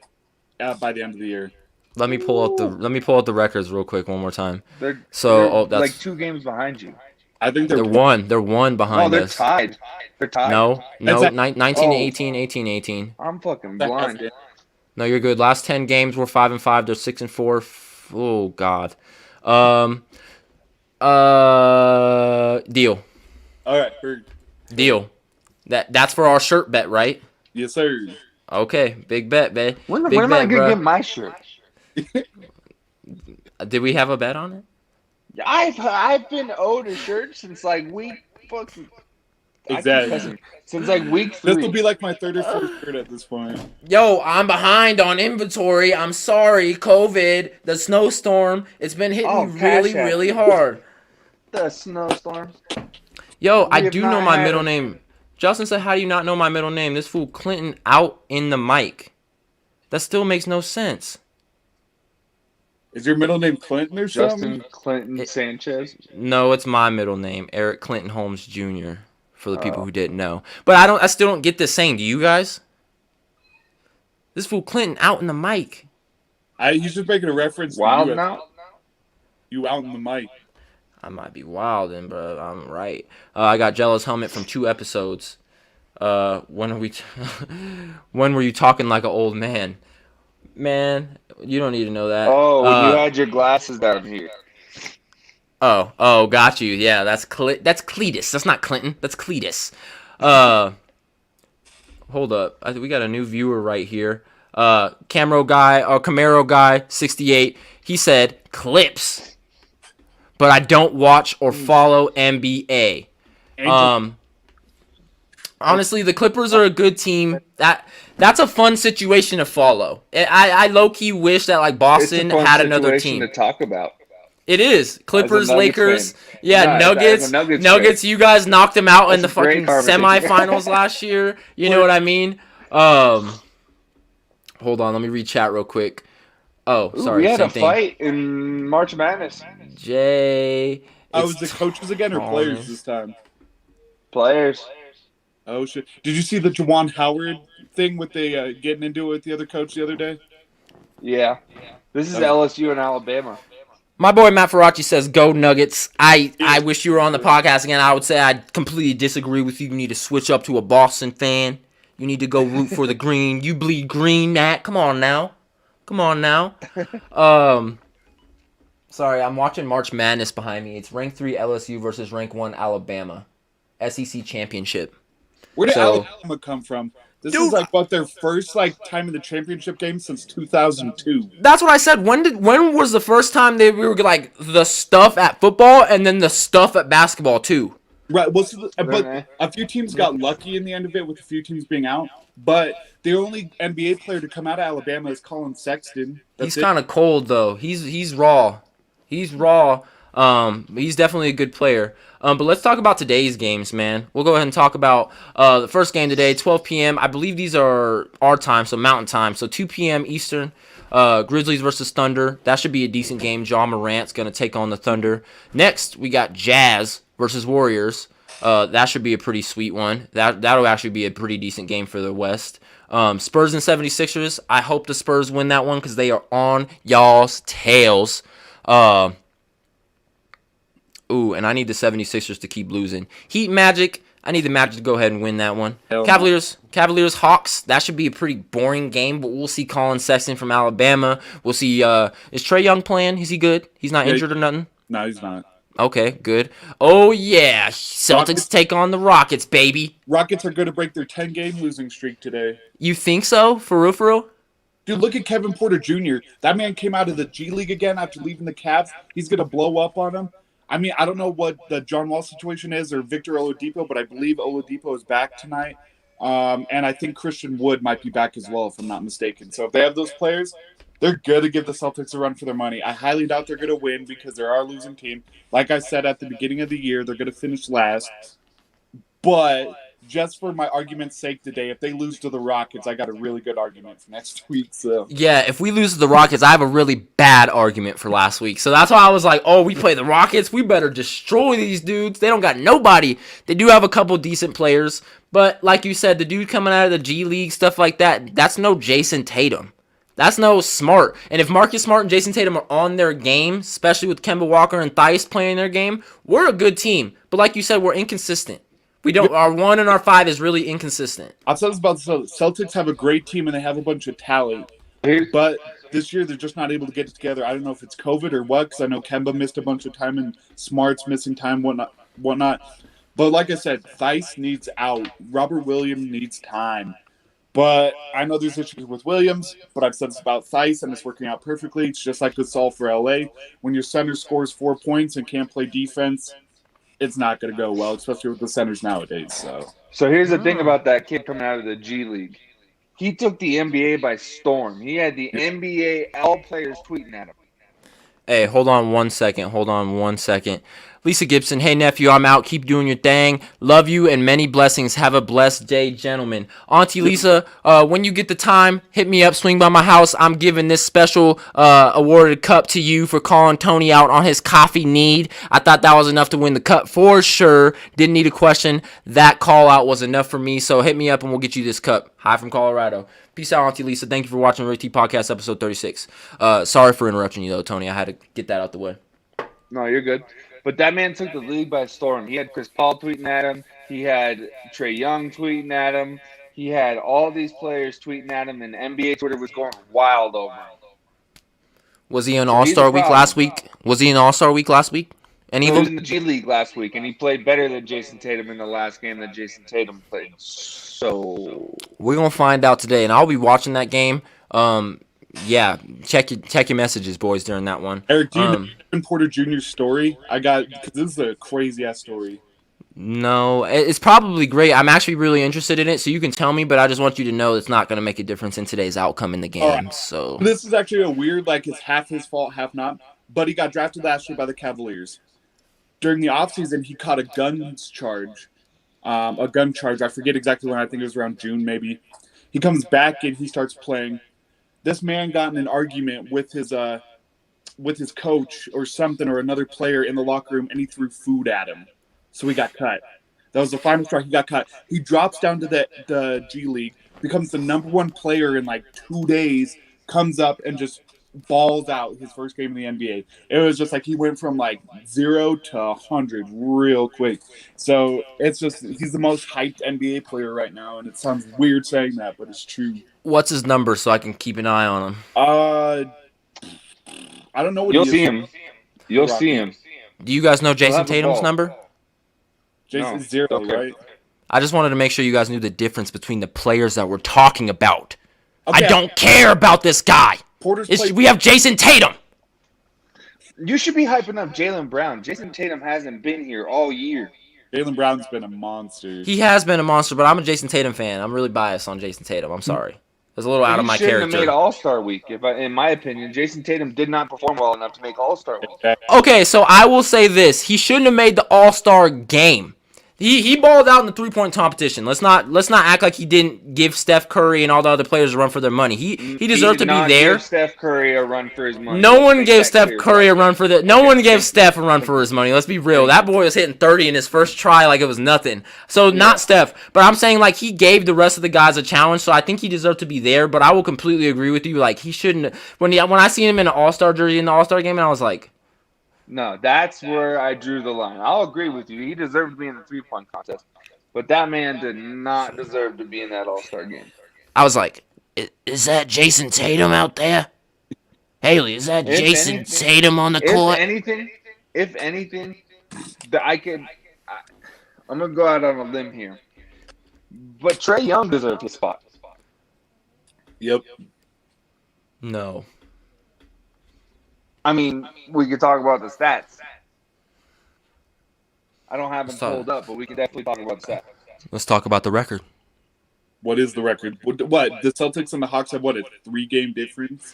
Speaker 2: by the end of the year.
Speaker 1: Let me pull up the records real quick one more time.
Speaker 3: They're
Speaker 1: that's
Speaker 3: like 2 games behind you.
Speaker 2: I think
Speaker 1: they're one. They're one behind
Speaker 3: they're
Speaker 1: us.
Speaker 3: Tied. They're tied.
Speaker 1: No, 19-18, 18-18.
Speaker 3: I'm fucking blind.
Speaker 1: No, you're good. Last 10 games we're 5-5. They're 6-4. Oh God. Deal.
Speaker 2: All right, heard.
Speaker 1: Deal. That's for our shirt bet, right?
Speaker 2: Yes, sir.
Speaker 1: Okay, big bet, man.
Speaker 3: When am I gonna get my shirt?
Speaker 1: Did we have a bet on it?
Speaker 3: I've been owed a shirt since like week fucking.
Speaker 2: Exactly.
Speaker 3: Since like week 3.
Speaker 2: This will be like my 3rd or 4th shirt at this point.
Speaker 1: Yo, I'm behind on inventory. I'm sorry, COVID, the snowstorm. It's been hitting me really, really hard.
Speaker 3: The snowstorm.
Speaker 1: Yo, I do know my middle name. Justin said, how do you not know my middle name? This fool Clinton out in the mic. That still makes no sense.
Speaker 2: Is your middle name Clinton or something?
Speaker 3: Justin Clinton Sanchez?
Speaker 1: No, it's my middle name, Eric Clinton Holmes Jr., for the people who didn't know. But I still don't get this saying. Do you guys? This fool Clinton out in the mic.
Speaker 2: He's just making a reference
Speaker 3: wild
Speaker 2: to you.
Speaker 3: Now?
Speaker 2: You out in the mic.
Speaker 1: I might be wildin', but I'm right. I got Jello's helmet from 2 episodes. When were you talking like an old man? Man, you don't need to know that.
Speaker 3: Oh, when you had your glasses down here.
Speaker 1: Oh, got you. Yeah, that's Cletus. That's not Clinton. That's Cletus. Hold up. We got a new viewer right here. Camaro guy, 68. He said clips. But I don't watch or follow NBA. Honestly, the Clippers are a good team. That's a fun situation to follow. I low key wish that like Boston had another team
Speaker 3: to talk about.
Speaker 1: It is Clippers, Lakers.
Speaker 3: Fan.
Speaker 1: Yeah, Nuggets. Nuggets. You guys knocked them out in the fucking semifinals last year. You know what I mean? Hold on, let me read chat real quick. Oh, sorry.
Speaker 3: We had a fight in March Madness.
Speaker 1: Jay.
Speaker 2: Was it coaches again or players this time?
Speaker 3: Players.
Speaker 2: Oh shit! Did you see the Juwan Howard thing with the getting into it with the other coach the other day?
Speaker 3: Yeah. This is LSU and Alabama.
Speaker 1: My boy Matt Faraci says, "Go Nuggets." I wish you were on the podcast again. I would say I completely disagree with you. You need to switch up to a Boston fan. You need to go root for the green. You bleed green, Nat. Come on now. Sorry, I'm watching March Madness behind me. It's ranked 3 LSU versus ranked 1 Alabama, SEC championship.
Speaker 2: Where did Alabama come from? This is like their first time in the championship game since 2002.
Speaker 1: That's what I said. When was the first time we were like the stuff at football and then the stuff at basketball too?
Speaker 2: Right. Well, but a few teams got lucky in the end of it with a few teams being out. But the only NBA player to come out of Alabama is Colin Sexton.
Speaker 1: He's kind of cold though. He's raw. He's raw. He's definitely a good player. But let's talk about today's games, man. We'll go ahead and talk about the first game today, 12 p.m. I believe these are our time, so Mountain Time. So 2 p.m. Eastern. Grizzlies versus Thunder. That should be a decent game. John Morant's going to take on the Thunder. Next, we got Jazz versus Warriors. That should be a pretty sweet one. That'll actually be a pretty decent game for the West. Spurs and 76ers. I hope the Spurs win that one because they are on y'all's tails. And I need the 76ers to keep losing. Heat Magic. I need the Magic to go ahead and win that one. Cavaliers, Hawks. That should be a pretty boring game, but we'll see Colin Sexton from Alabama. We'll see. Is Trae Young playing? Is he good? He's not injured or nothing?
Speaker 2: No, he's not.
Speaker 1: Okay, good. Oh, yeah. Celtics take on the Rockets, baby.
Speaker 2: Rockets are going to break their 10-game losing streak today.
Speaker 1: You think so? For real, for real?
Speaker 2: Dude, look at Kevin Porter Jr. That man came out of the G League again after leaving the Cavs. He's going to blow up on him. I mean, I don't know what the John Wall situation is or Victor Oladipo, but I believe Oladipo is back tonight. And I think Christian Wood might be back as well, if I'm not mistaken. So if they have those players, they're going to give the Celtics a run for their money. I highly doubt they're going to win because they're our losing team. Like I said at the beginning of the year, they're going to finish last. But just for my argument's sake today, if they lose to the Rockets, I got a really good argument for next week. So
Speaker 1: yeah, if we lose to the Rockets, I have a really bad argument for last week. So that's why I was like, oh, we play the Rockets. We better destroy these dudes. They don't got nobody. They do have a couple decent players. But like you said, the dude coming out of the G League, stuff like that, that's no Jason Tatum. That's no Smart. And if Marcus Smart and Jason Tatum are on their game, especially with Kemba Walker and Theis playing their game, we're a good team. But like you said, we're inconsistent. We don't. Our 1 and our 5 is really inconsistent.
Speaker 2: I'll tell you about the Celtics have a great team and they have a bunch of talent. But this year they're just not able to get it together. I don't know if it's COVID or what, because I know Kemba missed a bunch of time and Smart's missing time, whatnot. But like I said, Theis needs out. Robert Williams needs time. But I know there's issues with Williams, but I've said this about Theis, and it's working out perfectly. It's just like Gasol for LA. When your center scores 4 points and can't play defense, it's not going to go well, especially with the centers nowadays.
Speaker 3: So here's the thing about that kid coming out of the G League. He took the NBA by storm. He had the NBA all players tweeting at him.
Speaker 1: Hey, hold on 1 second. Lisa Gibson, hey nephew, I'm out. Keep doing your thing. Love you and many blessings. Have a blessed day, gentlemen. Auntie Lisa, when you get the time, hit me up. Swing by my house. I'm giving this special awarded cup to you for calling Tony out on his coffee need. I thought that was enough to win the cup for sure. Didn't need a question. That call out was enough for me. So hit me up and we'll get you this cup. Hi from Colorado. Peace out, Auntie Lisa. Thank you for watching Rick T Podcast episode 36. Sorry for interrupting you though, Tony. I had to get that out the way.
Speaker 3: No, you're good. But that man took the league by storm. He had Chris Paul tweeting at him. He had Trae Young tweeting at him. He had all these players tweeting at him, and NBA Twitter was going wild over him.
Speaker 1: Was he an All-Star week last week? Any
Speaker 3: He
Speaker 1: of
Speaker 3: was
Speaker 1: them?
Speaker 3: in the G League last week, and he played better than Jason Tatum in the last game that Jason Tatum played. So
Speaker 1: We're going to find out today, and I'll be watching that game. Yeah, check your messages, boys, during that one.
Speaker 2: Eric, do you know Kevin Porter Jr.'s story? Because this is a crazy-ass story.
Speaker 1: No, it's probably great. I'm actually really interested in it, so you can tell me, but I just want you to know it's not going to make a difference in today's outcome in the game.
Speaker 2: Right.
Speaker 1: So
Speaker 2: this is actually a weird, like, it's half his fault, half not. But he got drafted last year by the Cavaliers. During the offseason, he caught a gun charge. I forget exactly when. I think it was around June, maybe. He comes back and he starts playing. This man got in an argument with his coach or something or another player in the locker room, and he threw food at him. So he got cut. That was the final straw. He got cut. He drops down to the G League, becomes the number 1 player in like 2 days, comes up and just balls out his first game in the NBA. It was just like he went from like 0 to 100 real quick. So it's just he's the most hyped NBA player right now, and it sounds weird saying that, but it's true.
Speaker 1: what's his number so I can keep an eye on him?
Speaker 2: I don't know what
Speaker 3: You'll see him. You'll see him.
Speaker 1: Do you guys know Jason Tatum's number?
Speaker 2: Jason's 0, right?
Speaker 1: I just wanted to make sure you guys knew the difference between the players that we're talking about. Okay. I don't care about this guy. We have Jason Tatum.
Speaker 3: You should be hyping up Jaylen Brown. Jason Tatum hasn't been here all year.
Speaker 2: Jaylen Brown's been a monster.
Speaker 1: He has been a monster, but I'm a Jason Tatum fan. I'm really biased on Jason Tatum. I'm sorry. It's a little out of my
Speaker 3: He shouldn't have made
Speaker 1: character.
Speaker 3: All-Star Week, in my opinion. Jason Tatum did not perform well enough to make All-Star Week.
Speaker 1: Okay, so I will say this: he shouldn't have made the All-Star game. He balled out in the 3-point competition. Let's not act like he didn't give Steph Curry and all the other players a run for their money. He deserved to be there.
Speaker 3: Give Steph Curry a run for his money.
Speaker 1: No one gave Steph Curry a run for the. No one gave Steph a run for his money. Let's be real. That boy was hitting 30 in his first try like it was nothing. So not Steph, but I'm saying like he gave the rest of the guys a challenge. So I think he deserved to be there. But I will completely agree with you. Like he shouldn't. When I seen him in an All-Star jersey in the All-Star game, and I was like.
Speaker 3: No, that's where I drew the line. I'll agree with you. He deserved to be in the 3-point contest. But that man did not deserve to be in that All-Star game.
Speaker 1: I was like, is that Jason Tatum out there? Haley, is that Jason Tatum on the court?
Speaker 3: If anything, I'm going to go out on a limb here. But Trae Young deserved his spot.
Speaker 2: Yep.
Speaker 1: No.
Speaker 3: I mean, we could talk about the stats. I don't have them pulled up, but we can definitely talk about the stats.
Speaker 1: Let's talk about the record.
Speaker 2: What is the record? What the Celtics and the Hawks have? What, a 3-game difference?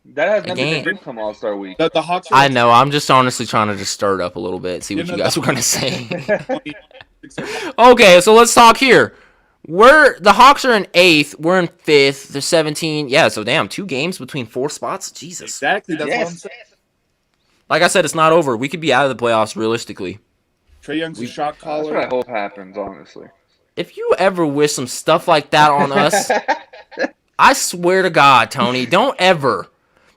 Speaker 3: That has nothing to do come All-Star Week.
Speaker 2: The Hawks.
Speaker 1: I know. I'm just honestly trying to just stir it up a little bit, see what you guys were going to say. Okay, so let's talk here. The Hawks are in 8th. We're in 5th. They're 17. Yeah, so damn, 2 games between 4 spots. Jesus.
Speaker 2: Exactly. That's what I'm saying.
Speaker 1: Like I said, it's not over. We could be out of the playoffs realistically.
Speaker 2: Trae Young's a shot caller.
Speaker 3: That's what I hope happens, honestly.
Speaker 1: If you ever wish some stuff like that on us, I swear to God, Tony, don't ever.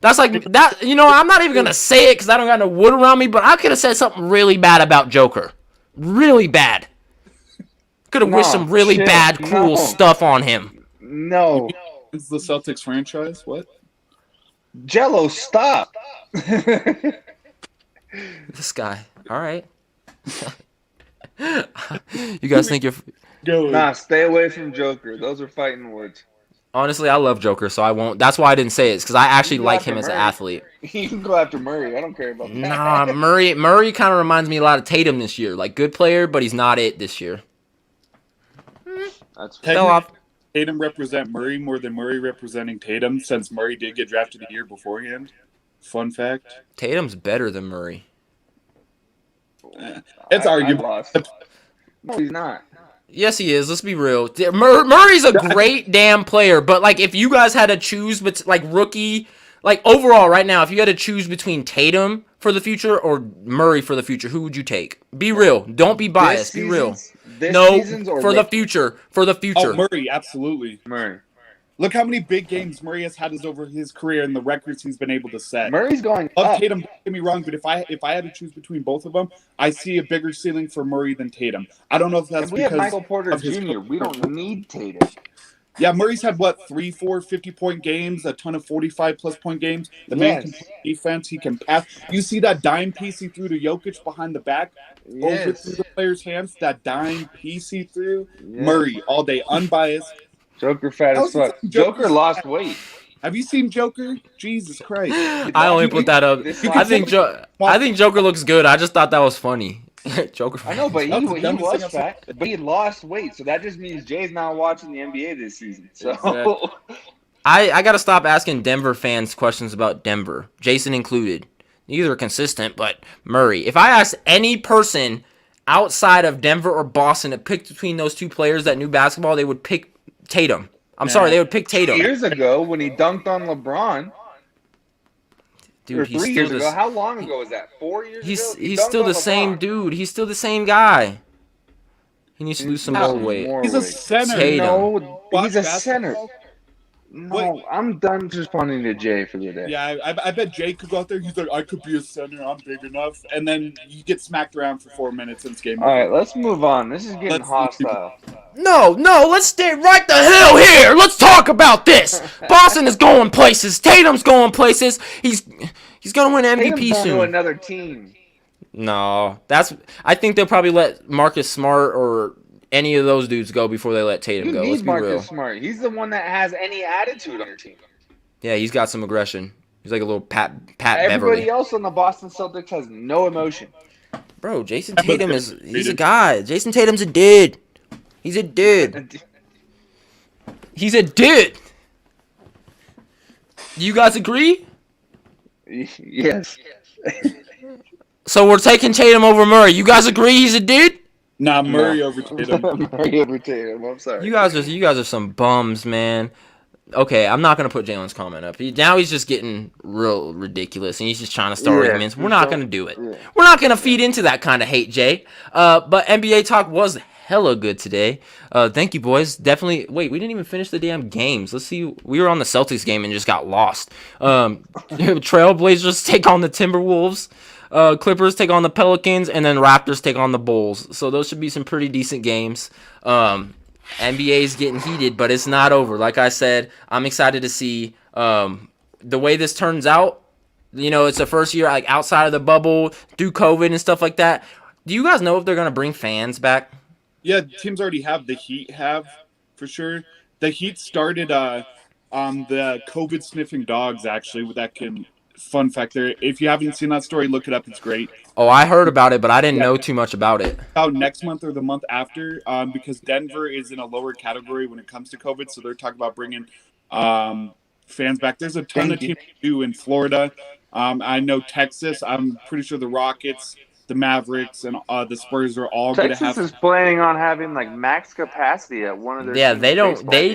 Speaker 1: That's like that. I'm not even gonna say it because I don't got no wood around me. But I could have said something really bad about Joker. Really bad. Could have wished some really bad, cruel stuff on him.
Speaker 3: No.
Speaker 2: It's the Celtics franchise. What?
Speaker 3: Jello, stop.
Speaker 1: This guy. All right. You guys think you're...
Speaker 3: Nah, stay away from Joker. Those are fighting words.
Speaker 1: Honestly, I love Joker, so I won't. That's why I didn't say it, because I actually like him as an athlete.
Speaker 3: You can go after Murray. I don't care about that.
Speaker 1: Nah, Murray kind of reminds me a lot of Tatum this year. Like, good player, but he's not it this year.
Speaker 3: That's
Speaker 1: fell off.
Speaker 2: Tatum represent Murray more than Murray representing Tatum, since Murray did get drafted the year beforehand. Fun fact.
Speaker 1: Tatum's better than Murray.
Speaker 2: It's arguable.
Speaker 3: No, he's not.
Speaker 1: Yes, he is. Let's be real. Murray's a great damn player, but like if you guys had to choose, but like rookie, like overall right now, if you had to choose between Tatum for the future or Murray for the future, who would you take? Be real. Don't be biased. Be real. No, for the future. For the future.
Speaker 2: Oh, Murray, absolutely.
Speaker 3: Murray.
Speaker 2: Look how many big games Murray has had over his career and the records he's been able to set.
Speaker 3: Murray's going
Speaker 2: Love
Speaker 3: up.
Speaker 2: Tatum, don't get me wrong, but if I had to choose between both of them, I see a bigger ceiling for Murray than Tatum. I don't know if that's
Speaker 3: we have
Speaker 2: because
Speaker 3: Michael Porter
Speaker 2: of his
Speaker 3: Jr. We don't need Tatum.
Speaker 2: Yeah, Murray's had, 3, 4 50-point games, a ton of 45-plus point games. The man can play defense. He can pass. You see that dime piece he threw to Jokic behind the back over through the player's hands? That dime piece he threw?
Speaker 3: Yes.
Speaker 2: Murray, all day, unbiased.
Speaker 3: Joker fat as fuck. Joker lost weight.
Speaker 2: Have you seen Joker? Jesus Christ.
Speaker 1: I only put that up. I think Joker looks good. I just thought that was funny. Joker.
Speaker 3: I know, but he was fat, but he lost weight, so that just means Jay's not watching the NBA this season. So
Speaker 1: I got to stop asking Denver fans questions about Denver, Jason included. Neither are consistent, but Murray. If I asked any person outside of Denver or Boston to pick between those two players that knew basketball, they would pick Tatum. Sorry, they would pick Tatum.
Speaker 3: 2 years ago when he dunked on LeBron.
Speaker 1: Dude,
Speaker 3: or
Speaker 1: he's
Speaker 3: 3
Speaker 1: still
Speaker 3: years ago. How long ago was that? 4 years ago?
Speaker 1: He's still the same dude. He's still the same guy. He needs to lose some more weight.
Speaker 2: He's a center.
Speaker 3: No, he's a center. No, I'm done responding to Jay for the day.
Speaker 2: Yeah, I bet Jay could go out there. He's like, I could be a center. I'm big enough. And then you get smacked around for 4 minutes and it's game over.
Speaker 3: All right, let's move on. This is getting hostile.
Speaker 1: No, let's stay right the hell here. Let's talk about this. Boston is going places. Tatum's going places. He's gonna win MVP
Speaker 3: Tatum's
Speaker 1: soon.
Speaker 3: going to another team.
Speaker 1: No, I think they'll probably let Marcus Smart or any of those dudes go before they let Tatum go. Let's be real.
Speaker 3: Marcus Smart. He's the one that has any attitude on your team.
Speaker 1: Yeah, he's got some aggression. He's like a little Pat
Speaker 3: Everybody
Speaker 1: Beverly.
Speaker 3: else on the Boston Celtics has no emotion.
Speaker 1: Bro, Jason Tatum he's a guy. Jason Tatum's a dude. He's a dude. He's a dude. Do you guys agree?
Speaker 3: Yes.
Speaker 1: So we're taking Tatum over Murray. You guys agree he's a dude?
Speaker 2: Nah, Murray over Tatum.
Speaker 3: Murray over Tatum. I'm sorry.
Speaker 1: You guys are some bums, man. Okay, I'm not gonna put Jalen's comment up. Now he's just getting real ridiculous, and he's just trying to start arguments. We're not gonna do it. Yeah. We're not gonna feed into that kind of hate, Jay. But NBA talk was hella good today. Thank you, boys. Definitely. Wait, we didn't even finish the damn games. Let's see. We were on the Celtics game and just got lost. Trailblazers take on the Timberwolves. Clippers take on the Pelicans, and then Raptors take on the Bulls. So those should be some pretty decent games. NBA is getting heated, but it's not over. Like I said, I'm excited to see the way this turns out. You know, it's the first year like outside of the bubble, through COVID and stuff like that. Do you guys know if they're gonna bring fans back?
Speaker 2: Yeah, teams already have. The Heat have for sure. The Heat started on the COVID sniffing dogs. Actually, that can. Fun fact there. If you haven't seen that story, look it up. It's great.
Speaker 1: Oh, I heard about it, but I didn't know too much about it.
Speaker 2: About next month or the month after, because Denver is in a lower category when it comes to COVID, so they're talking about bringing fans back. There's a ton of teams too in Florida. I know Texas. I'm pretty sure the Rockets, the Mavericks, and the Spurs are all going to have.
Speaker 3: Texas is planning on having like max capacity at one of their.
Speaker 1: Yeah, they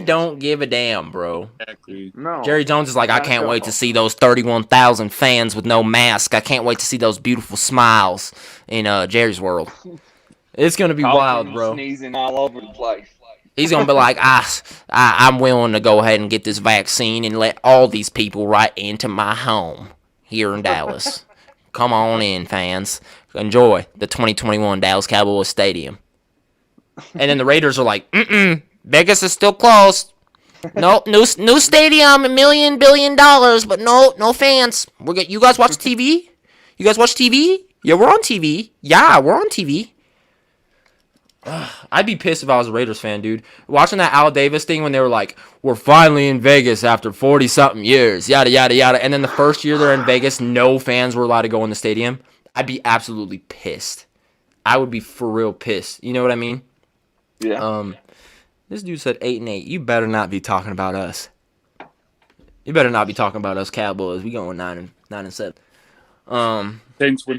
Speaker 1: don't give a damn, bro.
Speaker 2: Exactly.
Speaker 3: No.
Speaker 1: Jerry Jones is like, I can't wait to see those 31,000 fans with no mask. I can't wait to see those beautiful smiles in Jerry's world. It's gonna be wild, bro.
Speaker 3: Sneezing all over the place.
Speaker 1: He's gonna be like, I'm willing to go ahead and get this vaccine and let all these people right into my home here in Dallas. Come on in, fans. Enjoy the 2021 Dallas Cowboys Stadium. And then the Raiders are like, Vegas is still closed. No, new stadium, $1 billion, but no fans. You guys watch TV? You guys watch TV? Yeah, we're on TV. Yeah, we're on TV. I'd be pissed if I was a Raiders fan, dude. Watching that Al Davis thing when they were like, we're finally in Vegas after 40-something years, yada, yada, yada. And then the first year they're in Vegas, no fans were allowed to go in the stadium. I'd be absolutely pissed. I would be for real pissed. You know what I mean?
Speaker 3: Yeah.
Speaker 1: This dude said 8-8. You better not be talking about us. You better not be talking about us Cowboys. We going 9-7.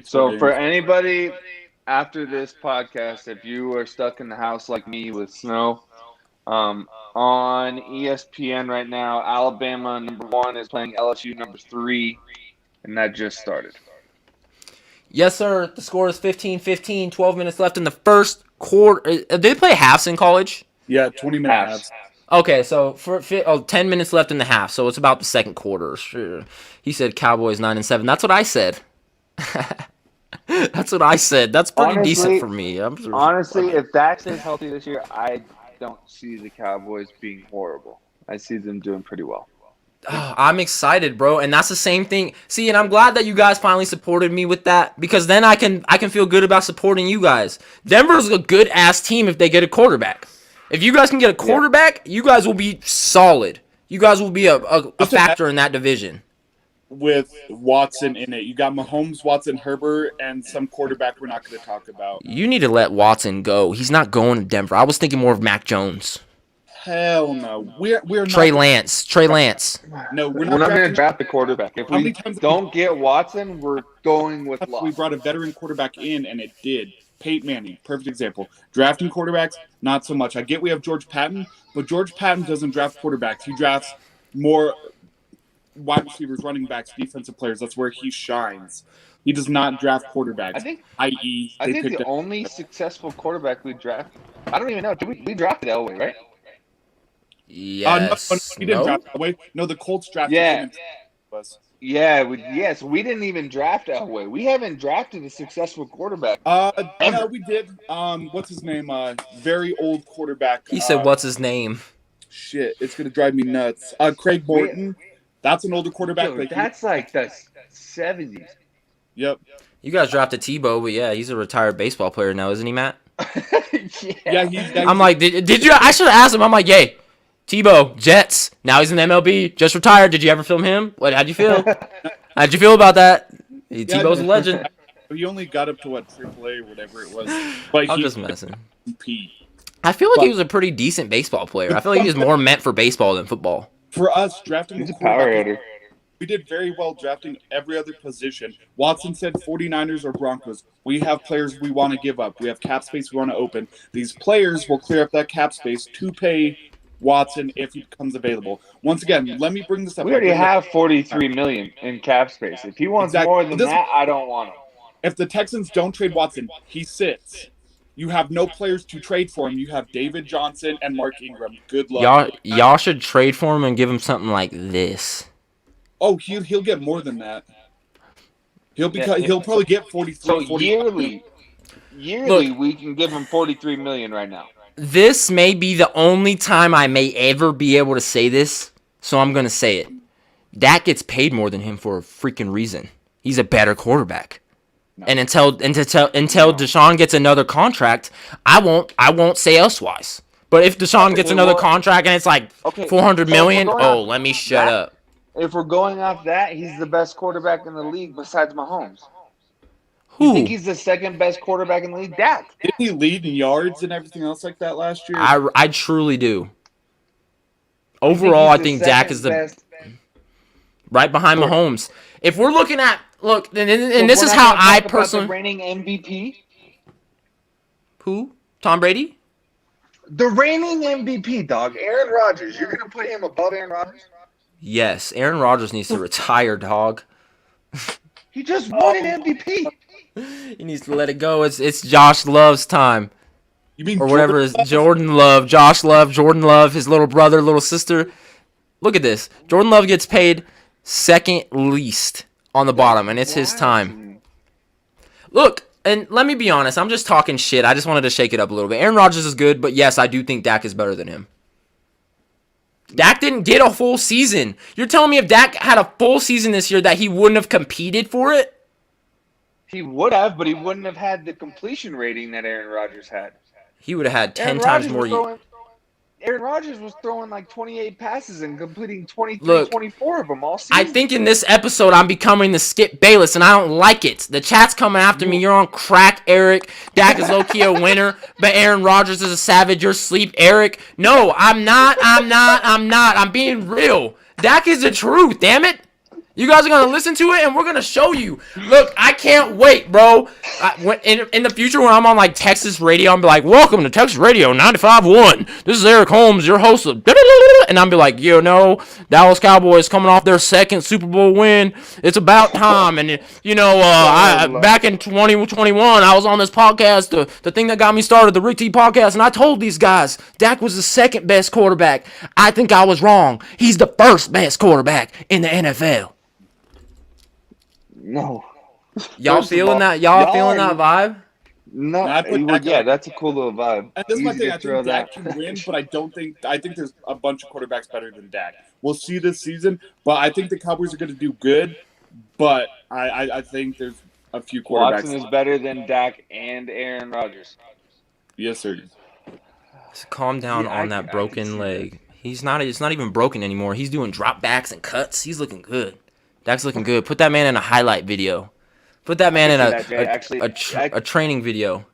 Speaker 3: So for anybody after this podcast, if you are stuck in the house like me with snow, on ESPN right now, Alabama #1 is playing LSU #3, and that just started.
Speaker 1: Yes, sir. The score is 15-15. 12 minutes left in the first quarter. Did they play halves in college?
Speaker 2: Yeah, 20-minute halves.
Speaker 1: Okay, so 10 minutes left in the half, so it's about the second quarter. Sure. He said Cowboys 9-7. That's what I said. That's what I said. That's pretty decent for me.
Speaker 3: Honestly, if Dak stays healthy this year, I don't see the Cowboys being horrible. I see them doing pretty well.
Speaker 1: I'm excited, bro, and that's the same thing. See, and I'm glad that you guys finally supported me with that, because then I can feel good about supporting you guys. Denver's a good ass team if they get a quarterback. If you guys can get a quarterback, you guys will be solid. You guys will be a factor in that division.
Speaker 2: With Watson in it, you got Mahomes, Watson, Herbert, and some quarterback we're not going to talk about.
Speaker 1: You need to let Watson go. He's not going to Denver. I was thinking more of Mac Jones.
Speaker 2: Hell no. We're
Speaker 1: Trey Lance.
Speaker 2: No,
Speaker 3: we're not going to draft the quarterback. If we don't get Watson, we're going with Love.
Speaker 2: We brought a veteran quarterback in, and it did. Peyton Manning, perfect example. Drafting quarterbacks, not so much. I get we have George Patton, but George Patton doesn't draft quarterbacks. He drafts more wide receivers, running backs, defensive players. That's where he shines. He does not draft quarterbacks.
Speaker 3: I think the only successful quarterback we drafted, I don't even know. We drafted Elway, right?
Speaker 1: Yes.
Speaker 2: No, we didn't draft Elway. No, the Colts drafted him.
Speaker 3: Yes, we didn't even draft Elway. We haven't drafted a successful quarterback.
Speaker 2: No, we did. What's his name? Very old quarterback.
Speaker 1: He said, "What's his name?"
Speaker 2: Shit, it's gonna drive me nuts. Craig Morton. That's an older quarterback.
Speaker 3: Dude, that's like the 70s.
Speaker 2: Yep.
Speaker 1: You guys drafted Tebow, but yeah, he's a retired baseball player now, isn't he, Matt?
Speaker 2: Yeah.
Speaker 1: I'm like, did you? I should have asked him. I'm like, yay. Tebow, Jets. Now he's in the MLB. Just retired. Did you ever film him? How'd you feel? How'd you feel about that? Tebow's a legend.
Speaker 2: He only got up to what AAA or whatever it was. But
Speaker 1: I'm just messing.
Speaker 2: Compete.
Speaker 1: I feel like he was a pretty decent baseball player. I feel like he was more meant for baseball than football.
Speaker 2: For us, drafting
Speaker 3: He's
Speaker 2: a
Speaker 3: a power
Speaker 2: quarterback,
Speaker 3: hitter.
Speaker 2: we did very well drafting every other position. Watson said 49ers or Broncos. We have players we want to give up. We have cap space we want to open. These players will clear up that cap space to pay Watson if he becomes available. Once again, let me bring this up.
Speaker 3: We already have $43 million in cap space. If he wants more than that, I don't want him.
Speaker 2: If the Texans don't trade Watson, he sits. You have no players to trade for him. You have David Johnson and Mark Ingram. Good luck.
Speaker 1: Y'all should trade for him and give him something like this.
Speaker 2: Oh, he'll get more than that. He'll probably get 43.
Speaker 3: So
Speaker 2: 40.
Speaker 3: yearly,
Speaker 1: Look,
Speaker 3: we can give him $43 million right now.
Speaker 1: This may be the only time I may ever be able to say this, so I'm gonna say it. Dak gets paid more than him for a freaking reason. He's a better quarterback. No. And until Deshaun gets another contract, I won't say elsewise. But if Deshaun gets another contract and it's like $400 million, let me shut up.
Speaker 3: If we're going off that, he's the best quarterback in the league besides Mahomes.
Speaker 1: Who?
Speaker 3: You think he's the second best quarterback in the league? Dak.
Speaker 2: Didn't he lead in yards and everything else like that last year?
Speaker 1: I truly do. Overall, I think Dak is the best. Right behind Mahomes. If we're looking at and this is how I personally
Speaker 3: the reigning MVP.
Speaker 1: Who? Tom Brady?
Speaker 3: The reigning MVP, dog. Aaron Rodgers. You're gonna put him above Aaron Rodgers?
Speaker 1: Yes, Aaron Rodgers needs to retire, dog.
Speaker 3: He just won an MVP.
Speaker 1: He needs to let it go. It's Josh Love's time.
Speaker 2: You mean
Speaker 1: or whatever is Jordan Love, Josh Love, Jordan Love, his little brother, little sister. Look at this. Jordan Love gets paid second least on the bottom, and it's his time. Look, and let me be honest. I'm just talking shit. I just wanted to shake it up a little bit. Aaron Rodgers is good, but yes, I do think Dak is better than him. Dak didn't get a full season. You're telling me if Dak had a full season this year that he wouldn't have competed for it?
Speaker 3: He would have, but he wouldn't have had the completion rating that Aaron Rodgers had.
Speaker 1: He would have had 10 times more.
Speaker 3: Aaron Rodgers was throwing like 28 passes and completing 24 of them all season.
Speaker 1: I think in this episode I'm becoming the Skip Bayless, and I don't like it. The chat's coming after me. You're on crack, Eric. Dak is low-key a winner, but Aaron Rodgers is a savage. You're asleep, Eric. No, I'm not. I'm being real. Dak is the truth, damn it. You guys are going to listen to it, and we're going to show you. Look, I can't wait, bro. In the future, when I'm on, like, Texas radio, I'm be like, welcome to Texas Radio 95.1. This is Eric Holmes, your host of... And I'm be like, Dallas Cowboys coming off their second Super Bowl win. It's about time. And, back in 2021, I was on this podcast, the thing that got me started, the Rick T podcast, and I told these guys Dak was the second best quarterback. I think I was wrong. He's the first best quarterback in the NFL.
Speaker 3: No.
Speaker 1: Y'all feeling that? Y'all feeling that vibe?
Speaker 3: No. That's a cool little vibe.
Speaker 2: And this is my thing. I think Dak can win, but I think there's a bunch of quarterbacks better than Dak. We'll see this season, but I think the Cowboys are going to do good. But I think there's a few quarterbacks.
Speaker 3: Watson is better than Dak and Aaron Rodgers.
Speaker 2: Yes, sir.
Speaker 1: So calm down on that broken leg. It's not even broken anymore. He's doing drop backs and cuts. He's looking good. Dak's looking good. Put that man in a highlight video. Put that man in a training video.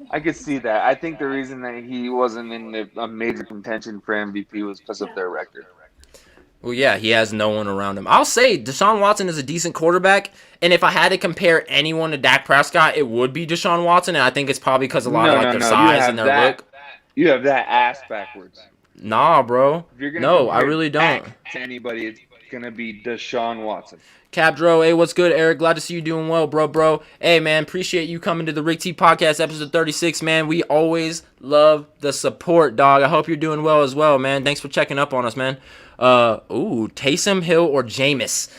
Speaker 3: I could see that. I think the reason that he wasn't in a major contention for MVP was because of their record.
Speaker 1: Well, yeah, he has no one around him. I'll say Deshaun Watson is a decent quarterback, and if I had to compare anyone to Dak Prescott, it would be Deshaun Watson, and I think it's probably because a lot of their size and their look.
Speaker 3: You have that ass backwards.
Speaker 1: Nah, bro. No, I really don't.
Speaker 3: To anybody, it's gonna be Deshaun Watson.
Speaker 1: Cabdro, hey, what's good, Eric? Glad to see you doing well, bro. Hey, man, appreciate you coming to the Rick T Podcast, episode 36, man. We always love the support, dog. I hope you're doing well as well, man. Thanks for checking up on us, man. Taysom Hill or Jameis?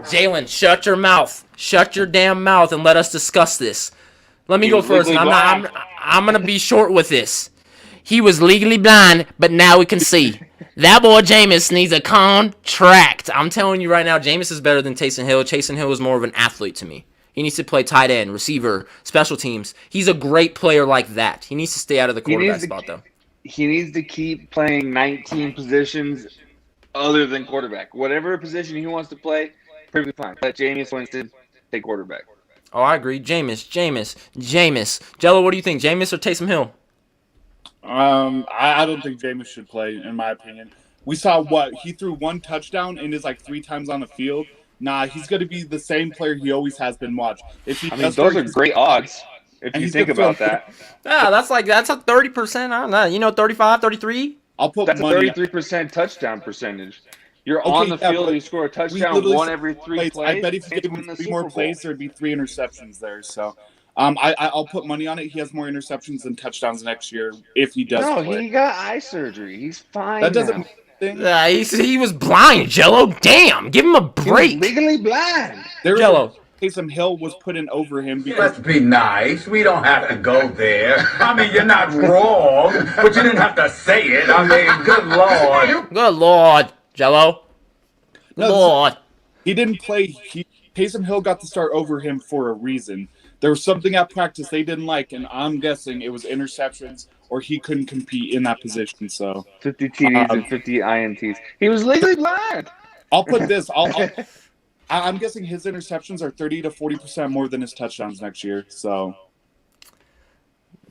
Speaker 1: Jalen, shut your mouth. Shut your damn mouth and let us discuss this. Let me go first. I'm gonna be short with this. He was legally blind, but now we can see. That boy Jameis needs a contract. I'm telling you right now, Jameis is better than Taysom Hill. Taysom Hill is more of an athlete to me. He needs to play tight end, receiver, special teams. He's a great player like that. He needs to stay out of the quarterback spot, though.
Speaker 3: He needs to keep playing 19 positions other than quarterback. Whatever position he wants to play, perfectly fine. Let Jameis Winston take quarterback.
Speaker 1: Oh, I agree. Jameis. Jello, what do you think? Jameis or Taysom Hill?
Speaker 2: I don't think Jameis should play, in my opinion. We saw what he threw one touchdown and is like 3 times on the field. Nah, he's going to be the same player he always has been. Watch. If he
Speaker 3: I mean, those are great odds if you think about that.
Speaker 1: Yeah, that's a 30%. I don't know. 35, 33.
Speaker 2: I'll put
Speaker 3: that's
Speaker 2: money.
Speaker 3: A 33% touchdown percentage. You're on the field. You score a touchdown one every 3 plays.
Speaker 2: I bet if he gave him 3 more plays, there'd be 3 interceptions there. So, I'll put money on it. He has more interceptions than touchdowns next year if he does.
Speaker 3: No,
Speaker 2: play.
Speaker 3: he got eye surgery. He's fine.
Speaker 2: That doesn't.
Speaker 1: He was blind, Jello. Damn, give him a break.
Speaker 3: He was legally blind.
Speaker 1: Jello.
Speaker 2: Taysom Hill was put in over him because.
Speaker 6: Let's be nice. We don't have to go there. I mean, you're not wrong, but you didn't have to say it. I mean, good Lord.
Speaker 1: Good Lord, Jello. Good Lord.
Speaker 2: He didn't play. Taysom Hill got to start over him for a reason. There was something at practice they didn't like, and I'm guessing it was interceptions or he couldn't compete in that position. So
Speaker 3: 50 TDs and 50 INTs. He was legally blind.
Speaker 2: I'll put this. I'm guessing his interceptions are 30 to 40% more than his touchdowns next year. So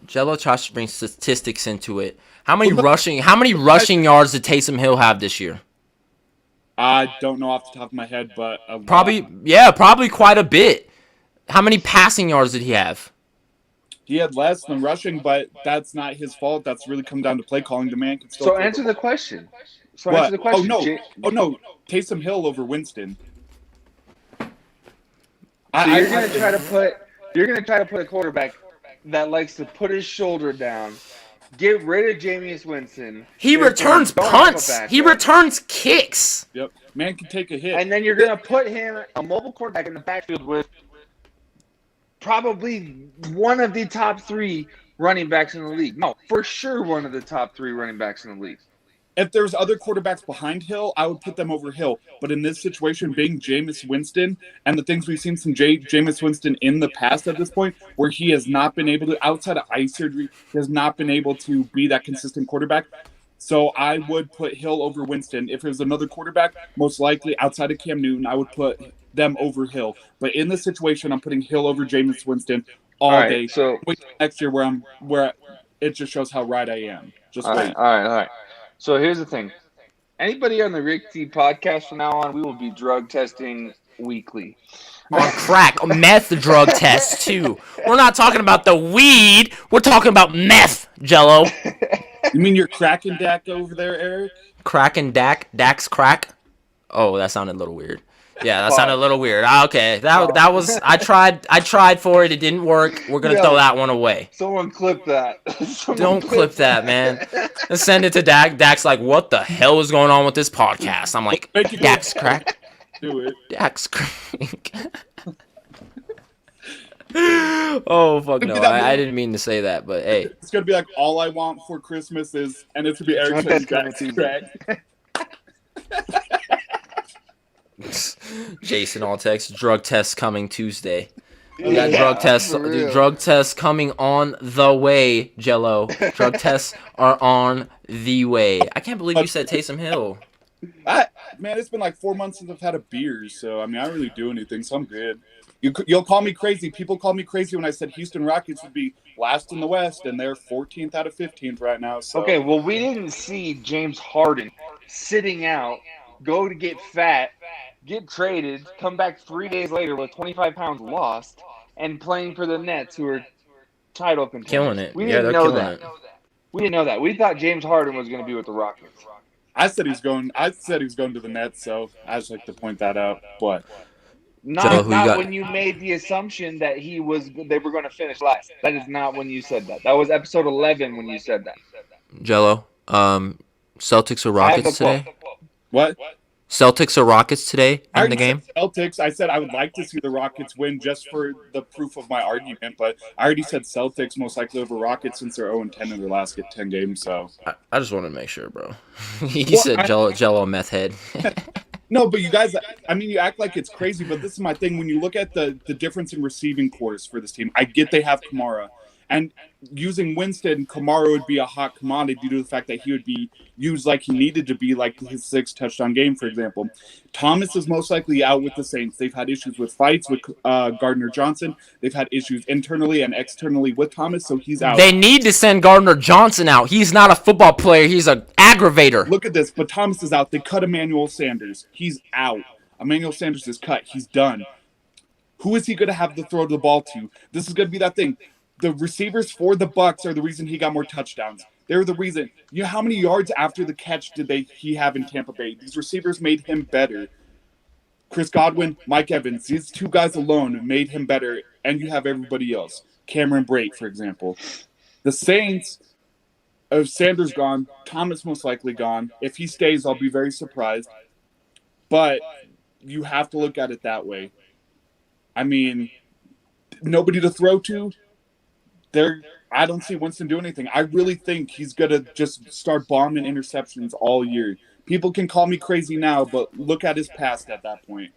Speaker 1: Jello tries to bring statistics into it. How many rushing yards did Taysom Hill have this year?
Speaker 2: I don't know off the top of my head, but
Speaker 1: probably quite a bit. How many passing yards did he have?
Speaker 2: He had less than rushing, but that's not his fault. That's really come down to play calling. The man can still.
Speaker 3: So answer the question.
Speaker 2: Answer the question. Oh no, Taysom Hill over Winston.
Speaker 3: So you're gonna try to put a quarterback that likes to put his shoulder down, get rid of Jameis Winston.
Speaker 1: He returns punts. He returns kicks.
Speaker 2: Yep, man can take a hit.
Speaker 3: And then you're gonna put him, a mobile quarterback, in the backfield with probably one of the top 3 running backs in the league. No, for sure one of the top 3 running backs in the league.
Speaker 2: If there's other quarterbacks behind Hill, I would put them over Hill. But in this situation, being Jameis Winston and the things we've seen from Jameis Winston in the past at this point, where he has not been able to, outside of eye surgery, he has not been able to be that consistent quarterback. So I would put Hill over Winston. If it was another quarterback, most likely outside of Cam Newton, I would put them over Hill. But in this situation, I'm putting Hill over Jameis Winston all day.
Speaker 3: So
Speaker 2: wait next year where it just shows how right I am. Just wait.
Speaker 3: All right. So here's the thing. Anybody on the Rick T podcast from now on, we will be drug testing weekly.
Speaker 1: On crack, meth drug tests too. We're not talking about the weed. We're talking about meth, Jello.
Speaker 2: You mean you're cracking Dak over there, Eric?
Speaker 1: Cracking Dak? Dak's crack? Oh, that sounded a little weird. Yeah, that sounded a little weird. Okay, that was. I tried for it. It didn't work. We're gonna throw that one away.
Speaker 3: Someone clip that.
Speaker 1: Don't clip that, man. And send it to Dak. Dak's like, what the hell is going on with this podcast? I'm like, Dak's crack.
Speaker 2: Do it.
Speaker 1: Dak's crack. Oh fuck no! I didn't mean to say that, but hey,
Speaker 2: it's gonna be like all I want for Christmas is, and it's gonna be Eric saying Dak's crack.
Speaker 1: Jason all text drug test coming Tuesday. We got drug tests coming on the way, Jello. Drug tests are on the way. I can't believe you said Taysom Hill.
Speaker 2: Man, it's been like 4 months since I've had a beer, so I mean I don't really do anything, so I'm good. You'll call me crazy. People call me crazy when I said Houston Rockets would be last in the West, and they're 14th out of 15th right now. So.
Speaker 3: Okay, well, we didn't see James Harden sitting out, go to get fat, get traded, come back 3 days later with 25 pounds lost, and playing for the Nets, who are title contenders.
Speaker 1: Killing it.
Speaker 3: We didn't know that. We didn't know that. We thought James Harden was going to be with the Rockets.
Speaker 2: I said he was going to the Nets, so I just like to point that out. But
Speaker 3: not when you made the assumption that they were going to finish last. That is not when you said that. That was episode 11 when you said that.
Speaker 1: Jello, Celtics or Rockets today?
Speaker 2: What?
Speaker 1: Celtics or Rockets today in the game?
Speaker 2: Celtics. I said I would like to see the Rockets win just for the proof of my argument, but I already said Celtics most likely over Rockets since they're 0-10 in their last 10 games. So
Speaker 1: I just wanted to make sure, bro. He said Jello meth head.
Speaker 2: No, but you guys, I mean, you act like it's crazy, but this is my thing. When you look at the difference in receiving cores for this team, I get they have Kamara, And using Winston, Kamara would be a hot commodity due to the fact that he would be used like he needed to be, like his 6 touchdown game, for example. Thomas is most likely out with the Saints. They've had issues with fights with Gardner Johnson. They've had issues internally and externally with Thomas, so he's out.
Speaker 1: They need to send Gardner Johnson out. He's not a football player. He's an aggravator.
Speaker 2: Look at this, but Thomas is out. They cut Emmanuel Sanders. He's out. Emmanuel Sanders is cut. He's done. Who is he going to have to throw the ball to? This is going to be that thing. The receivers for the Bucs are the reason he got more touchdowns. They're the reason. You know how many yards after the catch did he have in Tampa Bay? These receivers made him better. Chris Godwin, Mike Evans, these 2 guys alone made him better, and you have everybody else. Cameron Brate, for example. The Saints, Sanders gone, Thomas most likely gone. If he stays, I'll be very surprised. But you have to look at it that way. I mean, nobody to throw to. I don't see Winston do anything. I really think he's going to just start bombing interceptions all year. People can call me crazy now, but look at his past at that point.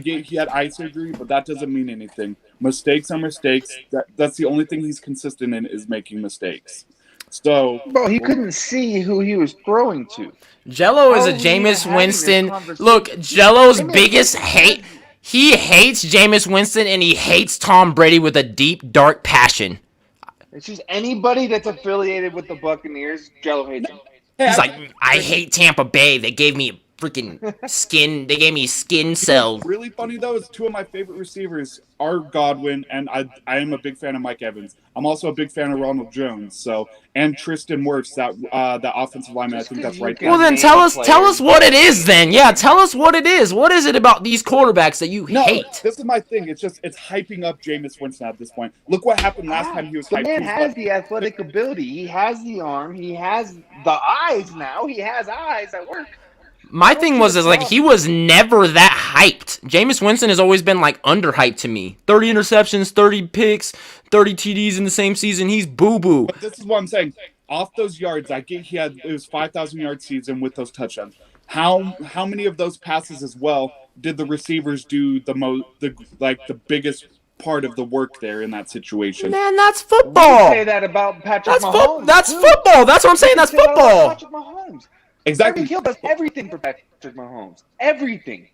Speaker 2: He had eye surgery, but that doesn't mean anything. Mistakes are mistakes. That's the only thing he's consistent in is making mistakes. So,
Speaker 3: bro, he couldn't see who he was throwing to.
Speaker 1: Jello is a Jameis Winston. Look, Jello's biggest hate. He hates Jameis Winston and he hates Tom Brady with a deep, dark passion.
Speaker 3: It's just anybody that's affiliated with the Buccaneers, Jello hates him.
Speaker 1: He's like, I hate Tampa Bay. They gave me freaking skin. They gave me skin cells.
Speaker 2: Really funny though is 2 of my favorite receivers are Godwin, and I am a big fan of Mike Evans. I'm also a big fan of Ronald Jones. And Tristan Wirfs, that offensive lineman. I think that's right.
Speaker 1: Well, then tell us what it is. Then tell us what it is. What is it about these quarterbacks that you hate?
Speaker 2: This is my thing. It's hyping up Jameis Winston at this point. Look what happened last time he was hyped.
Speaker 3: The man has the athletic ability. He has the arm. He has the eyes now. He has eyes that work.
Speaker 1: My thing was he was never that hyped. Jameis Winston has always been underhyped to me. 30 interceptions, 30 picks, 30 TDs in the same season. He's boo-boo.
Speaker 2: But this is what I'm saying. Off those yards, it was 5,000 yard season with those touchdowns. How many of those passes as well did the receivers do the biggest part of the work there in that situation?
Speaker 1: Man, that's football.
Speaker 3: We say that about Patrick Mahomes.
Speaker 1: That's football. That's what I'm saying. That's football.
Speaker 3: Patrick Mahomes.
Speaker 2: Exactly.
Speaker 3: Hill does everything for Patrick Mahomes. Everything.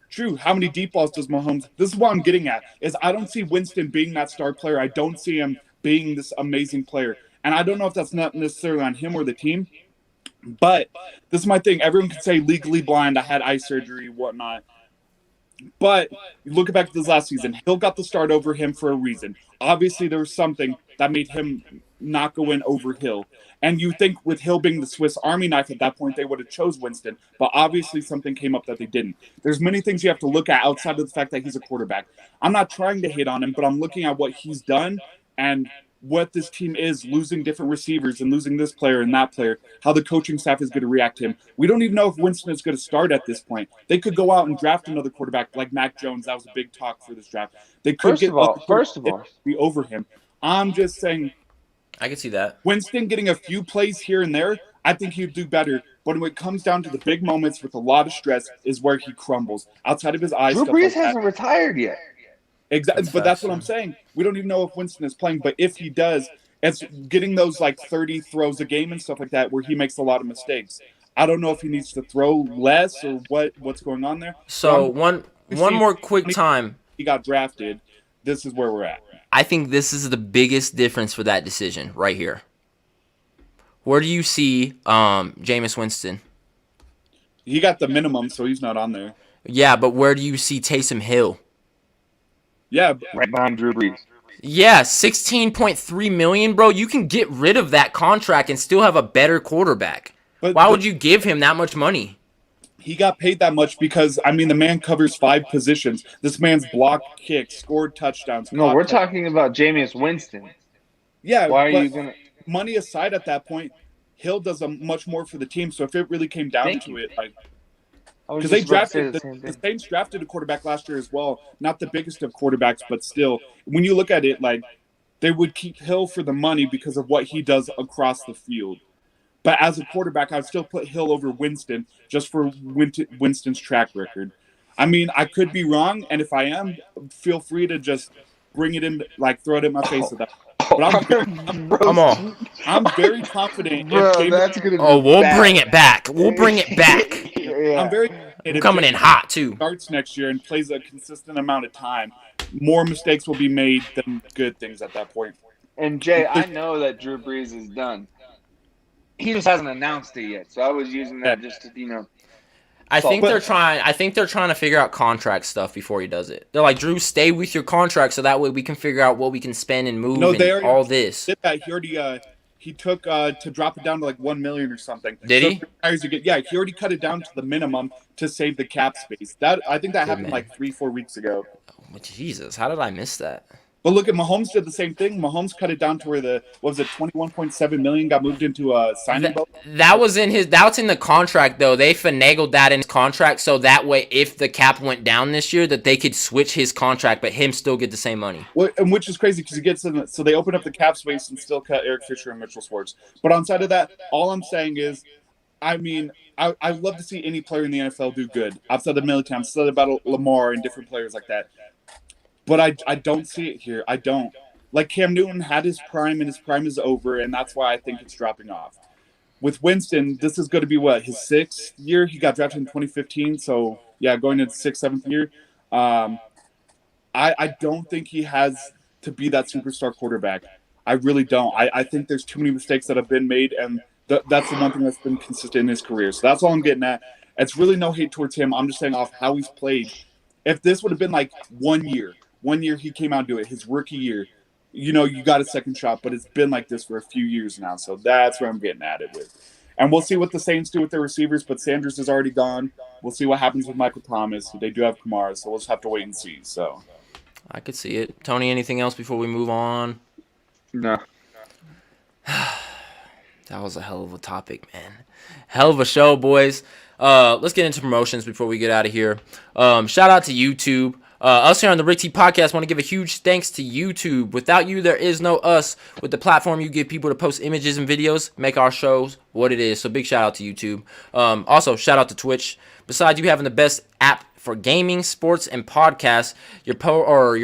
Speaker 2: True. How many deep balls does Mahomes? This is what I'm getting at. Is I don't see Winston being that star player. I don't see him being this amazing player. And I don't know if that's not necessarily on him or the team. But this is my thing. Everyone can say legally blind. I had eye surgery, whatnot. But look back at this last season. Hill got the start over him for a reason. Obviously, there was something that made him not go in over Hill. And you think with Hill being the Swiss Army knife at that point, they would have chose Winston. But obviously something came up that they didn't. There's many things you have to look at outside of the fact that he's a quarterback. I'm not trying to hate on him, but I'm looking at what he's done and what this team is, losing different receivers and losing this player and that player, how the coaching staff is going to react to him. We don't even know if Winston is going to start at this point. They could go out and draft another quarterback like Mac Jones. That was a big talk for this draft. They could
Speaker 3: first of all,
Speaker 2: be over him. I'm just saying,
Speaker 1: I can see that.
Speaker 2: Winston getting a few plays here and there, I think he'd do better. But when it comes down to the big moments with a lot of stress is where he crumbles. Outside of his eyes,
Speaker 3: Drew Brees hasn't retired yet.
Speaker 2: Exactly, but that's what I'm saying. We don't even know if Winston is playing, but if he does, it's getting those 30 throws a game and stuff like that where he makes a lot of mistakes. I don't know if he needs to throw less or what's going on there.
Speaker 1: So one more quick time.
Speaker 2: He got drafted. This is where we're at.
Speaker 1: I think this is the biggest difference for that decision right here. Where do you see Jameis Winston?
Speaker 2: He got the minimum, so he's not on there.
Speaker 1: Yeah, but where do you see Taysom Hill?
Speaker 2: Yeah,
Speaker 3: right behind Drew Brees.
Speaker 1: Yeah, $16.3 million, bro. You can get rid of that contract and still have a better quarterback. Why would you give him that much money?
Speaker 2: He got paid that much because, the man covers 5 positions. This man's blocked kicks, scored touchdowns.
Speaker 3: No, we're talking about Jameis Winston.
Speaker 2: Yeah,
Speaker 3: why are you going to...
Speaker 2: Money aside at that point, Hill does much more for the team. So if it really came down to it, because they drafted the Saints drafted a quarterback last year as well. Not the biggest of quarterbacks, but still, when you look at it, they would keep Hill for the money because of what he does across the field. But as a quarterback, I'd still put Hill over Winston just for Winston's track record. I could be wrong, and if I am, feel free to just bring it in, throw it in my face. I'm very confident.
Speaker 3: Bro, that's gonna be
Speaker 1: we'll
Speaker 3: bad.
Speaker 1: bring it back. We'll bring it back.
Speaker 3: Yeah.
Speaker 2: I'm very.
Speaker 1: We're coming in hot too.
Speaker 2: Starts next year and plays a consistent amount of time. More mistakes will be made than good things at that point.
Speaker 3: And Jay, I know that Drew Brees is done. He just hasn't announced it yet, so I was using that just to,
Speaker 1: I think they're trying to figure out contract stuff before he does it. They're like, Drew, stay with your contract so that way we can figure out what we can spend and move and all this.
Speaker 2: Did that. He already he took to drop it down to like $1 million or something.
Speaker 1: Did he?
Speaker 2: He already cut it down to the minimum to save the cap space. I think that happened like 3-4 weeks ago.
Speaker 1: Oh, Jesus, how did I miss that?
Speaker 2: But look at Mahomes did the same thing. Mahomes cut it down to where $21.7 million got moved into a signing bonus.
Speaker 1: That's in the contract though. They finagled that in his contract so that way if the cap went down this year that they could switch his contract but him still get the same money.
Speaker 2: And which is crazy because he gets in. So they open up the cap space and still cut Eric Fisher and Mitchell Schwartz. But outside of that, all I'm saying is, I love to see any player in the NFL do good outside of military. I'm still about Lamar and different players like that. But I don't see it here. I don't. Like Cam Newton had his prime, and his prime is over, and that's why I think it's dropping off. With Winston, this is going to be his 6th year? He got drafted in 2015, so yeah, going into 6th, 7th year. I don't think he has to be that superstar quarterback. I really don't. I think there's too many mistakes that have been made, and that's the one thing that's been consistent in his career. So that's all I'm getting at. It's really no hate towards him. I'm just saying off how he's played. If this would have been like 1 year he came out and do it, his rookie year, you got a second shot, but it's been like this for a few years now. So that's where I'm getting at it with. And we'll see what the Saints do with their receivers, but Sanders is already gone. We'll see what happens with Michael Thomas. They do have Kamara, so we'll just have to wait and see. So
Speaker 1: I could see it. Tony, anything else before we move on?
Speaker 3: No.
Speaker 1: That was a hell of a topic, man. Hell of a show, boys. Let's get into promotions before we get out of here. Shout out to YouTube. Us here on the Rick T Podcast want to give a huge thanks to YouTube. Without you, there is no us. With the platform you give people to post images and videos, make our shows what it is. So big shout out to YouTube. Also, shout out to Twitch. Besides you having the best app for gaming, sports, and podcasts, your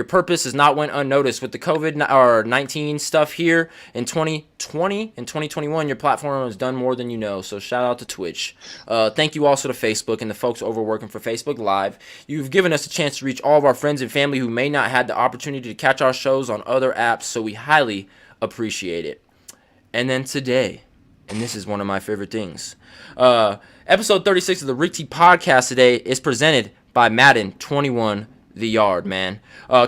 Speaker 1: purpose has not went unnoticed. With the COVID-19 stuff here in 2020 and 2021, your platform has done more than you know. So shout out to Twitch. Thank you also to Facebook and the folks over working for Facebook Live. You've given us a chance to reach all of our friends and family who may not have the opportunity to catch our shows on other apps, so we highly appreciate it. And then today, and this is one of my favorite things, episode 36 of the Rick T Podcast today is presented by Madden 21 The Yard, man.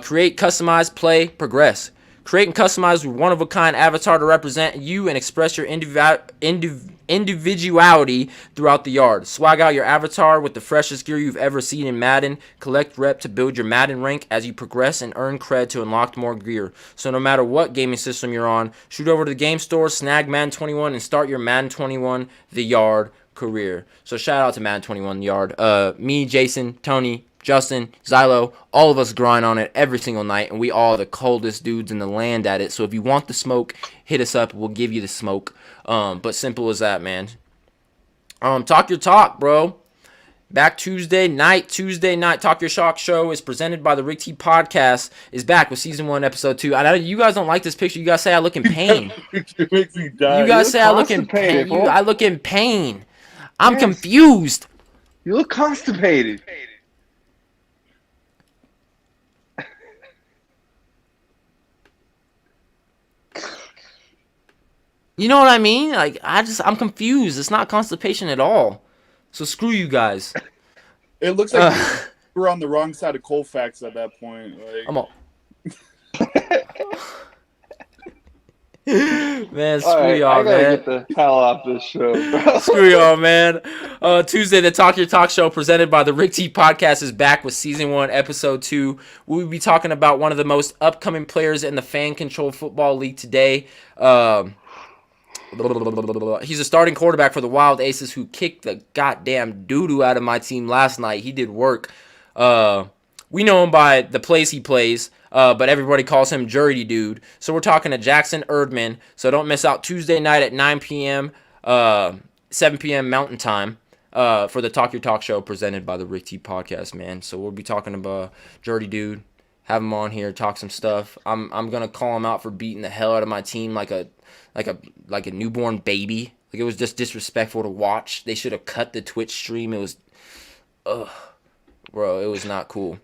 Speaker 1: Create, customize, play, progress. Create and customize with one-of-a-kind avatar to represent you and express your individuality throughout the yard. Swag out your avatar with the freshest gear you've ever seen in Madden. Collect rep to build your Madden rank as you progress and earn cred to unlock more gear. So no matter what gaming system you're on, shoot over to the game store, snag Madden 21, and start your Madden 21 The Yard career. So shout out to Madden 21 The Yard. Me, Jason, Tony, Justin, Zylo, all of us grind on it every single night, and we all are the coldest dudes in the land at it. So if you want the smoke, hit us up. We'll give you the smoke. But simple as that, man. Talk Your Talk, bro. Back Tuesday night. Talk Your Talk show is presented by the Rick T Podcast. Is back with season 1, episode 2. I know you guys don't like this picture. You guys say I look in pain.
Speaker 2: It makes me die.
Speaker 1: You guys say I look in pain. I look in pain. I'm confused.
Speaker 3: You look constipated.
Speaker 1: You know what I mean? Like, I'm confused. It's not constipation at all. So screw you guys.
Speaker 2: It looks like we're on the wrong side of Colfax at that point. Like.
Speaker 1: I'm all... Man, screw
Speaker 3: right,
Speaker 1: y'all, man.
Speaker 3: Get the hell off this show, bro.
Speaker 1: Screw y'all, man. Tuesday, the Talk Your Talk show presented by the Rick T Podcast is back with season 1, episode 2. We'll be talking about one of the most upcoming players in the fan-controlled football league today. He's a starting quarterback for the Wild Aces who kicked the goddamn doo-doo out of my team last night. He did work. We know him by the plays he plays, but everybody calls him Dirty Dude. So we're talking to Jackson Erdman. So don't miss out Tuesday night at 9 p.m., 7 p.m. Mountain Time for the Talk Your Talk show presented by the Rick T Podcast, man. So we'll be talking about Dirty Dude have him on here, talk some stuff. I'm gonna call him out for beating the hell out of my team like a newborn baby. Like, it was just disrespectful to watch. They should have cut the Twitch stream. It was, bro, it was not cool.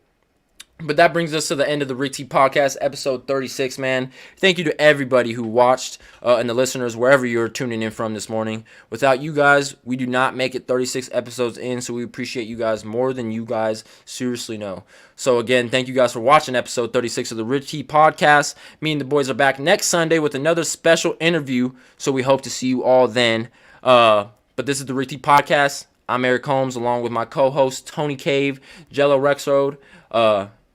Speaker 1: But that brings us to the end of the Rick T Podcast, episode 36, man. Thank you to everybody who watched and the listeners, wherever you're tuning in from this morning. Without you guys, we do not make it 36 episodes in, so we appreciate you guys more than you guys seriously know. So, again, thank you guys for watching episode 36 of the Rick T Podcast. Me and the boys are back next Sunday with another special interview, so we hope to see you all then. But this is the Rick T Podcast. I'm Eric Holmes, along with my co-host, Tony Cave, Jello Rexroad.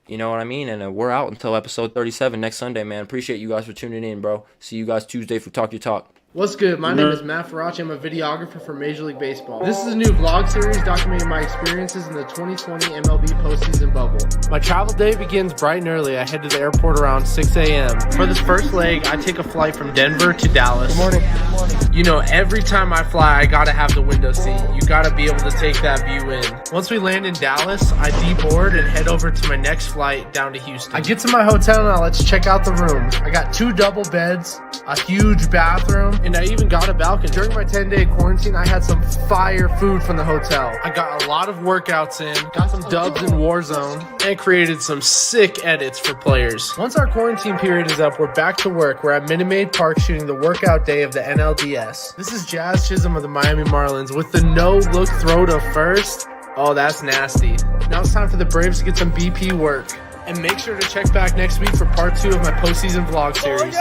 Speaker 1: You know what I mean? And we're out until episode 37 next Sunday, man. Appreciate you guys for tuning in, bro. See you guys Tuesday for Talk Your Talk.
Speaker 7: What's good? My name is Matt Faraci. I'm a videographer for Major League Baseball. This is a new vlog series documenting my experiences in the 2020 MLB postseason bubble. My travel day begins bright and early. I head to the airport around 6 a.m. For this first leg, I take a flight from Denver to Dallas. Good morning. Good morning. You know, every time I fly, I gotta have the window seat. You gotta be able to take that view in. Once we land in Dallas, I deboard and head over to my next flight down to Houston. I get to my hotel now. Let's check out the room. I got 2 double beds, a huge bathroom, and I even got a balcony. During my 10-day quarantine, I had some fire food from the hotel. I got a lot of workouts in, got some dubs in Warzone, and created some sick edits for players. Once our quarantine period is up, we're back to work. We're at Minute Maid Park shooting the workout day of the NLDS. This is Jazz Chisholm of the Miami Marlins with the no-look throw to first. Oh, that's nasty. Now it's time for the Braves to get some BP work. And make sure to check back next week for part 2 of my postseason vlog series.